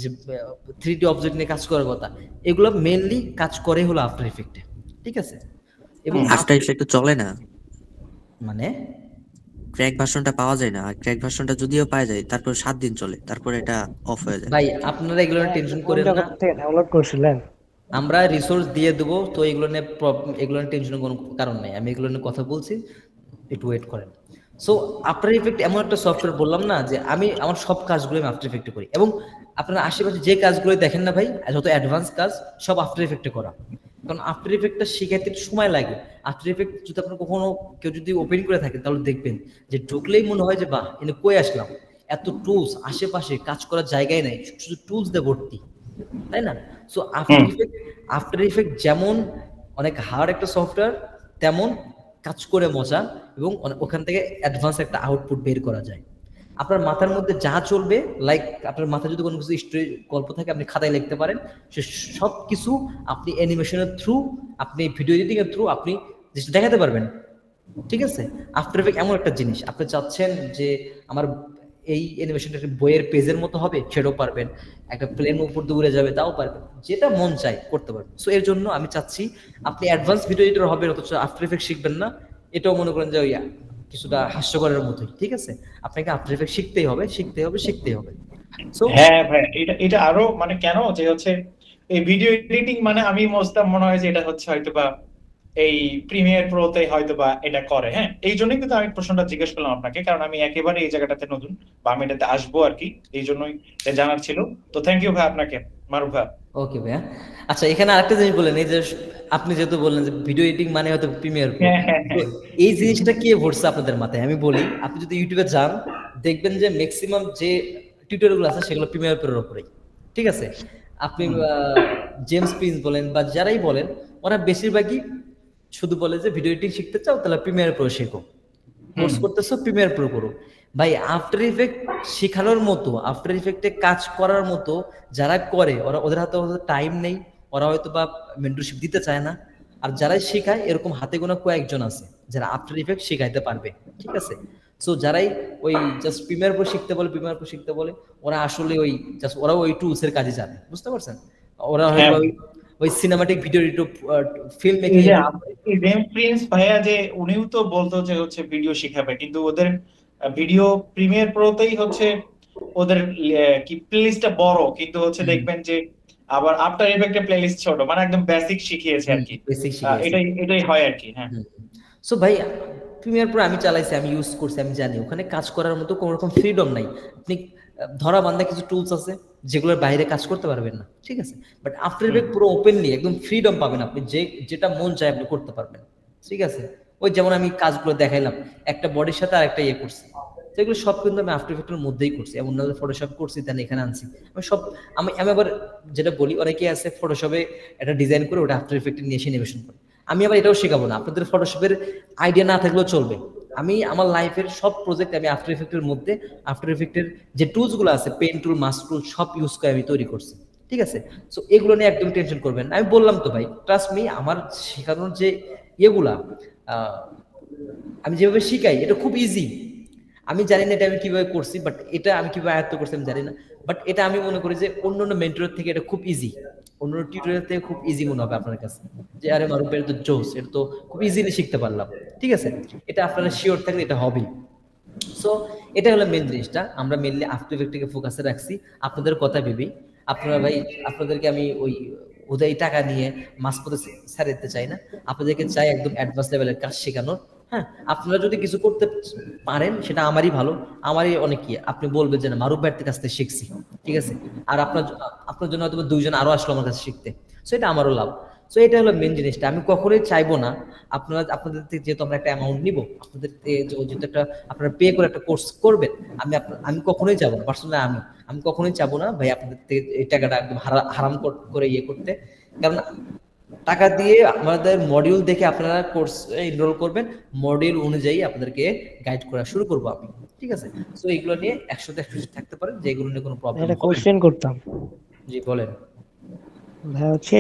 যে 3D অবজেক্ট নিয়ে কাজ করার কথা, এগুলো মেইনলি কাজ করে হলো আফটার ইফেক্টে। ঠিক আছে, এবং আফটার ইফেক্ট চলে না, মানে ক্র্যাক ভার্সনটা পাওয়া যায় না, আর ক্র্যাক ভার্সনটা যদিও পাওয়া যায় তারপর 7 দিন চলে, তারপর এটা অফ হয়ে যায়। ভাই আপনারা এগুলো নিয়ে টেনশন করেন না, ডাউনলোড করছিলেন আমরা রিসোর্স দিয়ে দেবো, তো এগুলো নিয়ে টেনশনের কোনো কারণ নেই। আমি এগুলো নিয়ে কথা বলছি, একটু ওয়েট করেন। সো আফটার ইফেক্ট এমন একটা সফটওয়্যার, বললাম না যে আমি আমার সব কাজগুলো আমি আফটার ইফেক্টে করি, এবং আপনারা আশেপাশে যে কাজগুলো দেখেন না ভাই, যত অ্যাডভান্স কাজ সব আফটার ইফেক্টে করা। কারণ আফটার ইফেক্টটা শিখাইতে একটু সময় লাগে। আফটার ইফেক্ট যদি আপনার কখনো কেউ যদি ওপেন করে থাকেন, তাহলে দেখবেন যে ঢুকলেই মনে হয় যে বাহ, এনে কই আসলাম, এত টুলস, আশেপাশে কাজ করার জায়গায় নেই, শুধু টুলস দিয়ে ভর্তি, তাই না? সো আফটার ইফেক্ট যেমন অনেক হার্ড একটা সফটওয়্যার, তেমন কাজ করে মজা, এবং ওখান থেকে অ্যাডভান্স একটা আউটপুট বের করা যায়। আপনার মাথার মধ্যে যা চলবে, লাইক আপনার মাথায় যদি কোনো কিছু স্টোরি গল্প থাকে, আপনি খাতায় লিখতে পারেন, সে সব কিছু আপনি অ্যানিমেশনের থ্রু, আপনি ভিডিও এডিটিং এর থ্রু আপনি দেখাতে পারবেন। ঠিক আছে, আফটার ইফেক্ট এমন একটা জিনিস, আপনি চাচ্ছেন যে আমার এই অ্যানিমেশনটা একটা বইয়ের পেজের মতো হবে, সেটাও পারবেন, একটা প্লেন উপর দিয়ে উড়ে যাবে তাও পারবেন, যেটা মন চায় করতে পারবেন। সো এর জন্য আমি চাচ্ছি আপনি অ্যাডভান্স ভিডিও এডিটর হবেন, অথচ আফটার ইফেক্ট শিখবেন না, এটাও মনে করেন যে কিছুটা হাস্যকরের মতোই। ঠিক আছে, আপনাকে আফটার ইফেক্ট শিখতেই হবে। সো হ্যাঁ ভাই, এটা আরো মানে কেন যে হচ্ছে এই ভিডিও এডিটিং মানে আমি মনে হয় যে এটা হচ্ছে হয়তোবা এই প্রিমিয়ার প্রোতে হয়তোবা এটা করে। হ্যাঁ, এই জন্যই কিন্তু আমি প্রশ্নটা জিজ্ঞেস করলাম আপনাকে, কারণ আমি একেবারে এই জায়গাটাতে নতুন, বা আমি এটাতে আসবো আর কি, এই জন্যই জানার ছিল। তো থ্যাংক ইউ ভাই আপনাকে, মারুফ ভাই। ওকে ভাইয়া। আচ্ছা এখানে আরেকটা জিনিস বললেন, এই যে আপনি যেহেতু বললেন যে ভিডিও এডিটিং মানে হয়তো প্রিমিয়ার প্রো, এই জিনিসটা কে ভরছে আপনাদের মাথায়? আমি বলি, আপনি যদি ইউটিউবে যান, দেখবেন যে ম্যাক্সিমাম যে টিউটোরিয়ালগুলো আছে সেগুলো প্রিমিয়ার প্রোর উপরেই। ঠিক আছে, আপনি জেমস প্রিন্স বলেন বা যারাই বলেন, ওরা বেশিরভাগই শুধু বলে যে ভিডিও এডিটিং শিখতে চাও তাহলে প্রিমিয়ার প্রো শেখো, কোর্স করতেছো প্রিমিয়ার প্রো করো। ভাই আফটার ইফেক্ট শেখানোর মতো, আফটার ইফেক্টে কাজ করার মতো যারা করে, ওদের হাতে টাইম নেই, ওরা হয়তো বা মেন্টরশিপ দিতে চায় না। আর যারাই শেখায়, এরকম হাতে গোনা কয়েকজন আছে যারা আফটার ইফেক্ট শেখাইতে পারবে। ঠিক আছে, সো যারাই ওই জাস্ট প্রিমিয়ার প্রো শিখতে বলে, ওরা আসলে ওই জাস্ট ওরাও ওই টুলস এর কাজে জানে, বুঝতে পারছেন? ওরা হয়তো ওই cinematic video film making, James Prince ভাইয়া যে উনিও তো বলতো যে হচ্ছে ভিডিও শিখাবে, কিন্তু ওদের ভিডিও প্রিমিয়ার প্রোতেই হচ্ছে ওদের কি প্লেলিস্টটা বড়, কিন্তু হচ্ছে দেখবেন যে আবার আফটার ইফেক্টের প্লেলিস্ট ছোট, মানে একদম বেসিক শিখিয়েছে আর কি। এটাই হয় আর কি। হ্যাঁ, সো ভাই প্রিমিয়ার প্রো আমি চালাইছি, আমি ইউজ করছি, আমি জানি ওখানে কাজ করার মতো কোনো রকম ফ্রিডম নাই। আপনি ধরা বান্ধা কিছু টুলস আছে যেগুলোর বাইরে কাজ করতে পারবেন না। ঠিক আছে, বাট আফটার ইফেক্ট পুরো ওপেনলি একদম ফ্রিডম পাবেন, আপনি যেটা মন চায় আপনি করতে পারবেন। ঠিক আছে, ওই যেমন আমি কাজগুলো দেখাইলাম, একটা বডির সাথে আরেকটা করছি, সেগুলো সব কিন্তু আমি আফটার ইফেক্টের মধ্যেই করছি, এমন না ফটোশপ করছি দেন এখানে আনছি। আমি আবার যেটা বলি, অনেকে আছে ফটোশপে একটা ডিজাইন করে ওটা আফটার ইফেক্টে নিয়ে এসে অ্যানিমেশন করে। আমি আবার এটাও শেখাবো না, আপনাদের ফটোশপের আইডিয়া না থাকলেও চলবে। আমি আমার লাইফের সব প্রজেক্ট আমি আফটার ইফেক্টের মধ্যে আফটার ইফেক্টের যে টুলসগুলো আছে, পেন টুল, মাস্ক টুল, সব ইউজ করে আমি তৈরি করছি। ঠিক আছে, সো এগুলো নিয়ে একদম টেনশন করবেন না। আমি বললাম তো ভাই, ট্রাস্ট মি, আমার শেখানোর যে এগুলা আমি যেভাবে শিখাই এটা খুব ইজি। আমি জানি না এটা আমি কিভাবে করছি, বাট এটা আমি কিভাবে আয়ত্ত করছি আমি জানি না, বাট এটা আমি মনে করি যে অন্যান্য মেন্টরের থেকে এটা খুব ইজি, অন্যান্য টিউটোরিয়াল থেকে খুব ইজি মনে হবে আপনার কাছে, যে আরে মারুফ ভাই তো জোস, এটা তো খুব ইজিলি শিখতে পারলাম। ঠিক আছে, এটা আপনারা শিওর থাকলে এটা হবেই। সো এটা হলো মেন জিনিসটা, আমরা মেনলি আফটার ইফেক্টকে ফোকাসে রাখছি আপনাদের কথা ভেবেই। আপনারা ভাই, আপনাদেরকে আমি ওই উদয় টাকা নিয়ে মাঝপথে ছেড়ে দিতে চাই না, আপনাদেরকে চাই একদম অ্যাডভান্স লেভেলের কাজ শেখানোর। হ্যাঁ, আপনারা যদি কিছু করতে পারেন সেটা আমারই ভালো, আমারই অনেক কি, আপনি বলবেন যে না মারুফ ভাইয়ের কাছ থেকে শিখছি, ঠিক আছে, আর আপনার জন্য হয়তো 2 জন আরো আসলো আমার কাছে শিখতে, সো এটা আমারও লাভ। সো এটা হলো মেন জিনিসটা। আমি কখনোই চাইবো না আপনাদের থেকে, যেহেতু আমরা একটা অ্যামাউন্ট নিব, আপনাদের যেহেতু একটা আপনারা পে করে একটা কোর্স করবেন, আমি কখনোই যাবো না, পার্সোনালি আমি কখনোই চাবো না ভাই আপনাদের থেকে এই টাকাটা একদম হারাম করে ইয়ে করতে। কারণ টাকা দিয়ে আমাদের মডিউল দেখে আপনারা কোর্স এনরোল করবেন, মডিউল অনুযায়ী আপনাদেরকে গাইড করা শুরু করবো আমি, ঠিক আছে। সো এগুলো নিয়ে 100% থাকতে পারেন, যে এগুলো নিয়ে কোনো প্রবলেম একটা কোশ্চেন করতাম। জি বলেন ভাই হচ্ছে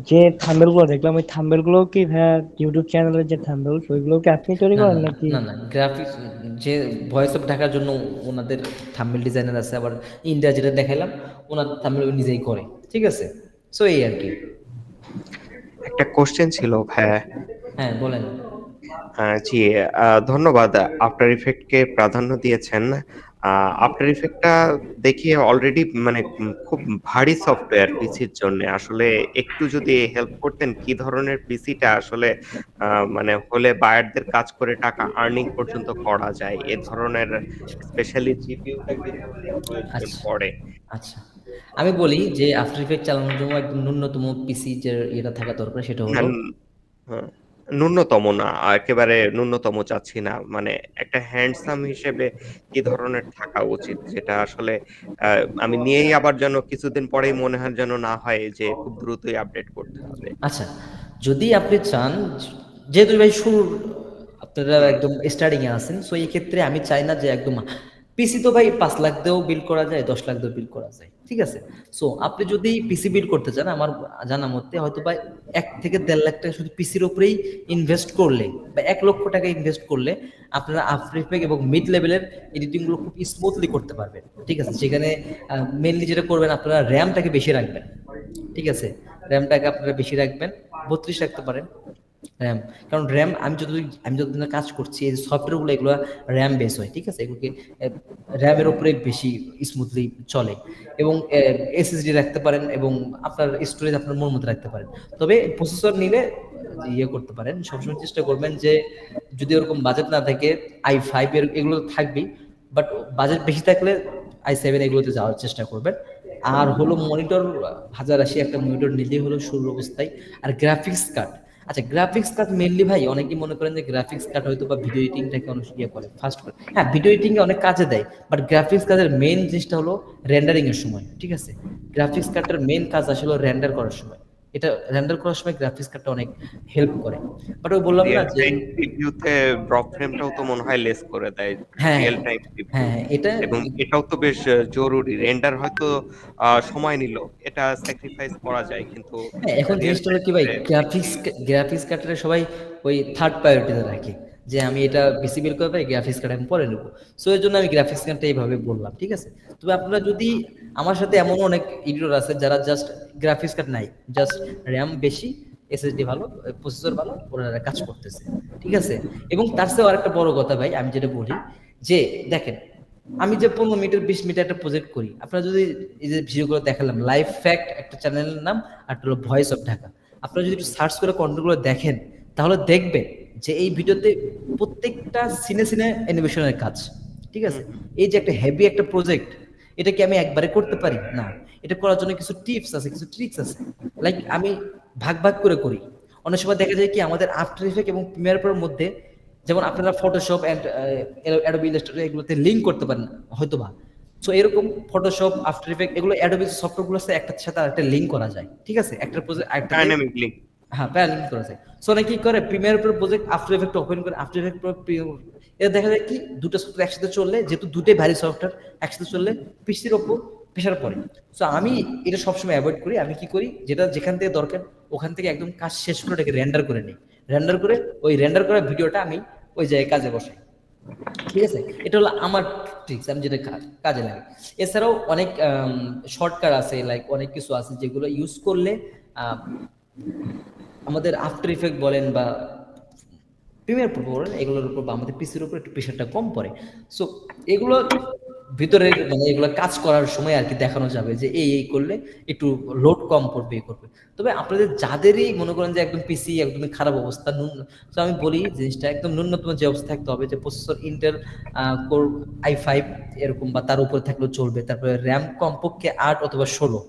যে থাম্বনেল গুলো দেখলাম, ওই থাম্বনেল গুলো কি ভাই ইউটিউব চ্যানেলের যে থাম্বনেল ওইগুলো কি আপনি তৈরি করেন নাকি? না না, গ্রাফিক্স যে ভয়েস অফ ঢাকার জন্য ওনাদের থাম্বনেল ডিজাইনার আছে, আবার ইন্ডিয়া যেটা দেখাইলাম ওনার থাম্বনেল নিজেই করে, ঠিক আছে। সো এই আর কি। একটা কোশ্চেন ছিল ভাই। হ্যাঁ বলেন। জি, ধন্যবাদ। আফটার ইফেক্টকে প্রাধান্য দিয়েছেন। আফটার ইফেক্টটা দেখি অলরেডি মানে খুব ভারী সফটওয়্যার পিসির জন্য। আসলে একটু যদি হেল্প করতেন কি ধরনের পিসিটা আসলে মানে হলে বায়ারদের কাজ করে টাকা আর্নিং পর্যন্ত করা যায়, এ ধরনের স্পেশালি জিপিইউটা কি ধরনের প্রয়োজন পড়ে? আচ্ছা, আমি বলি যে আফটার ইফেক্ট চালানোর জন্য একদম ন্যূনতম পিসি যে এটা থাকা দরকার সেটা হলো ন্যূনতম না, একেবারে ন্যূনতম চাচ্ছি না, মানে একটা হ্যান্ডসাম হিসেবে কি ধরনের থাকা উচিত, যেটা আসলে আমি নিয়েই আবার যেন কিছুদিন পরেই মনে হয় যেন না হয় যে খুব দ্রুতই আপডেট করতে হবে। আচ্ছা, যদি আপনি চান, যেহেতু ভাই আপনারা একদম স্টার্টিং এ আছেন, সো এই ক্ষেত্রে আমি চাই না যে একদম পিসি তো ভাই 5 লাখ দিয়েও বিল করা যায়, 10 লাখ দিয়েও বিল করা যায়, ঠিক আছে। সো আপনি যদি পিসি বিল করতে চান, আমার জানা মতে হয়তো বা 1 থেকে 1.5 লাখ টাকা শুধু পিসির উপরেই ইনভেস্ট করলে, বা 1 লক্ষ টাকা ইনভেস্ট করলে আপনারা আফটার ইফেক্ট এবং মিড লেভেলের এডিটিং গুলো খুব স্মুথলি করতে পারবেন, ঠিক আছে। সেখানে মেইনলি যেটা করবেন, আপনারা র্যামটাকে বেশি রাখবেন, ঠিক আছে। র্যামটাকে আপনারা বেশি রাখবেন, 32 রাখতে পারেন র্যাম, কারণ র্যাম আমি যতদিন কাজ করছি এই সফটওয়্যারগুলো এগুলো র্যাম বেস হয়, ঠিক আছে। এগুলোকে র্যামের উপরে বেশি স্মুথলি চলে, এবং এসএসডি রাখতে পারেন, এবং আপনার স্টোরেজ আপনার মন মতো রাখতে পারেন। তবে প্রসেসর নিলে ইয়ে করতে পারেন, সবসময় চেষ্টা করবেন যে যদি ওরকম বাজেট না থাকে i5 এর এগুলো থাকবেই, বাট বাজেট বেশি থাকলে i7 এগুলোতে যাওয়ার চেষ্টা করবেন। আর হলো মনিটর 1080 একটা মনিটর নিলেই হলো শুরুর অবস্থায়। আর গ্রাফিক্স কার্ড, আচ্ছা গ্রাফিক্স কার্ড মেইনলি ভাই অনেকেই মনে করেন যে গ্রাফিক্স কার্ড হয়তো বা ভিডিও এডিটিংটাকে অনেক ইয়ে করে, ফাস্ট করে। হ্যাঁ, ভিডিও এডিটিং এ অনেক কাজে দেয়, বাট গ্রাফিক্স কার্ডের মেইন জিনিসটা হলো রেন্ডারিং এর সময়, ঠিক আছে। গ্রাফিক্স কার্ডের মেইন কাজ আসলে রেন্ডার করার সময়, এটা রেন্ডার করার সময় গ্রাফিক্স কার্ডটা অনেক হেল্প করে। বাট ওই বললাম না যে প্রিভিউতে ড্রপ ফ্রেমটাও তো মনে হয় লেস করে দেয় রিয়েল টাইম প্রিভিউ, এটা এবং এটাও তো বেশ জরুরি। রেন্ডার হয়তো সময় নিল, এটা স্যাক্রিফাইস করা যায়, কিন্তু এখন জিনিসটা হলো কি ভাই, গ্রাফিক্স কার্ডের সবাই ওই থার্ড প্রায়োরিটিতে রাখে, যে আমি এটা বেশি বিল করে পাই, গ্রাফিক্স কার্ড আমি পরে নেবো। সো এর জন্য আমি গ্রাফিক্স কার্ডটা এইভাবে বললাম, ঠিক আছে। তবে আপনারা যদি, আমার সাথে এমন অনেক এডিটর আছে যারা জাস্ট গ্রাফিক্স কার্ড নাই, জাস্ট র্যাম বেশি, এসএসডি ভালো, প্রসেসর ভালো, ওনারা কাজ করতেছে, ঠিক আছে। এবং তার চেয়েও আরেকটা বড় কথা ভাই, আমি যেটা বলি যে দেখেন, আমি যে 15 মিনিটের 20 মিনিটের একটা প্রজেক্ট করি, আপনারা যদি এই যে ভিডিওগুলো দেখালাম, লাইভ ফ্যাক্ট একটা চ্যানেলের নাম, আর হলো ভয়েস অফ ঢাকা, আপনারা যদি একটু সার্চ করে কন্টেন্টগুলো দেখেন, তাহলে দেখবেন যে এই ভিডিওতে প্রত্যেকটা সিনে অ্যানিমেশনের কাজ, ঠিক আছে। এই যে একটা হেভি একটা প্রজেক্ট, এটা কি আমি একবারে করতে পারি না, এটা করার জন্য কিছু টিপস আছে, কিছু ট্রিক্স আছে, লাইক আমি ভাগ করে করি। অনেক সময় দেখা যায় কি আমাদের আফটার ইফেক্ট এবং প্রিমিয়ার প্রোর মধ্যে, যেমন আপনারা ফটোশপ এন্ড অ্যাডোবি ইলাস্ট্রেটর এগুলোতে লিংক করতে পারেন হয়তোবা। সো এরকম ফটোশপ, আফটার ইফেক্ট এগুলো অ্যাডোবি সফটওয়্যারগুলোর সাথে একটার সাথে আরেকটা লিংক করা যায়, ঠিক আছে। একটা প্রজেক্ট একটা ডাইনামিক লিংক, হ্যাঁ প্যারালিঙ্ক করা যায়। সো অনেকে কি করে, Premiere Pro project after effect open করে, আফটার ইফেক্ট প্রো এটা দেখা যায় কি দুটো সফটওয়্যার একসাথে চললে, যেহেতু দুটোই ভারী সফটওয়্যার, একসাথে চললে পিসির ওপর প্রেশার পড়ে। সো আমি এটা সবসময় অ্যাভয়েড করি। আমি কি করি, যেটা যেখান থেকে দরকার ওখান থেকে একদম কাজ শেষ করে এটাকে রেন্ডার করে নিই, রেন্ডার করে ওই রেন্ডার করা ভিডিওটা আমি ওই জায়গায় কাজে বসাই। ঠিক আছে, এটা হলো আমার ট্রিক্স, আমি যেটা কাজে লাগে। এছাড়াও অনেক শর্টকাট আছে, লাইক অনেক কিছু আছে যেগুলো ইউজ করলে আমাদের আফটার ইফেক্ট বলেন বা প্রিমিয়ার প্রো বলেন, এগুলোর উপর বা আমাদের পিসির উপর একটু প্রেশারটা কম পড়ে। সো এগুলো ভিতরে মানে এগুলো কাজ করার সময় আর কি দেখানো যাবে যে এই করলে একটু লোড কম পড়বে, এই করবে। তবে আপনাদের যাদেরই মনে করেন যে একদম পিসি একদমই খারাপ অবস্থা, তো আমি বলি জিনিসটা একদম ন্যূনতম যে অবস্থা থাকতে হবে, যে প্রসেসর ইন্টেল কোর i5 এরকম বা তার উপরে থাকলেও চলবে। তারপরে র্যাম কমপক্ষে 8 অথবা 16,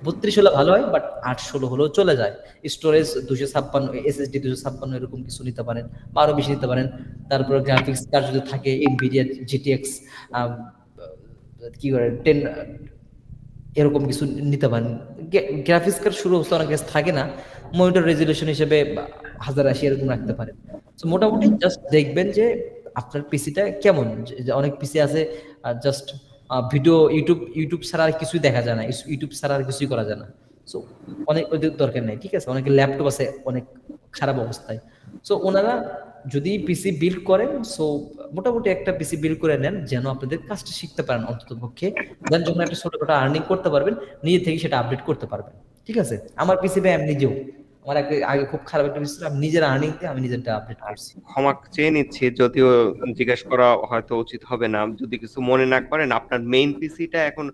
32 হলে ভালো হয়, বাট 8-16 হলেও চলে যায়। স্টোরেজ 256, এসএসডি 256 এরকম কিছু নিতে পারেন বা আরো বেশি নিতে পারেন। তারপরে গ্রাফিক্স কার্ড যদি থাকে এনভিডিয়া জিটিএক্স কি করে 10 এরকম কিছু নিতে পারেন। গ্রাফিক্স কার্ড শুরু অবস্থা অনেক কাছে থাকে না, মনিটর রেজুলেশন হিসেবে 1080 এরকম রাখতে পারেন। তো মোটামুটি জাস্ট দেখবেন যে আপনার পিসিটা কেমন। অনেক পিসি আছে জাস্ট ভিডিও ইউটিউব ছাড়া আর কিছুই দেখা যায় না, ইউটিউব ছাড়া আর কিছুই করা যায় না। সো অনেক ওদের দরকার নেই, ঠিক আছে। অনেকে ল্যাপটপ আছে অনেক খারাপ অবস্থায়। সো ওনারা যদি পিসি বিল্ড করেন, সো মোটামুটি একটা পিসি বিল্ড করে নেন যেন আপনাদের কাজটা শিখতে পারেন অন্তত পক্ষে। দেন যখন একটা ছোটখাটো আর্নিং করতে পারবেন, নিজে থেকে সেটা আপডেট করতে পারবেন, ঠিক আছে। আমার পিসি ভাই আমি নিজেও, আমার আগে খুব খারাপ একটা পিসি ছিল, আমি নিজের আর্নিং দিয়ে আমি নিজেরটা আপডেট করছি। ক্ষমা চেয়ে নিচ্ছি, যদিও জিজ্ঞেস করা হয়তো উচিত হবে না, যদি কিছু মনে না করেন। আপনার মেইন পিসিটা এখন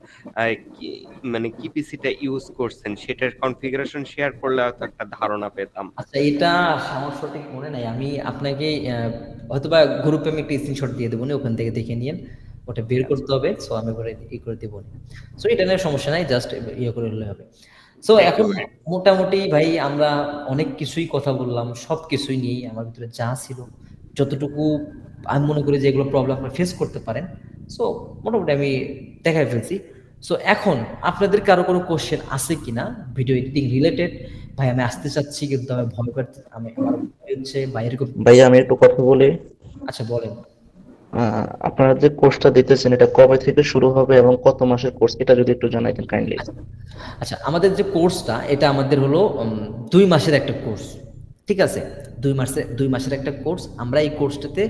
মানে কি পিসিটা ইউজ করছেন সেটার কনফিগারেশন শেয়ার করলে হয়তো একটা ধারণা পেতাম। আচ্ছা, এটা আমার সঠিক মনে নাই, আমি আপনাকে হয়তোবা গ্রুপে আমি একটা স্ক্রিনশট দিয়ে দেবো, ওখান থেকে দেখে নিয়েন, ওটা বের করতে হবে। সো আমি করে দেবো। সো এটা নিয়ে সমস্যা নাই, জাস্ট ইয়ে করে হলে হবে। সো এখন মোটামুটি ভাই আমরা অনেক কিছুই কথা বললাম, সব কিছুই নিয়েই আমার ভিতরে যা ছিল, যতটুকু আমি মনে করি যে এগুলো প্রবলেম আপনারা ফেস করতে পারেন, সো মোটামুটি আমি দেখাই ফেলছি। সো এখন আপনাদের কারো কোনো কোশ্চেন আছে কিনা ভিডিও এডিটিং রিলেটেড? ভাই আমি আসতে চাচ্ছি কিন্তু আমি ভয় পাচ্ছি, আমার ভয় হচ্ছে বাইরে। ভাই আমি একটু কথা বলি। আচ্ছা বলেন। আপনারা যে কোর্সটা দিতেছেন এটা কবে থেকে শুরু হবে এবং কত মাসের কোর্স, এটা যদি একটু জানাইতেন কাইন্ডলি। আচ্ছা, আমাদের যে কোর্সটা এটা আমাদের হলো 2 মাসের একটা কোর্স, ঠিক আছে। 2 মাসের একটা কোর্স। আমরা এই কোর্সটাতে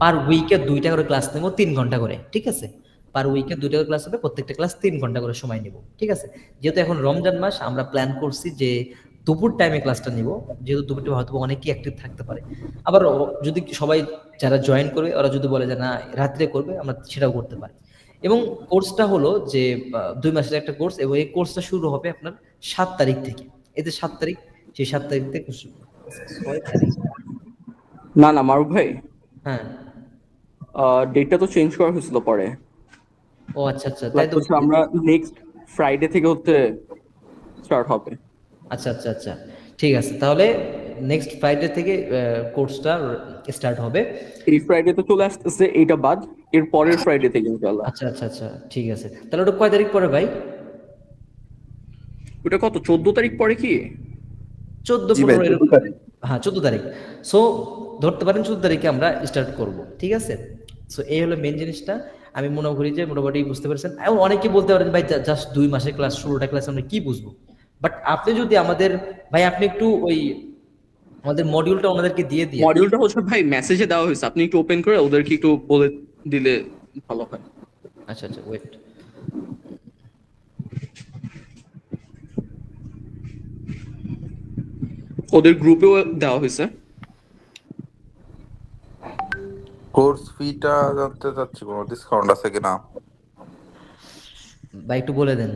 পার উইকে 2টা করে ক্লাস নেব, 3 ঘন্টা করে, ঠিক আছে। পার উইকে 2টা করে ক্লাস হবে, প্রত্যেকটা ক্লাস 3 ঘন্টা করে সময় নেব, ঠিক আছে। যেহেতু এখন রমজান মাস, আমরা প্ল্যান করছি যে দুপুর টাইমে ক্লাসটা নিব, যেহেতু দুপুর টাইমে হয়তো অনেকেই অ্যাক্টিভ থাকতে পারে। আবার যদি সবাই যারা জয়েন করবে ওরা যদি বলে যে না রাত্রে করবে, আমরা সেটাও করতে পারি। এবং কোর্সটা হলো যে 2 মাসের একটা কোর্স, এবং এই কোর্সটা শুরু হবে আপনার 7 তারিখ থেকে। এতে 7 তারিখ, সেই 7 তারিখ থেকে 6 তারিখ। না মারুফ ভাই, হ্যাঁ ডেটটা তো চেঞ্জ করা হয়েছিল পরে। ও আচ্ছা, তাই তো। আমরা নেক্সট ফ্রাইডে থেকে স্টার্ট হবে। আচ্ছা, ঠিক আছে। তাহলে নেক্সট ফ্রাইডে থেকে কোর্সটা স্টার্ট হবে। এই ফ্রাইডে তো চলে আসতেছে, এইটা বাদ এর পরের ফ্রাইডে থেকে ইনশাআল্লাহ। আচ্ছা, ঠিক আছে। তাহলে ওটা কয় তারিখ পরে ভাই? ওটা কত 14 তারিখ পরে কি? 14-15 এরকম। হ্যাঁ 14 তারিখ। সো ধরতে পারেন 14 তারিখে আমরা স্টার্ট করব, ঠিক আছে। সো এই হলো মেন জিনিসটা। আমি মনে করি যে মোটামুটি বুঝতে পারছেন। এবং অনেকে বলতে পারেন ভাই জাস্ট 2 মাসের ক্লাস, 16টা ক্লাস আমরা কি বুঝবো? বাট আপনি যদি আমাদের ভাই আপনি একটু ওই আমাদের মডিউলটা ওনাদেরকে দিয়ে দিন। মডিউলটা হচ্ছে ভাই মেসেজে দেওয়া হয়েছে, আপনি একটু ওপেন করে ওদেরকে একটু বলে দিলে ভালো হয়। আচ্ছা, ওয়েট। ওদের গ্রুপেও দেওয়া হয়েছে। কোর্স ফিটা জানতে চাচ্ছি, কোনো ডিসকাউন্ট আছে কিনা ভাই একটু বলে দেন।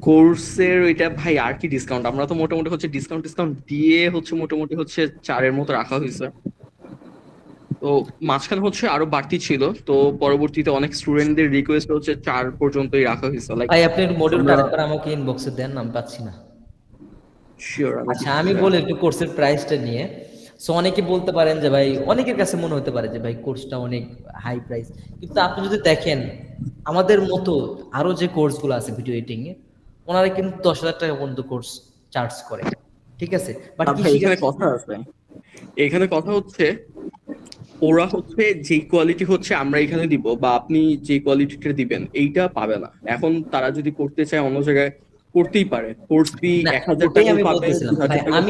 কোর্সের ওইটা ভাই আর কি ডিসকাউন্ট, আমরা তো মোটামুটি হচ্ছে ডিসকাউন্ট দিয়ে মোটামুটি হচ্ছে 4-এর মতো রাখা হয়েছে। তো মাঝখানে হচ্ছে আরো বাড়তি ছিল, তো পরবর্তীতে অনেক স্টুডেন্টদের রিকোয়েস্ট হচ্ছে 4 পর্যন্তই রাখা হয়েছে। ভাই আপনি মডিউলটা আরেকবার আমাকে ইনবক্সে দেন, আমি পাচ্ছি না। শিওর। আচ্ছা আমি বলি একটু কোর্সের প্রাইসটা নিয়ে। সো অনেকে বলতে পারেন যে ভাই, অনেকের কাছে মনে হতে পারে যে ভাই কোর্সটা অনেক হাই প্রাইস, কিন্তু আপনি যদি দেখেন আমাদের মতো আরো যে কোর্সগুলো আছে ভিডিও এডিটিং এ, ওনারা কিন্তু 10,000 টাকা পর্যন্ত কোর্স চার্জ করে, ঠিক আছে। বাট এখানে কথা হচ্ছে ওরা হচ্ছে যে কোয়ালিটি হচ্ছে আমরা এখানে দিব বা আপনি যে কোয়ালিটিটা দিবেন এইটা পাবে না। এখন তারা যদি করতে চায় অন্য জায়গায় করতেই পারে, কোর্স ফি 1000 টাকা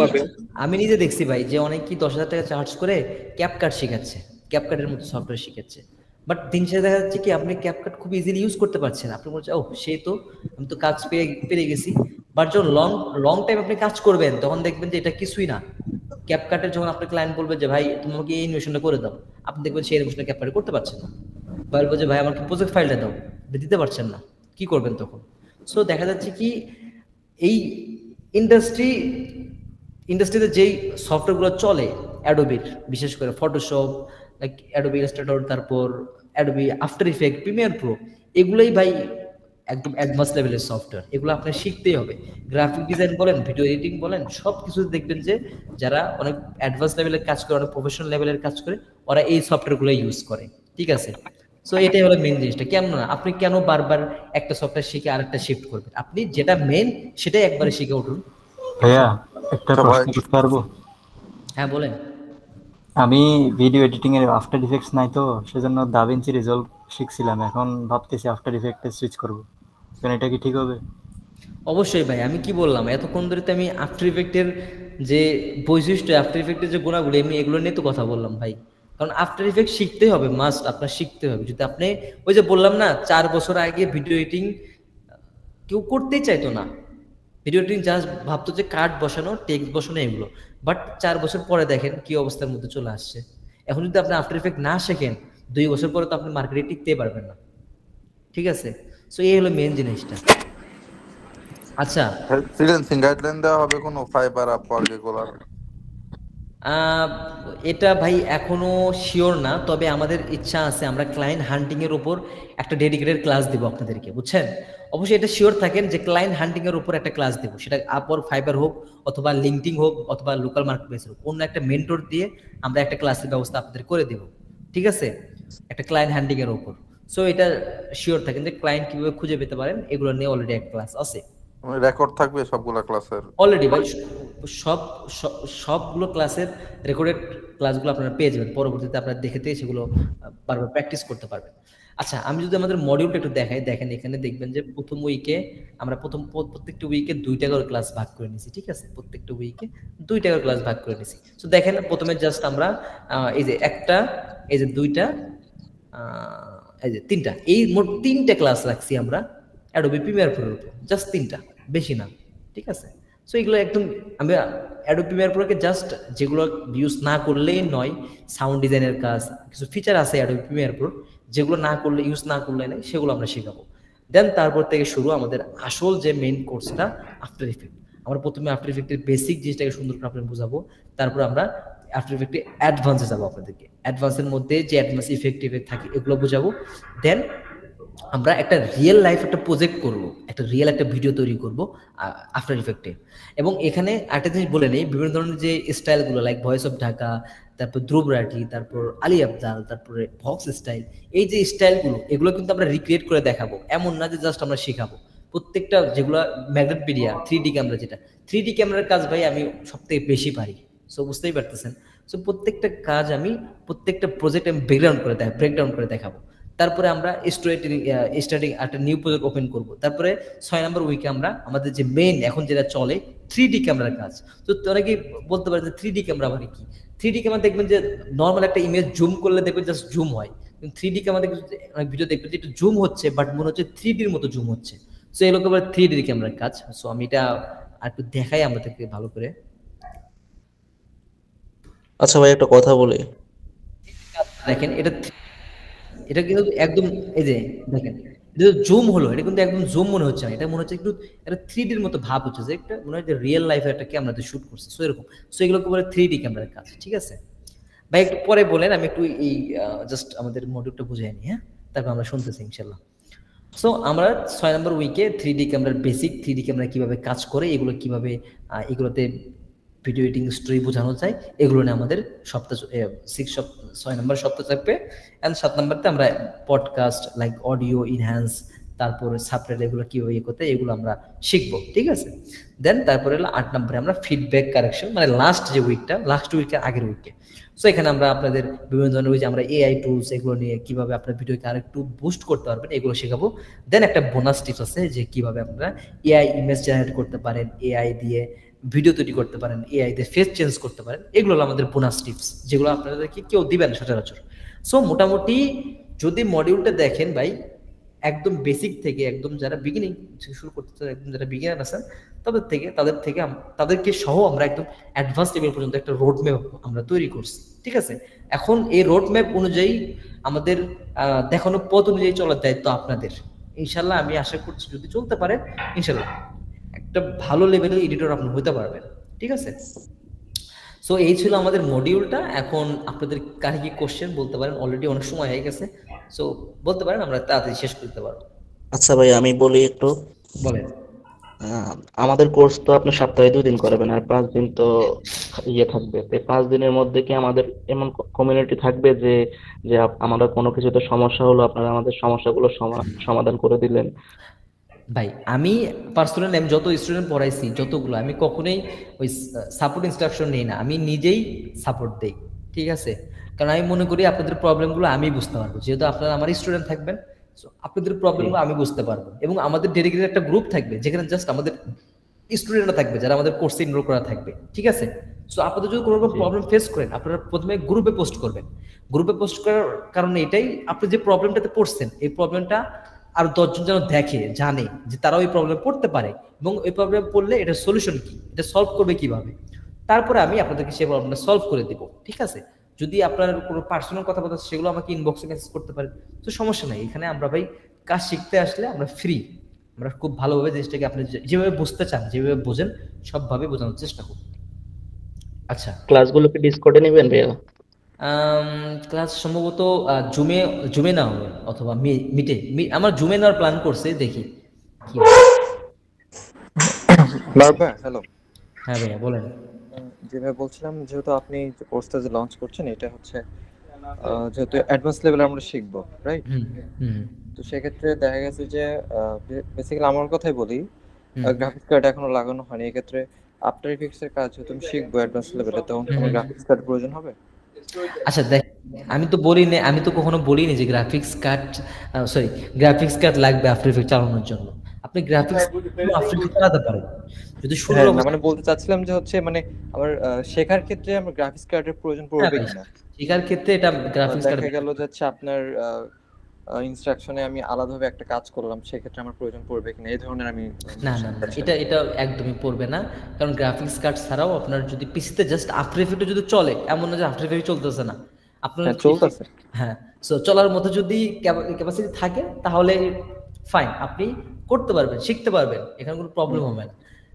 পাবে। আমি নিজে দেখছি ভাই যে অনেক কি 10,000 টাকা চার্জ করে ক্যাপকাট শেখাচ্ছে, ক্যাপকাটের মতো সফটওয়্যার শিখাচ্ছে। বাট দিন শেষে দেখা যাচ্ছে কি আপনি ক্যাপকাট খুব ইজিলি ইউজ করতে পারছেন, আপনি বলছেন ও সেই তো আমি তো কাজ পেরে গেছি। বাট যখন লং টাইম আপনি কাজ করবেন তখন দেখবেন যে এটা কিছুই না। ক্যাপকাটের যখন আপনার ক্লায়েন্ট বলবে যে ভাই তুমি আমাকে এই অ্যানিমেশনটা করে দাও, আপনি দেখবেন সেই অ্যানিমেশনটা ক্যাপকাটে করতে পারছেন না। বলবো যে ভাই আমাকে প্রজেক্ট ফাইলটা দাও, দিতে পারছেন না, কি করবেন তখন? সো দেখা যাচ্ছে কি এই ইন্ডাস্ট্রিতে যেই সফটওয়্যারগুলো চলে অ্যাডোবির, বিশেষ করে ফটোশপ, লাইক অ্যাডোবি ইলাস্ট্রেটর, তারপর Adobe after effect, Premiere Pro, এগুলোই ভাই একদম অ্যাডভান্স লেভেলের সফটওয়্যার, এগুলো আপনার শিখতেই হবে। গ্রাফিক ডিজাইন বলেন, ভিডিও এডিটিং বলেন, সব কিছু দেখবেন যে যারা অনেক অ্যাডভান্স লেভেলের কাজ করে, অনেক প্রফেশনাল লেভেলের কাজ করে, ওরা এই সফটওয়্যারগুলো ইউজ করে, ঠিক আছে? সো এটাই হলো মেন জিনিসটা। কেন না আপনি কেন বারবার একটা সফটওয়্যার শিখে আরেকটা শিফট করবেন? আপনি যেটা মেন সেটাই একবারে শিখে উঠুন। ভাইয়া একটা প্রশ্ন করতে পারবো? হ্যাঁ বলেন। আমি ভিডিও এডিটিং এর আফটার ইফেক্টস নাই তো, সেজন্য দাভিঞ্চি রিজলভ শিখছিলাম, এখন ভাবতেছি আফটার ইফেক্টে সুইচ করব। কেন এটা কি ঠিক হবে? অবশ্যই ভাই, আমি কি বললাম এতক্ষণ ধরে তো আমি আফটার ইফেক্টের যে বৈশিষ্ট্য, আফটার ইফেক্টের যে গুণাগুলো, আমি এগুলো নিয়ে তো কথা বললাম ভাই। কারণ আফটার ইফেক্ট শিখতেই হবে, মাস্ট আপনার শিখতে হবে। যদি আপনি ওই যে বললাম না 4 বছর আগে ভিডিও এডিটিং কেউ করতেই চাইতো না, ভিডিও এডিটিং জাস্ট ভাবতো যে কাট বসানো, টেক্সট বসানো, এগুলো। বাট 4 বছর পরে দেখেন কি অবস্থার মধ্যে চলে আসছে। এখন যদি আপনি আফটার ইফেক্ট না শেখেন 2 বছর পরে তো আপনি মার্কেটে টিকতেই পারবেন না, ঠিক আছে? সো এই হলো মেন জিনিসটা। আচ্ছা, ফ্রিল্যান্সিং গাইডলাইন দেওয়া হবে কোনো ফাইবার, আপওয়ার্ক এগুলোর? এটা ভাই এখনো শিওর না, তবে আমাদের ইচ্ছা আছে আমরা ক্লায়েন্ট হান্টিং এর উপর একটা ডেডিকেটেড ক্লাস দিব আপনাদেরকে, বুঝছেন? অবশ্যই এটা শিওর থাকেন যে ক্লায়েন্ট হান্টিং এর উপর একটা ক্লাস দেব, সেটা আপওয়ার্ক, ফাইবার হোক, অথবা লিঙ্কডিন হোক, অথবা লোকাল মার্কেটপ্লেস হোক, অন্য একটা মেন্টর দিয়ে আমরা একটা ক্লাসের ব্যবস্থা আপনাদের করে দেব, ঠিক আছে? একটা ক্লায়েন্ট হান্টিং এর উপর। সো এটা শিওর থাকেন যে ক্লায়েন্ট কিভাবে খুঁজে পেতে পারেন, এগুলো নিয়ে অলরেডি একটা ক্লাস আছে। রেকর্ড থাকবে সবগুলা ক্লাসের? অলরেডি ভাই সবগুলো ক্লাসের রেকর্ডেড ক্লাসগুলো আপনারা পেয়ে যাবেন, পরবর্তীতে আপনারা দেখে সেগুলো বারবার প্র্যাকটিস করতে পারবেন। আচ্ছা, আমি যদি আমাদের মডিউলটা একটু দেখাই, দেখেন এখানে দেখবেন যে প্রথম উইকে আমরা প্রত্যেকটা উইকে 2টা করে ক্লাস ভাগ করে নিয়েছি, ঠিক আছে? প্রত্যেকটা উইকে 2টা করে ক্লাস ভাগ করে নিয়েছি। সো দেখেন প্রথমে জাস্ট আমরা এই যে একটা, এই যে 2টা, এই যে 3টা, এই মোট 3টা ক্লাস রাখছি আমরা অ্যাডোবি প্রিমিয়ার প্রোর উপর, জাস্ট 3টা, বেশি না, ঠিক আছে? সো এগুলো একদম আমি অ্যাডোবি প্রিমিয়ার প্রোকে জাস্ট যেগুলো ইউজ না করলেই নয়, সাউন্ড ডিজাইনের কাজ, কিছু ফিচার আছে অ্যাডোবি প্রিমিয়ার প্রোর যেগুলো না করলে, ইউজ না করলে নয়, সেগুলো আমরা শেখাবো। দেন তারপর থেকে শুরু আমাদের আসল যে মেইন কোর্সটা আফটার ইফেক্ট। আমরা প্রথমে আফটার ইফেক্টের বেসিক জিনিসটাকে সুন্দর করে আপনাদের বোঝাবো, তারপর আমরা আফটার ইফেক্টে অ্যাডভান্সে যাবো আপনাদেরকে। অ্যাডভান্সের মধ্যে যে অ্যাডভান্স ইফেক্ট থাকে এগুলো বোঝাবো। দেন আমরা একটা রিয়েল লাইফ একটা প্রজেক্ট করব, একটা রিয়েল একটা ভিডিও তৈরি করব আফটার ইফেক্টে। এবং এখানে একটা জিনিস বলে নেই, বিভিন্ন ধরনের যে স্টাইলগুলো লাইক ভয়েস অফ ঢাকা, তারপর ধ্রুব রাঠি, তারপর আলী আফজাল, তারপরে ভক্স স্টাইল, এই যে স্টাইলগুলো এগুলো কিন্তু আমরা রিক্রিয়েট করে দেখাবো, এমন না যে জাস্ট আমরা শেখাবো। প্রত্যেকটা যেগুলো ম্যাগনেটপিডিয়া 3D ক্যামেরা, যেটা 3D ক্যামেরার কাজ ভাই আমি সবথেকে বেশি পারি, সো বুঝতেই পারতেছেন। সো প্রত্যেকটা কাজ আমি, প্রত্যেকটা প্রজেক্ট আমি ব্রেকডাউন করে দেখাবো। তারপরে আমরা স্টার্টিং একটা নিউ প্রজেক্ট ওপেন করব। তারপরে 6 নম্বর উইকে আমরা আমাদের যে মেইন এখন যেটা চলে 3D ক্যামেরার কাজ। তো অনেকে বলতে পারে যে 3D ক্যামেরা মানে কি? 3D ক্যামেরা দেখবেন যে নর্মাল একটা ইমেজ জুম করলে দেখবেন জাস্ট জুম হয়, কিন্তু 3D ক্যামেরা অনেক ভিডিও দেখবেন যে একটু জুম হচ্ছে, বাট মনে হচ্ছে 3Dর মতো জুম হচ্ছে। সো এগুলো বলে 3D ক্যামেরার কাজ। সো আমি এটা একটু দেখাই আমাদেরকে ভালো করে। আচ্ছা ভাই একটা কথা বলি, দেখেন এটা কিন্তু একদম, এই যে দেখেন এটা জুম হলো, এটা কিন্তু একদম জুম মনে হচ্ছে না, এটা মনে হচ্ছে একটু একটা 3Dর মতো ভাব হচ্ছে, যে একটা মনে হয় যে রিয়েল লাইফে একটা ক্যামেরাতে শুট করছে। সো এরকম, সো এগুলোকে বলে 3D ক্যামেরার কাজ, ঠিক আছে ভাই? একটু পরে বলেন, আমি একটু এই জাস্ট আমাদের মডিউলটা বুঝে আনি, হ্যাঁ, তারপর আমরা শুনতেছি ইনশাল্লাহ। সো আমরা 6 নম্বর উইকে 3D ক্যামেরার বেসিক, 3D ক্যামেরা কিভাবে কাজ করে, এগুলো কিভাবে এগুলোতে ভিডিও এডিটিং স্টোরি বোঝানো যায়, এগুলো নিয়ে আমাদের সপ্তাহ 6 নম্বর সপ্তাহ থাকবে। অ্যান্ড 7 নম্বরতে আমরা পডকাস্ট লাইক অডিও ইনহ্যান্স, তারপরে সাবটাইটেল এগুলো কিভাবে করতে, এগুলো আমরা শিখবো, ঠিক আছে? দেন তারপরে হলো 8 নম্বরে আমরা ফিডব্যাক কারেকশন, মানে লাস্ট উইকের আগের উইকে। সো এখানে আমরা আপনাদের বিভিন্ন ধরনের ওই যে আমরা AI টুলস এগুলো নিয়ে কিভাবে আপনার ভিডিওকে আরেকটু বুস্ট করতে পারবেন এগুলো শেখাবো। দেন একটা বোনাস টিপস আছে যে কিভাবে আপনারা AI ইমেজ জেনারেট করতে পারেন, AI দিয়ে ভিডিও তৈরি করতে পারেন, এআই দিয়ে ফেস চেঞ্জ করতে পারেন, এগুলো হলো আমাদের বোনাস টিপস, যেগুলো আপনাদেরকে কেউ দিবেন সচরাচর। সো মোটামুটি যদি মডিউলটা দেখেন ভাই, একদম বেসিক থেকে একদম যারা বিগিনিং শুরু করতে চান, একদম যারা বিগিনার আছেন তাদেরকে সহ আমরা একদম অ্যাডভান্স লেভেল পর্যন্ত একটা রোড ম্যাপ আমরা তৈরি করছি, ঠিক আছে। এখন এই রোড ম্যাপ অনুযায়ী আমাদের দেখানো পথ অনুযায়ী চলার দায়িত্ব আপনাদের। ইনশাল্লাহ আমি আশা করছি যদি চলতে পারেন ইনশাল্লাহ একটা ভালো লেভেলের এডিটর আপনি হতে পারবেন, ঠিক আছে। সো এই ছিল আমাদের মডিউলটা। এখন আপনাদের কাছে কি কোশ্চেন বলতে পারেন, অলরেডি অনেক সময় হয়ে গেছে, সো বলতে পারেন, আমরা তাড়াতাড়ি শেষ করতে পারবো। আচ্ছা ভাই আমি বলি একটু। বলেন। আমাদের কোর্স তো আপনি সপ্তাহে 2 দিন করাবেন, আর 5 দিন তো থাকবে। তো 5 দিনের মধ্যে কি আমাদের এমন কমিউনিটি থাকবে যে যে আমাদের কোনো কিছুতে সমস্যা হলো আপনারা আমাদের সমস্যাগুলো সমাধান করে দিলেন? ভাই আমি পার্সোনালি আমি যত স্টুডেন্ট পড়াইছি যতগুলো, আমি কখনোই ওই সাপোর্ট ইনস্ট্রাকশন নেই না, আমি নিজেই সাপোর্ট দেই, ঠিক আছে। কারণ আমি মনে করি আপনাদের প্রবলেমগুলো আমি বুঝতে পারবো, যেহেতু আপনারা আমার স্টুডেন্ট থাকবেন, আপনাদের প্রবলেমগুলো আমি বুঝতে পারবো। এবং আমাদের ডেডিকেটেড একটা গ্রুপ থাকবে যেখানে জাস্ট আমাদের স্টুডেন্টরা থাকবে যারা আমাদের কোর্সে এনরোল করা থাকবে, ঠিক আছে। সো আপনাদের যদি কোনো রকম প্রবলেম ফেস করেন, আপনারা প্রথমে গ্রুপে পোস্ট করবেন। গ্রুপে পোস্ট করার কারণে এটাই, আপনি যে প্রবলেমটাতে পড়ছেন এই প্রবলেমটা আর 10 জন যেন দেখে, জানে যে তারাও এই প্রবলেম পড়তে পারে, এবং এই প্রবলেম পড়লে এটা সলিউশন কি, এটা সলভ করবে কিভাবে, তারপরে আমি আপনাদেরকে সেই প্রবলেমটা সলভ করে দিব, ঠিক আছে। যদি আপনার কোনো পার্সোনাল কথা বলতে সেগুলো আমাকে ইনবক্সে মেসেজ করতে পারেন, তো সমস্যা নাই। এখানে আমরা ভাই কাজ শিখতে আসলে আমরা ফ্রি, আমরা খুব ভালোভাবে জিনিসটাকে আপনি যেভাবে বুঝতে চান, যেভাবে বোঝেন সবভাবে বোঝানোর চেষ্টা করব। আচ্ছা, ক্লাসগুলো কি ডিসকর্ডে নেবেন ভাইয়া? ক্লাস সম্ভবত জুমে না হবে, অথবা মিটে। আমার জুমে নেওয়ার প্ল্যান করছে, দেখি কি হয়। হ্যালো। হ্যাঁ ভাইয়া বলেন। যেভাবে বলছিলাম, যেহেতু আপনি যে কোর্সটা যে লঞ্চ করছেন এটা হচ্ছে যেহেতু অ্যাডভান্স লেভেলে আমরা শিখবো, রাইট? তো সেক্ষেত্রে দেখা গেছে যে বেসিক্যালি আমার কথাই বলি, গ্রাফিক্স কার্ড এখনো লাগানো হয়নি। এক্ষেত্রে আফটার ইফেক্টস এর কাজ যেহেতু আমি শিখবো অ্যাডভান্স লেভেলে, তখন আমার গ্রাফিক্স কার্ড প্রয়োজন হবে। আচ্ছা দেখ, আমি তো কখনো বলিনি যে গ্রাফিক্স কার্ড লাগবে আফটার ইফেক্ট চালানোর জন্য। আপনি গ্রাফিক্স আফটার ইফেক্ট চালাতে পারেন যদি শুরু মানে বলতে চাচ্ছিলাম যে হচ্ছে মানে আমার শেখার ক্ষেত্রে আমার গ্রাফিক্স কার্ডের প্রয়োজন পড়বে কিনা। শেখার ক্ষেত্রে এটা গ্রাফিক্স কার্ড দেখা গেল যাচ্ছে আপনার ইনস্ট্রাকশনে আমি আলাদাভাবে একটা কাজ করলাম, সেক্ষেত্রে আমার প্রয়োজন পড়বে কিনা এই ধরনের আমি না এটা একদমই পড়বে না। কারণ গ্রাফিক্স কার্ড ছাড়াও আপনার যদি পিসিতে জাস্ট আফটার ইফেক্ট যদি চলে, এমন না যে আফটার ইফেক্ট চলতেছে না, আপনার চলতেছে। হ্যাঁ, সো চলার মতো যদি ক্যাপাসিটি থাকে তাহলে ফাইন, আপনি করতে পারবেন, শিখতে পারবেন, এখানে কোনো প্রবলেম হবে না।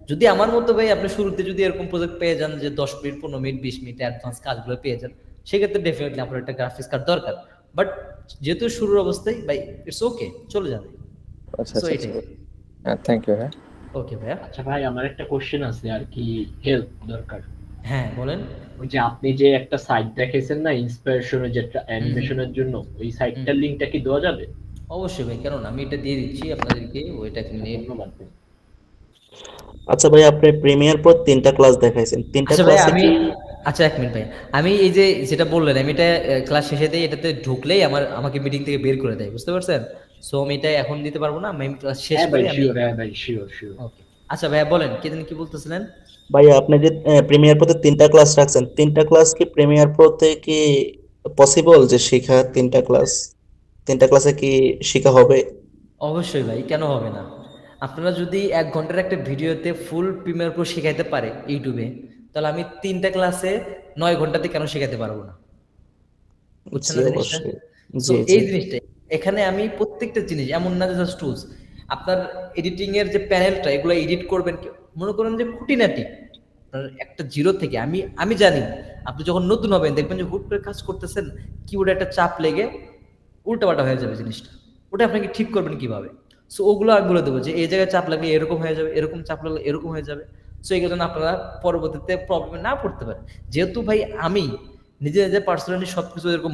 যদি আমার মতো ভাই আপনি শুরুতে যদি এরকম প্রজেক্ট পেয়ে যান যে 10 মিনিট 15 মিনিট 20 মিনিট অ্যাডভান্স কাজগুলো পেয়ে যান, সেক্ষেত্রে ডেফিনেটলি আপনার একটা গ্রাফিক্স কার্ড দরকার। বাট যেহেতু শুরুর অবস্থায় ভাই ইটস ওকে, চলে যাবে। আচ্ছা, থ্যাংক ইউ। হ্যাঁ ওকে ভাইয়া। আচ্ছা ভাই, আমার একটা কোশ্চেন আছে আর কি, হেল্প দরকার। হ্যাঁ বলেন। ওই যে আপনি যে একটা সাইট দেখাইছেন না ইন্সপিরেশনের, যেটা অ্যানিমেশনের জন্য, ওই সাইটটার লিংকটা কি দেওয়া যাবে? অবশ্যই ভাই, কেন না, আমি এটা দিয়ে দিচ্ছি আপনাদেরকে, ওইটা নিয়ে। আচ্ছা ভাই, আপনি প্রিমিয়ার প্রো 3টা ক্লাস দেখাইছেন, 3টা ক্লাস আমি আচ্ছা এক মিনিট ভাই, আমি এই যে যেটা বললেন আমি এটা ক্লাস শেষে দেই, এটাতে ঢুকলেই আমাকে মিটিং থেকে বের করে দেয়, বুঝতে পারছেন? সো আমি এটা এখন দিতে পারবো না, আমি ক্লাস শেষ করে শিওর। ওকে আচ্ছা ভাইয়া বলেন, কি বলতেছিলেন? ভাই আপনি যে প্রিমিয়ার প্রোতে 3টা ক্লাস রাখছেন, 3টা ক্লাস কি প্রিমিয়ার প্রোতে কি পসিবল যে শেখা? 3টা ক্লাসে কি শেখা হবে? অবশ্যই ভাই, কেন হবে না? আপনারা যদি 1 ঘন্টার একটা ভিডিওতে ফুল প্রিমিয়ার প্রো শেখাইতে পারে ইউটিউবে, তাহলে আমি 3টা ক্লাসে 9 ঘন্টাতে কেন শেখাতে পারবো না? বুঝছেন না জিনিসটা? সো এই জিনিসটা এখানে আমি প্রত্যেকটা জিনিস, এমন না যে জাস্ট টুলস, আপনার এডিটিং এর যে প্যানেলটা, এগুলো এডিট করবেন, মনে করেন যে খুঁটিনাটি আপনার একটা জিরো থেকে, আমি জানি আপনি যখন নতুন হবেন দেখবেন যে হুট করে কাজ করতেছেন, কিবোর্ডে একটা চাপ লেগে উল্টাপাল্টা হয়ে যাবে জিনিসটা, ওটা আপনাকে ঠিক করবেন কিভাবে? সো ওগুলো আমি বলে দেবো যে এই জায়গায় চাপ লাগলে এরকম হয়ে যাবে, এরকম চাপ লাগলে এরকম হয়ে যাবে। সো এগুলো যেন আপনারা পরবর্তীতে প্রবলেমে না পড়তে পারেন। যেহেতু ভাই আমি নিজে পার্সোনালি সবকিছু এরকম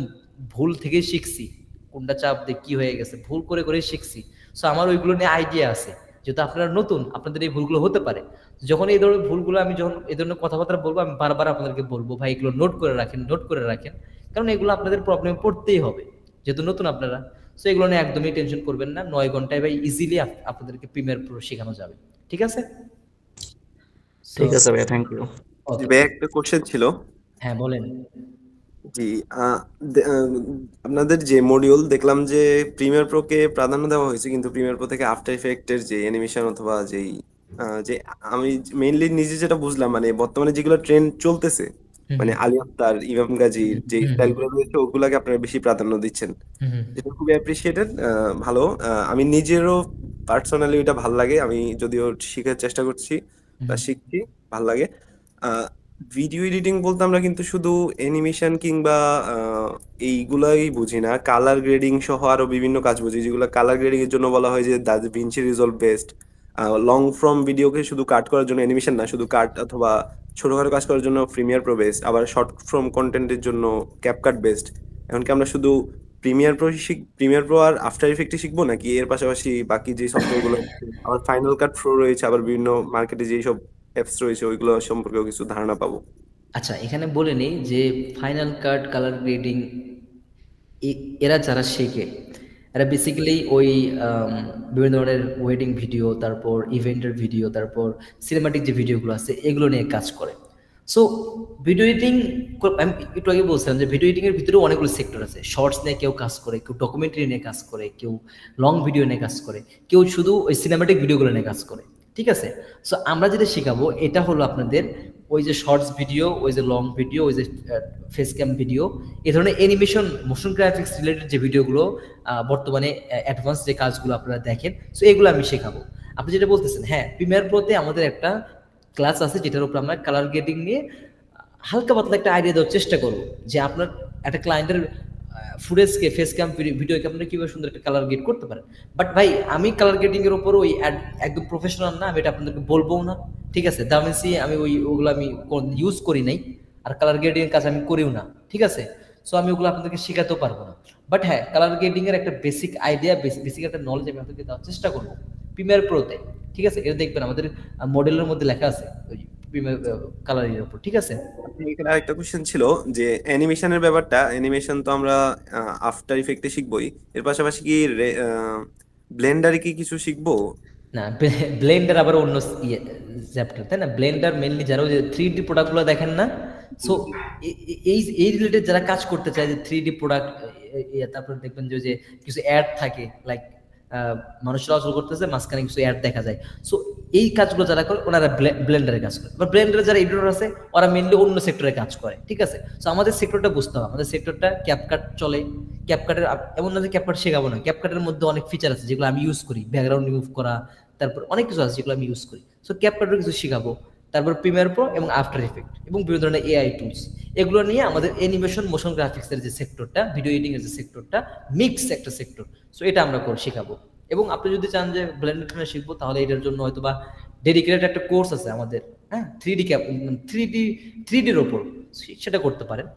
ভুল থেকে শিখছি, কোনটা চাপ দিয়ে কি হয়ে গেছে ভুল করে শিখছি। সো আমার ওইগুলো নিয়ে আইডিয়া আছে। যেহেতু আপনারা নতুন, আপনাদের এই ভুলগুলো হতে পারে। যখন এই ধরনের ভুলগুলো আমি যখন এই ধরনের কথাবার্তা বলবো, আমি বারবার আপনাদেরকে বলবো ভাই এগুলো নোট করে রাখেন, কারণ এগুলো আপনাদের প্রবলেমে পড়তেই হবে যেহেতু নতুন আপনারা। সো এগুলো নিয়ে একদমই টেনশন করবেন না, 9 ঘন্টায় ভাই ইজিলি আপনাদেরকে প্রিমিয়ার প্রো শেখানো যাবে, ঠিক আছে? ঠিক আছে ভাইয়া, থ্যাংক ইউ। জি ভাই, একটা কোশ্চেন ছিল। হ্যাঁ বলেন। জি, আপনাদের যে মডিউল দেখলাম যে প্রিমিয়ার প্রো কে প্রাধান্য দেওয়া হয়েছে, কিন্তু প্রিমিয়ার প্রো থেকে আফটার ইফেক্টের যে অ্যানিমেশন অথবা যেই যে আমি মেইনলি নিজে যেটা বুঝলাম, মানে বর্তমানে যেগুলো ট্রেন্ড চলতেছে, মানে আলী আখতার, ইমাম গাজীর যে স্টাইলগুলো রয়েছে ওগুলাকে আপনারা বেশি প্রাধান্য দিচ্ছেন, যেটা খুবই অ্যাপ্রিসিয়েটেড। ভালো। আমি নিজেরও পার্সোনালি ওইটা ভাল লাগে, আমি যদিও শিখার চেষ্টা করছি বা শিখছি, ভাল লাগে। ভিডিও এডিটিং বলতে আমরা কিন্তু শুধু অ্যানিমেশন কিংবা এইগুলাই বুঝি না, কালার গ্রেডিং সহ আরো বিভিন্ন কাজ বুঝি, যেগুলো কালার গ্রেডিং এর জন্য বলা হয় যে da Vinci resolve best. Long form ভিডিওকে শুধু কাট করার জন্য অ্যানিমেশন না, শুধু কাট অথবা ছোটখাটো কাজ করার জন্য প্রিমিয়ার প্রো বেস্ট, আবার শর্ট ফর্ম কন্টেন্টের জন্য ক্যাপকাট বেস্ট। এমনকি আমরা শুধু প্রিমিয়ার প্রো আর আফটার ইফেক্টই শিখবো, নাকি এর পাশাপাশি বাকি যে সফটওয়্যারগুলো আবার ফাইনাল কাট প্রো রয়েছে, আবার বিভিন্ন মার্কেটে যেই সব অ্যাপস রয়েছে ওইগুলো সম্পর্কেও কিছু ধারণা পাবো? আচ্ছা, এখানে বলে নেই যে ফাইনাল কাট, কালার গ্রেডিং এরা যারা শেখে এরা বেসিক্যালি ওই বিভিন্ন ধরনের ওয়েডিং ভিডিও, তারপর ইভেন্টের ভিডিও, তারপর সিনেমাটিক যে ভিডিওগুলো আছে এগুলো নিয়ে কাজ করে। সো ভিডিও এডিটিং, আমি একটু আগে বলছিলাম যে ভিডিও এডিটিংয়ের ভিতরেও অনেকগুলো সেক্টর আছে। শর্টস নিয়ে কেউ কাজ করে, কেউ ডকুমেন্টারি নিয়ে কাজ করে, কেউ লং ভিডিও নিয়ে কাজ করে, কেউ শুধু ওই সিনেমাটিক ভিডিওগুলো নিয়ে কাজ করে। ঠিক আছে? সো আমরা যেটা শেখাবো এটা হলো আপনাদের ওই যে শর্টস ভিডিও, ওই যে লং ভিডিও, ওই যে ফেস ক্যাম ভিডিও, এই ধরনের অ্যানিমেশন, মোশন গ্রাফিক্স রিলেটেড যে ভিডিওগুলো বর্তমানে অ্যাডভান্স যে কাজগুলো আপনারা দেখেন, সো এগুলো আমি শেখাবো। আপনি যেটা বলতেছেন, হ্যাঁ প্রিমিয়ার প্রোতে আমাদের একটা ক্লাস আছে যেটার উপর আমরা কালার গ্রেডিং নিয়ে হালকা পাতলা একটা আইডিয়া দেওয়ার চেষ্টা করবো, যে আপনার একটা ক্লায়েন্টের ফুটেজকে, ফেস ক্যাম ভিডিওকে আপনারা কিভাবে সুন্দর একটা কালার গ্রেড করতে পারেন। বাট ভাই আমি কালার গ্রেডিং এর উপর ওই একদম প্রফেশনাল না, আমি এটা আপনাদেরকে বলবো না। ঠিক আছে? দামেন্সি আমি ওগুলো আমি ইউজ করি নাই, আর কালার গ্রেডিং এর কাজ আমি করিও না। ঠিক আছে? সো আমি ওগুলো আপনাদেরকে শেখাতেও পারবো না। বাট হ্যাঁ, কালার গ্রেডিং এর একটা বেসিক আইডিয়া, বেসিক একটা নলেজ আমি আপনাদেরকে দেওয়ার চেষ্টা করবো প্রিমিয়ার প্রোতে। ঠিক আছে? এটা দেখবেন আমাদের মডেলের মধ্যে লেখা আছে ওই প্রিমিয়ার কালারের উপর। ঠিক আছে? এখানে আরেকটা কোশ্চেন ছিল যে অ্যানিমেশনের ব্যাপারটা, অ্যানিমেশন তো আমরা আফটার ইফেক্টে শিখবই, এর পাশাপাশি কি ব্লেন্ডারে কি কিছু শিখবো? না, ব্লেন্ডার আবার অন্য চ্যাপ্টার, তাই না? ব্লেন্ডার মেইনলি যারা ওই যে 3D প্রোডাক্টগুলো দেখেন না, সো এই রিলেটেড যারা কাজ করতে চায় যে 3D প্রোডাক্ট, তারপর দেখবেন যে কিছু অ্যাড থাকে, লাইক মানুষ চলাচল করতেছে, মাঝখানে কিছু অ্যাড দেখা যায়। সো এই কাজগুলো যারা করে ওনারা ব্লেন্ডারে কাজ করে, বা ব্লেন্ডারে যারা এডিটর আছে ওরা মেইনলি অন্য সেক্টরে কাজ করে। ঠিক আছে? সো আমাদের সেক্টরটা বুঝতে হবে, আমাদের সেক্টরটা ক্যাপকাট চলে। ক্যাপকাটের এমন না যে ক্যাপকাট শেখাবো না, ক্যাপকাটের মধ্যে অনেক ফিচার আছে যেগুলো আমি ইউজ করি, ব্যাকগ্রাউন্ড রিমুভ করা, তারপর অনেক কিছু আছে যেগুলো আমি ইউজ করি। সো ক্যাপকাটের কিছু শেখাবো, তারপর প্রিমিয়ার প্রো এবং আফটার ইফেক্ট এবং বিভিন্ন ধরনের এআই টুলস, এগুলো নিয়ে আমাদের অ্যানিমেশন, মোশন গ্রাফিক্সের যে সেক্টরটা, ভিডিও এডিটিং এর যে সেক্টরটা, মিক্স একটা সেক্টর, সো এটা আমরা শেখাবো। এবং আপনি যদি চান যে ব্লেন্ডার শিখবো, তাহলে এটার জন্য হয়তো বা ডেডিকেটেড একটা কোর্স আছে আমাদের, হ্যাঁ, 3Dর ওপর, সেটা করতে পারেন।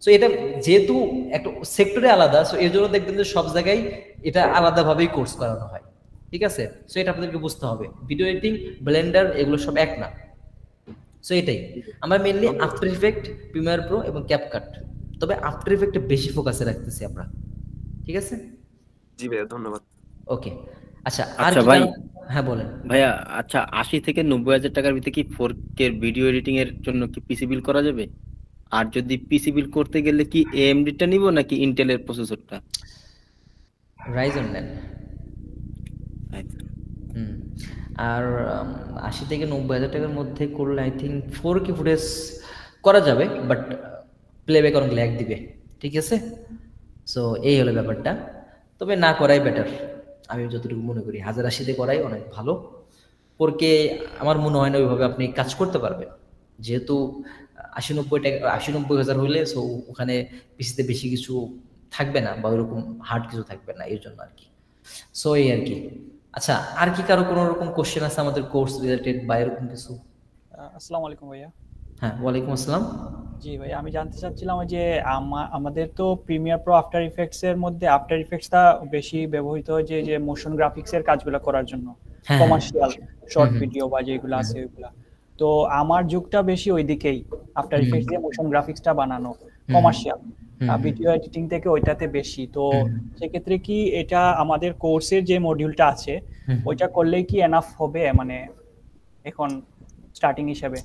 সো এটা যেহেতু একটা সেক্টরে আলাদা, সো এর জন্য দেখবেন যে সব জায়গায় এটা আলাদাভাবেই কোর্স করানো হয়। ঠিক আছে? সো এটা আপনাদেরকে বুঝতে হবে, ভিডিও এডিটিং, ব্লেন্ডার এগুলো সব এক না। সো এটাই আমরা mainly after effect, Premiere Pro এবং ক্যাপকাট, তবে আফটার ইফেক্টে বেশি ফোকাসে রাখতেছি আমরা। ঠিক আছে? জি ভাইয়া, ধন্যবাদ। ওকে, আচ্ছা আর ভাই, হ্যাঁ বলেন ভাইয়া। আচ্ছা, 80 থেকে 90 হাজার টাকার ভিতরে কি 4K ভিডিও এডিটিং এর জন্য কি পিসি বিল করা যাবে? আর যদি পিসি বিল করতে গেলে কি AMD টা নিব নাকি ইন্টেলের প্রসেসরটা? রাইজন নেন। আর 80 থেকে 90 হাজার টাকার মধ্যে করলে আই থিঙ্ক 4K ফুটেজ করা যাবে, বাট প্লেব্যাক অনেক ল্যাগ দিবে। ঠিক আছে? সো এই হলো ব্যাপারটা, তবে না করাই বেটার আমি যতটুকু মনে করি। 1080-তে করাই অনেক ভালো। 4K আমার মনে হয় না ওইভাবে আপনি কাজ করতে পারবেন, যেহেতু 80-90 হাজার হইলে সো ওখানে পিসিতে বেশি কিছু থাকবে না, বা ওইরকম হার্ড কিছু থাকবে না, এর জন্য আর কি। সো এই আর কি। আচ্ছা, আর কি কারো কোনো রকম কোশ্চেন আছে আমাদের কোর্স রিলেটেড বা এরকম কিছু? আসসালামু আলাইকুম ভাইয়া। হ্যাঁ, ওয়ালাইকুম আসসালাম। জি ভাই, আমি জানতে চাচ্ছিলাম যে আমাদের তো প্রিমিয়ার প্রো, আফটার ইফেক্টস এর মধ্যে আফটার ইফেক্টসটা বেশি ব্যবহৃত হয় যে মোশন গ্রাফিক্স এর কাজগুলো করার জন্য, কমার্শিয়াল শর্ট ভিডিও বা যেগুলো আছে ওইগুলা। তো আমার যুগটা বেশি ওইদিকেই, আফটার ইফেক্টস দিয়ে মোশন গ্রাফিক্সটা বানানো, কমার্শিয়াল ভিডিও এডিটিং থেকে ওইটাতে বেশি। তো সেক্ষেত্রে কি এটা আমাদের কোর্সের যে মডিউলটা আছে ওইটা করলেই কি এনাফ হবে? মানে এখন স্টার্টিং হিসেবে?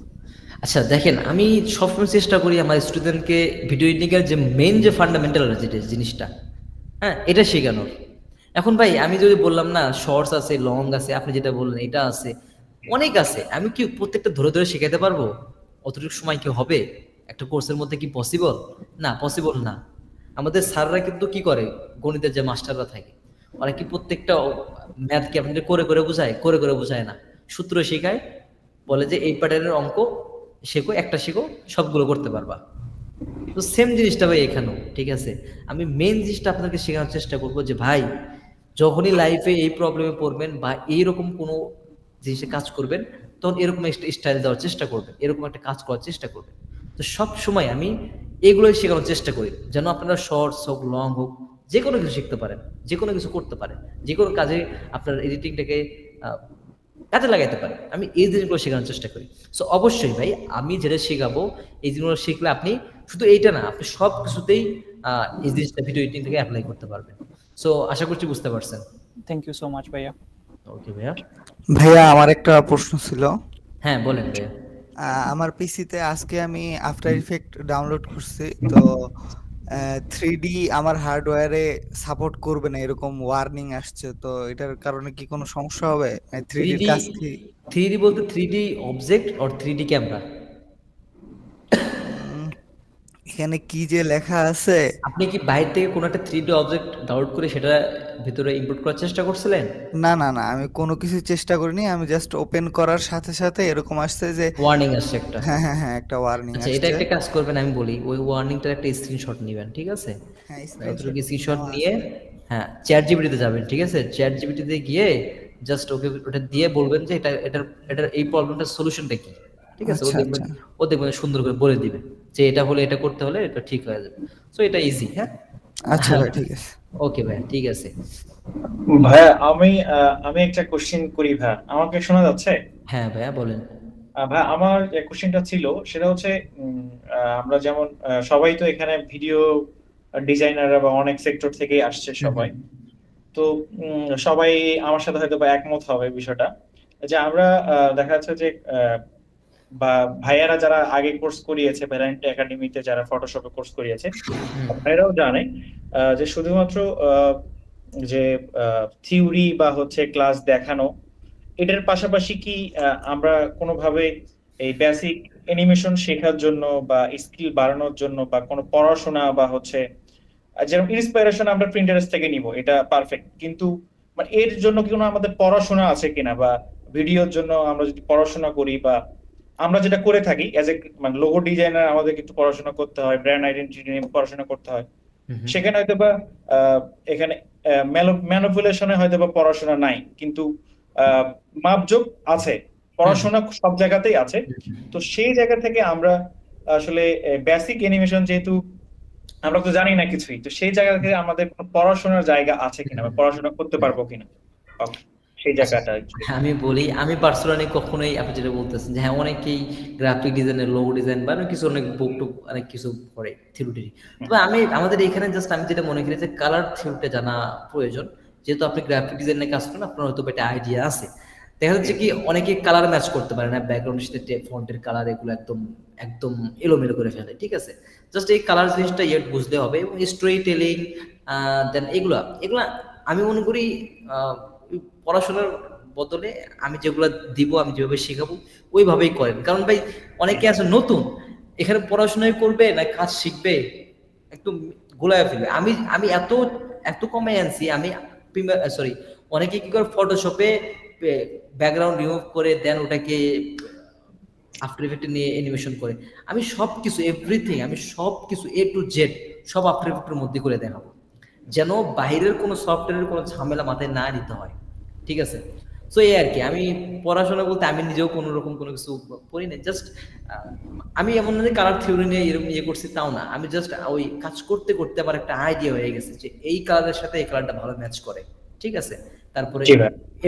আচ্ছা দেখেন, আমি সবসময় চেষ্টা করি আমার স্টুডেন্টকে ভিডিও এডিটিংয়ের যে মেইন যে ফান্ডামেন্টাল যেটা জিনিসটা, হ্যাঁ, এটা শেখানোর। এখন ভাই আমি যদি বললাম না শর্টস আছে, লং আছে, আপনি যেটা বললেন এটা আছে, অনেক আছে, আমি কি প্রত্যেকটা ধরে ধরে শেখাতে পারবো? অতটুকু সময় কি হবে একটা কোর্সের মধ্যে? কি পসিবল? না, পসিবল না। আমাদের স্যাররা কিন্তু কি করে, গণিতের যে মাস্টাররা থাকে ওরা কি প্রত্যেকটা ম্যাথ কি আপনাদের করে করে বোঝায়? করে করে বোঝায় না, সূত্র শেখায়, বলে যে এই প্যাটার্নের অঙ্ক শেখো, একটা শেখো, সবগুলো করতে পারবা। তো সেম জিনিসটা ভাই এখানেও, ঠিক আছে? আমি মেন জিনিসটা আপনাকে শেখানোর চেষ্টা করবো যে ভাই যখনই লাইফে এই প্রবলেমে পড়বেন বা এইরকম কোনো জিনিসে কাজ করবেন, তখন এরকম একটা স্টাইল দেওয়ার চেষ্টা করবেন, এরকম একটা কাজ করার চেষ্টা করবেন। তো সব সময় আমি এগুলোই শেখানোর চেষ্টা করি, যেন আপনারা শর্টস হোক, লং হোক, যে কোনো কিছু শিখতে পারেন, যে কোনো কিছু করতে পারেন, যে কোনো কাজে আপনার এডিটিংটাকে কাজে লাগাইতে পারেন। আমি এই জিনিসগুলো শেখানোর চেষ্টা করি। সো অবশ্যই ভাই আমি যেটা শেখাবো এই জিনিসগুলো শিখলে আপনি শুধু এইটা না, আপনি সব কিছুতেই এই জিনিসটা ভিডিও এডিটিং থেকে অ্যাপ্লাই করতে পারবেন। সো আশা করছি বুঝতে পারছেন। থ্যাংক ইউ সো মাচ ভাইয়া। ওকে ভাইয়া। ভাইয়া আমার একটা প্রশ্ন ছিল। হ্যাঁ বলেন ভাইয়া। আমার পিসিতে আজকে আমি আফটার ইফেক্ট ডাউনলোড করছি, তো 3D আমার হার্ডওয়্যারে সাপোর্ট করবে না এরকম ওয়ার্নিং আসছে, তো এটার কারণে কি কোনো সমস্যা হবে? 3D কাজ কি 3D বলতে 3D object or 3D camera? এখানে কি যে লেখা আছে? আপনি কি বাইরে থেকে কোনো একটা 3D অবজেক্ট ডাউনলোড করে সেটা ভিতরে ইম্পোর্ট করার চেষ্টা করছিলেন? না না না, আমি কোনো কিছু চেষ্টা করিনি, আমি জাস্ট ওপেন করার সাথে সাথে এরকম আসছে যে ওয়ার্নিং আসছে একটা। হ্যাঁ হ্যাঁ হ্যাঁ, একটা ওয়ার্নিং আচ্ছা, আসছে। এটা একটা কাজ করবেন, আমি বলি ওই ওয়ার্নিংটার একটা স্ক্রিনশট নেবেন, ঠিক আছে? হ্যাঁ, স্ক্রিনশট নিয়ে হ্যাঁ চ্যাট জিপিটিতে যাবেন, ঠিক আছে? চ্যাট জিপিটিতে গিয়ে জাস্ট ওকে ওটা দিয়ে বলবেন যে এটার এই প্রবলেমটার সলিউশনটা কি, ঠিক আছে? ও দেখবেন সুন্দর করে বলে দিবে যে এটা হলে এটা করতে হলে এটা ঠিক হয়ে যাবে। সো এটা ইজি। হ্যাঁ আচ্ছা ভাই, ঠিক আছে। ওকে ভাই, ঠিক আছে। ভাইয়া আমি একটা কোশ্চেন করি ভাইয়া, আমাকে শোনা যাচ্ছে? হ্যাঁ ভাইয়া বলেন। ভাই আমার কোশ্চেনটা ছিল সেটা হচ্ছে আমরা যেমন সবাই তো এখানে ভিডিও ডিজাইনাররা বা অনেক সেক্টর থেকেই আসছে সবাই, তো সবাই আমার সাথে হয়তো বা একমত হবে বিষয়টা যে আমরা দেখা যাচ্ছে যে বা ভাইয়ারা যারা আগে কোর্স করিয়েছে ভ্যালেন্ট একাডেমিতে, যারা ফটোশপে কোর্স করিয়েছে, ভাইরাও জানে যে শুধুমাত্র যে থিওরি বা হচ্ছে ক্লাস দেখানো, এটার পাশাপাশি কি আমরা কোনোভাবে এই বেসিক অ্যানিমেশন শেখার জন্য বা স্কিল বাড়ানোর জন্য বা কোনো পড়াশোনা বা হচ্ছে যেরকম ইন্সপিরেশন আমরা প্রিন্টারেস্ট থেকে নিব, এটা পারফেক্ট, কিন্তু মানে এর জন্য কি কোনো আমাদের পড়াশোনা আছে কিনা, বা ভিডিওর জন্য আমরা যদি পড়াশোনা করি বা আমরা যেটা করে থাকি অ্যাজ এ মানে লোগো ডিজাইনার, আমাদের একটু পড়াশোনা করতে হয়, ব্র্যান্ড আইডেন্টিটি নিয়ে পড়াশোনা করতে হয়, সেখানে হয়তো বা এখানে ম্যানিপুলেশনে হয়তো বা পড়াশোনা নাই, কিন্তু মাপজোক আছে, পড়াশোনা সব জায়গাতেই আছে। তো সেই জায়গা থেকে আমরা আসলে বেসিক অ্যানিমেশন যেহেতু আমরা তো জানি না কিছুই, তো সেই জায়গা থেকে আমাদের পড়াশোনার জায়গা আছে কিনা বা পড়াশোনা করতে পারবো কিনা সেই জায়গাটা। আমি বলি, আমি পার্সোনালি কখনোই আপনি যেটা বলতেছেন যে হ্যাঁ অনেকেই গ্রাফিক ডিজাইনের, লোগো ডিজাইন বা কিছু অনেক বুক টুক অনেক কিছু পড়ে থিওরি, তবে আমি আমাদের এখানে জাস্ট আমি যেটা মনে করি যে কালার থিওরিটা জানা প্রয়োজন। যেহেতু আপনি গ্রাফিক ডিজাইনে কাজ করেন, আপনার হয়তো একটা আইডিয়া আছে। দেখা যাচ্ছে কি অনেকে কালার ম্যাচ করতে পারে না, ব্যাকগ্রাউন্ডের সাথে ফন্টের কালার এগুলো একদম একদম এলোমেলো করে ফেলে, ঠিক আছে? জাস্ট এই কালার জিনিসটা ইয়েট বুঝতে হবে, এবং স্টোরি টেলিং দেন এগুলা আমি মনে করি পড়াশোনার বদলে আমি যেগুলো দিব, আমি যেভাবে শেখাবো ওইভাবেই করেন। কারণ ভাই অনেকে আছে নতুন, এখানে পড়াশোনাই করবে না কাজ শিখবে, একটু গোলায় ফেলবে। আমি এত কমে আনছি, আমি অনেকে কি করে ফটোশপে ব্যাকগ্রাউন্ড রিমুভ করে দেন ওটাকে আফটার ইফেক্টে নিয়ে অ্যানিমেশন করে। আমি সবকিছু এভরিথিং, আমি সবকিছু A to Z সব আফটার ইফেক্টের মধ্যে করে দেখাবো, যেন বাইরের কোনো সফটওয়্যারের কোনো ঝামেলা মাথায় না নিতে হয়, ঠিক আছে? সো এই আর কি। আমি পড়াশোনা বলতে আমি নিজেও কোনো রকম কোনো কিছু পড়ি না, জাস্ট আমি এমন না যে কালার থিওরি নিয়ে এরকম ইয়ে করছি তাও না, আমি জাস্ট ওই কাজ করতে করতে আমার একটা আইডিয়া হয়ে গেছে যে এই কালারের সাথে এই কালারটা ভালো ম্যাচ করে, ঠিক আছে? তারপরে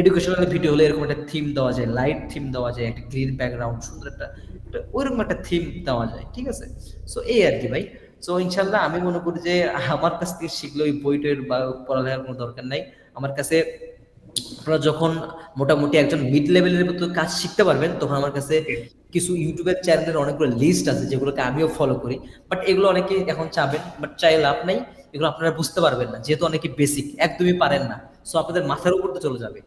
এডুকেশনাল ভিডিও হলে এরকম একটা থিম দেওয়া যায়, লাইট থিম দেওয়া যায়, একটা গ্রিন ব্যাকগ্রাউন্ড, সুন্দর একটা ওইরকম একটা থিম দেওয়া যায়, ঠিক আছে? সো এই আর কি ভাই। সো ইনশাল্লাহ আমি মনে করি যে আমার কাছ থেকে শিখলে ওই বইটের বা পড়ালেখার কোনো দরকার নাই। আমার কাছে আপনারা যখন মোটামুটি একজন মিড লেভেলের মতো কাজ শিখতে পারবেন, তখন আমার কাছে কিছু ইউটিউবের চ্যানেলের অনেকগুলো লিস্ট আছে যেগুলোকে আমিও ফলো করি, বাট এগুলো অনেকে এখন চাবেন, বাট চাই লাভ নাই, এগুলো আপনারা বুঝতে পারবেন না যেহেতু অনেকে বেসিক একদমই পারেন না। সো আপনাদের মাথার উপর চলে যাবে।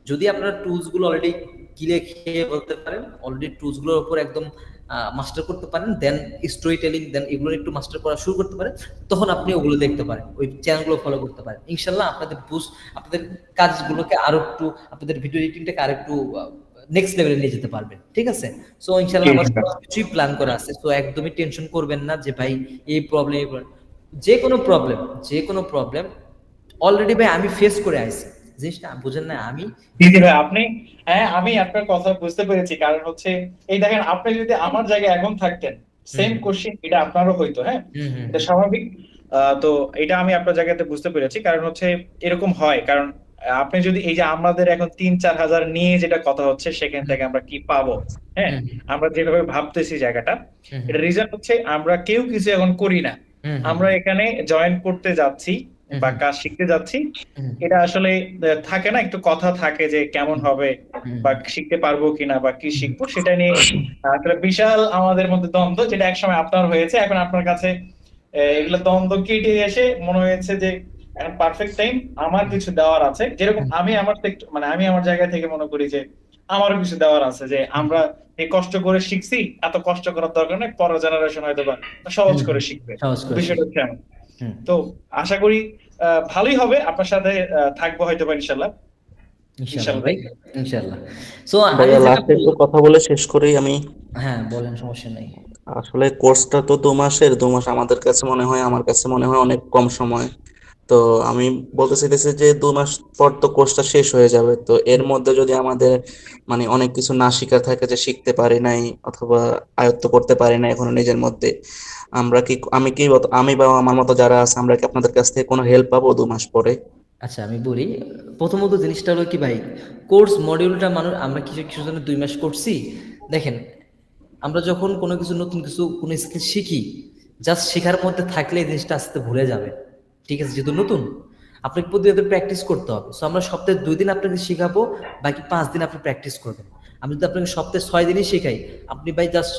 যদি আপনারা টুলসগুলো অলরেডি গিলে খেয়ে বলতে পারেন, অলরেডি টুলসগুলোর উপর একদম মাস্টার করতে পারেন, দেন স্টোরি টেলিং, দেন এগুলো একটু মাস্টার করা শুরু করতে পারেন, তখন আপনি ওগুলো দেখতে পারেন, ওই চ্যানেলগুলো ফলো করতে পারেন। ইনশাল্লাহ আপনাদের কাজগুলোকে আরো একটু, আপনাদের ভিডিও এডিটিংটাকে আরো একটু নেক্সট লেভেলে নিয়ে যেতে পারবেন। ঠিক আছে? সো ইনশাল্লাহ আমার সবকিছুই প্ল্যান করা আছে। সো একদমই টেনশন করবেন না যে ভাই এই প্রবলেম, যে কোনো প্রবলেম অলরেডি ভাই আমি ফেস করে আইছি। জিনিসটা বুঝেন না? আমি আপনার কথা বুঝতে পেরেছি। কারণ হচ্ছে এই দেখেন, আপনি যদি আমার জায়গায় এখন থাকতেন, সেম কোশ্চেন এটা আপনারও হইতো। হ্যাঁ, এটা স্বাভাবিক। তো এটা আমি আপনার জায়গাতে বুঝতে পেরেছি। কারণ হচ্ছে এরকম হয়, কারণ আপনি যদি এই যে আমাদের এখন 3-4 হাজার নিয়ে যেটা কথা হচ্ছে, সেখান থেকে আমরা কি পাবো, হ্যাঁ, আমরা যেভাবে ভাবতেছি জায়গাটা, এটা রিজন হচ্ছে আমরা কেউ কিছু এখন করি না। আমরা এখানে জয়েন করতে যাচ্ছি বা কাজ শিখতে যাচ্ছি। এটা আসলে থাকে না, একটু কথা থাকে যে কেমন হবে বা শিখতে পারবো কিনা বা কি শিখবো, সেটা নিয়ে আসলে বিশাল আমাদের মধ্যে দ্বন্দ্ব, যেটা একসময় আপনার হয়েছে। এখন আপনার কাছে এগুলো দ্বন্দ্ব কেটে এসে মনে হয়েছে যে এখন পারফেক্ট টাইম, আমার কিছু দেওয়ার আছে। যেরকম আমি আমার জায়গা থেকে মনে করি যে আমারও কিছু দেওয়ার আছে, যে আমরা এই কষ্ট করে শিখছি, এত কষ্ট করার দরকার নেই, পরের জেনারেশন হয়তো বা সহজ করে শিখবে। বিষয়টা হচ্ছে এমন। তো আশা করি ভালোই হবে, আপনার সাথে থাকবো হয়তো বা ইনশাআল্লাহ। ইনশাআল্লাহ। সো ভাইয়া লাস্টে একটু কথা বলে শেষ করি আমি। হ্যাঁ বলেন, সমস্যা নাই। আসলে কোর্সটা তো 2 মাসের, 2 মাস আমার কাছে মনে হয় অনেক কম সময়। তো আমি বলতে চাইতেছি যে 2 মাস পর তো কোর্সটা শেষ হয়ে যাবে। তো এর মধ্যে যদি আমাদের মানে অনেক কিছু না শিখা থাকে, যে শিখতে পারি নাই অথবা আয়ত্ত করতে পারি না এখনো নিজের মধ্যে, আমি বা আমার মতো যারা আছে, আমরা কি আপনাদের কাছ থেকে কোনো হেল্প পাবো 2 মাস পরে? আচ্ছা আমি বলি, প্রথমত জিনিসটা হলো কি ভাই, কোর্স মডিউলটা আমরা কিছু জন্য 2 মাস করছি। দেখেন, আমরা যখন কোনো কিছু নতুন কোনো স্কিল শিখি, জাস্ট শেখার মধ্যে থাকলে এই জিনিসটা আস্তে ভুলে যাবে। ঠিক আছে? যেহেতু নতুন, আপনাকে প্রতিদিন প্র্যাকটিস করতে হবে। সো আমরা সপ্তাহে 2 দিন আপনাকে শেখাবো, বাকি 5 দিন আপনি প্র্যাকটিস করবেন। আমি যদি আপনাকে সপ্তাহে 6 দিনই শেখাই, আপনি ভাই জাস্ট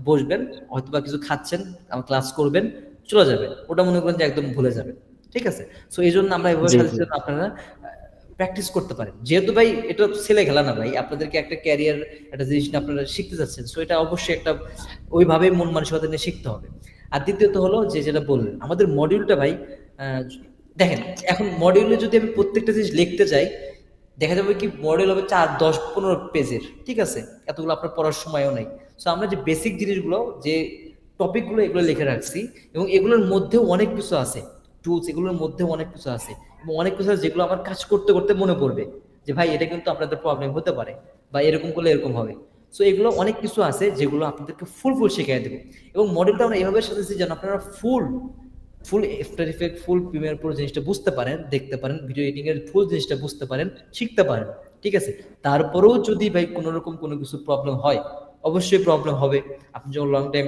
বসবেন, হয়তো বা কিছু খাচ্ছেন, ক্লাস করবেন, চলে যাবেন, ওটা মনে করেন যে একদম ভুলে যাবেন। ঠিক আছে? সো এই জন্য আমরা এভাবে সাজেশন আপনারা প্র্যাকটিস করতে পারেন। যেহেতু ভাই এটা ছেলে খেলা না ভাই, আপনাদেরকে একটা ক্যারিয়ার, একটা জিনিস আপনারা শিখতে যাচ্ছেন, সো এটা অবশ্যই একটা ওইভাবে মন মানসিকতা নিয়ে শিখতে হবে। আর দ্বিতীয়ত হলো যেটা বললেন, আমাদের মডিউলটা ভাই, দেখেন এখন মডিউলে যদি আমি প্রত্যেকটা জিনিস লিখতে যাই, দেখা যাবে কি মডিউল হবে 4-10-15 পেজের। ঠিক আছে? এতগুলো আপনার পড়ার সময়ও নেই। সো আমরা যে বেসিক জিনিসগুলো, যে টপিকগুলো, এগুলো লিখে রাখছি, এবং এগুলোর মধ্যেও অনেক কিছু আছে, টুলস, এগুলোর মধ্যে অনেক কিছু আছে, এবং অনেক কিছু আছে যেগুলো আমার কাজ করতে করতে মনে পড়বে যে ভাই এটা কিন্তু আপনাদের প্রবলেম হতে পারে, বা এরকম করলে এরকম হবে। সো এগুলো অনেক কিছু আছে যেগুলো আপনাদেরকে ফুল শিখিয়ে দেবে। এবং মডেলটা আমরা এভাবে সাজাচ্ছি যেন আপনারা ফুল আফটার ইফেক্ট, ফুল প্রিমিয়ার প্রো জিনিসটা বুঝতে পারেন, দেখতে পারেন, ভিডিও এডিটিং এর ফুল জিনিসটা বুঝতে পারেন, শিখতে পারেন। ঠিক আছে? তারপরেও যদি ভাই কোনো রকম কোনো কিছু প্রবলেম হয়, অবশ্যই প্রবলেম হবে। আপনি যখন লং টাইম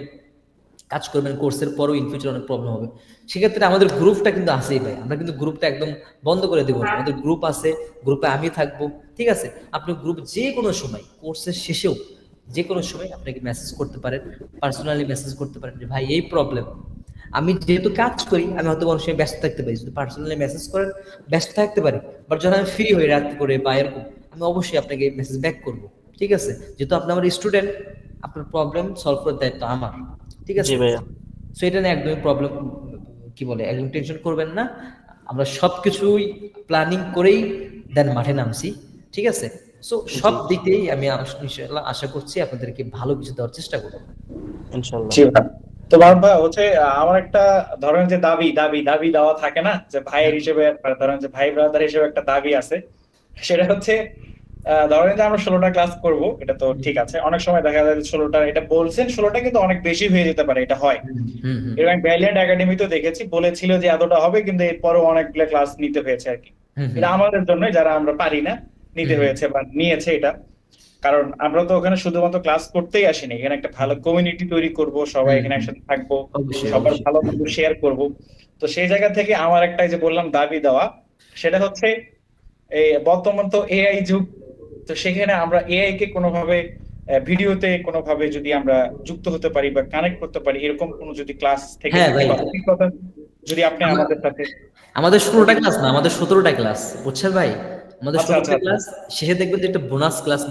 কাজ করবেন, কোর্সের পরও ইন ফিউচার অনেক প্রবলেম হবে। সেক্ষেত্রে আমাদের গ্রুপটা কিন্তু আছেই ভাই, আমরা কিন্তু গ্রুপটা একদম বন্ধ করে দেবো না। আমাদের গ্রুপ আছে, গ্রুপে আমি থাকবো। ঠিক আছে? আপনি গ্রুপ যে কোনো সময়, কোর্সের শেষেও যে কোনো সময় আপনাকে মেসেজ করতে পারেন, পার্সোনালি মেসেজ করতে পারেন যে ভাই এই প্রবলেম। আমি যেহেতু কাজ করি, আমি হয়তো কোনো সময় ব্যস্ত থাকতে পারি, যদি পার্সোনালি মেসেজ করেন ব্যস্ত থাকতে পারি, বাট যখন আমি ফ্রি হই রাত করে বা এরকম, আমি অবশ্যই আপনাকে মেসেজ ব্যাক করবো। ঠিক আছে? যেহেতু আপনি আমার স্টুডেন্ট, আপনার প্রবলেম সলভ করার দায়িত্ব আমার। ঠিক আছে? সো এটা নিয়ে একদমই প্রবলেম একদম টেনশন করবেন না। আমরা সবকিছুই প্ল্যানিং করেই দেন মাঠে নামছি। ঠিক আছে? সো সব দিকেই আমি ইনশাআল্লাহ আশা করছি আপনাদেরকে ভালো কিছু দেওয়ার চেষ্টা করব ইনশাআল্লাহ। তো ভাই হচ্ছে আমার একটা ধরেন যে দাবি দেওয়া থাকে না, যে ভাইয়ের হিসেবে, ধরেন যে ভাই ব্রাদার হিসেবে একটা দাবি আছে। সেটা হচ্ছে ধরেন যে আমরা 16টা ক্লাস করব, এটা তো ঠিক আছে। অনেক সময় দেখা যায় যে 16টা, এটা বলছেন 16টা কিন্তু অনেক বেশি হয়ে যেতে পারে, এটা হয়। এবং ব্যালিয়ান্ট একাডেমি তো দেখেছি, বলেছিল যে এতটা হবে, কিন্তু এরপরও অনেকগুলো ক্লাস নিতে হয়েছে আর কি। এটা আমাদের জন্য, যারা আমরা পারি না, নিতে হয়েছে বা নিয়েছে এটা। কারণ আমরা তো ওখানে শুধুমাত্র ক্লাস করতেই আসিনি, এখানে একটা ভালো কমিউনিটি তৈরি করব, সবাই এখানে একসাথে থাকবো, সবার ভালো মন্দ শেয়ার করব। তো সেই জায়গা থেকে আমার একটা যে বললাম দাবি দেওয়া, সেটা হচ্ছে এই বর্তমান তো এআই যুগ, তো সেখানে আমরা এআই কে কোনোভাবে ভিডিওতে কোনোভাবে যদি আমরা যুক্ত হতে পারি বা কানেক্ট করতে পারি, এরকম কোনো যদি ক্লাস থেকে অভিজ্ঞতা যদি আপনি আমাদের সাথে। আমাদের 16টা ক্লাস না, আমাদের 17টা ক্লাস, বুঝছেন ভাই? আমাদের 17টা ক্লাস শেষে দেখবেন যে একটা বোনাস ক্লাস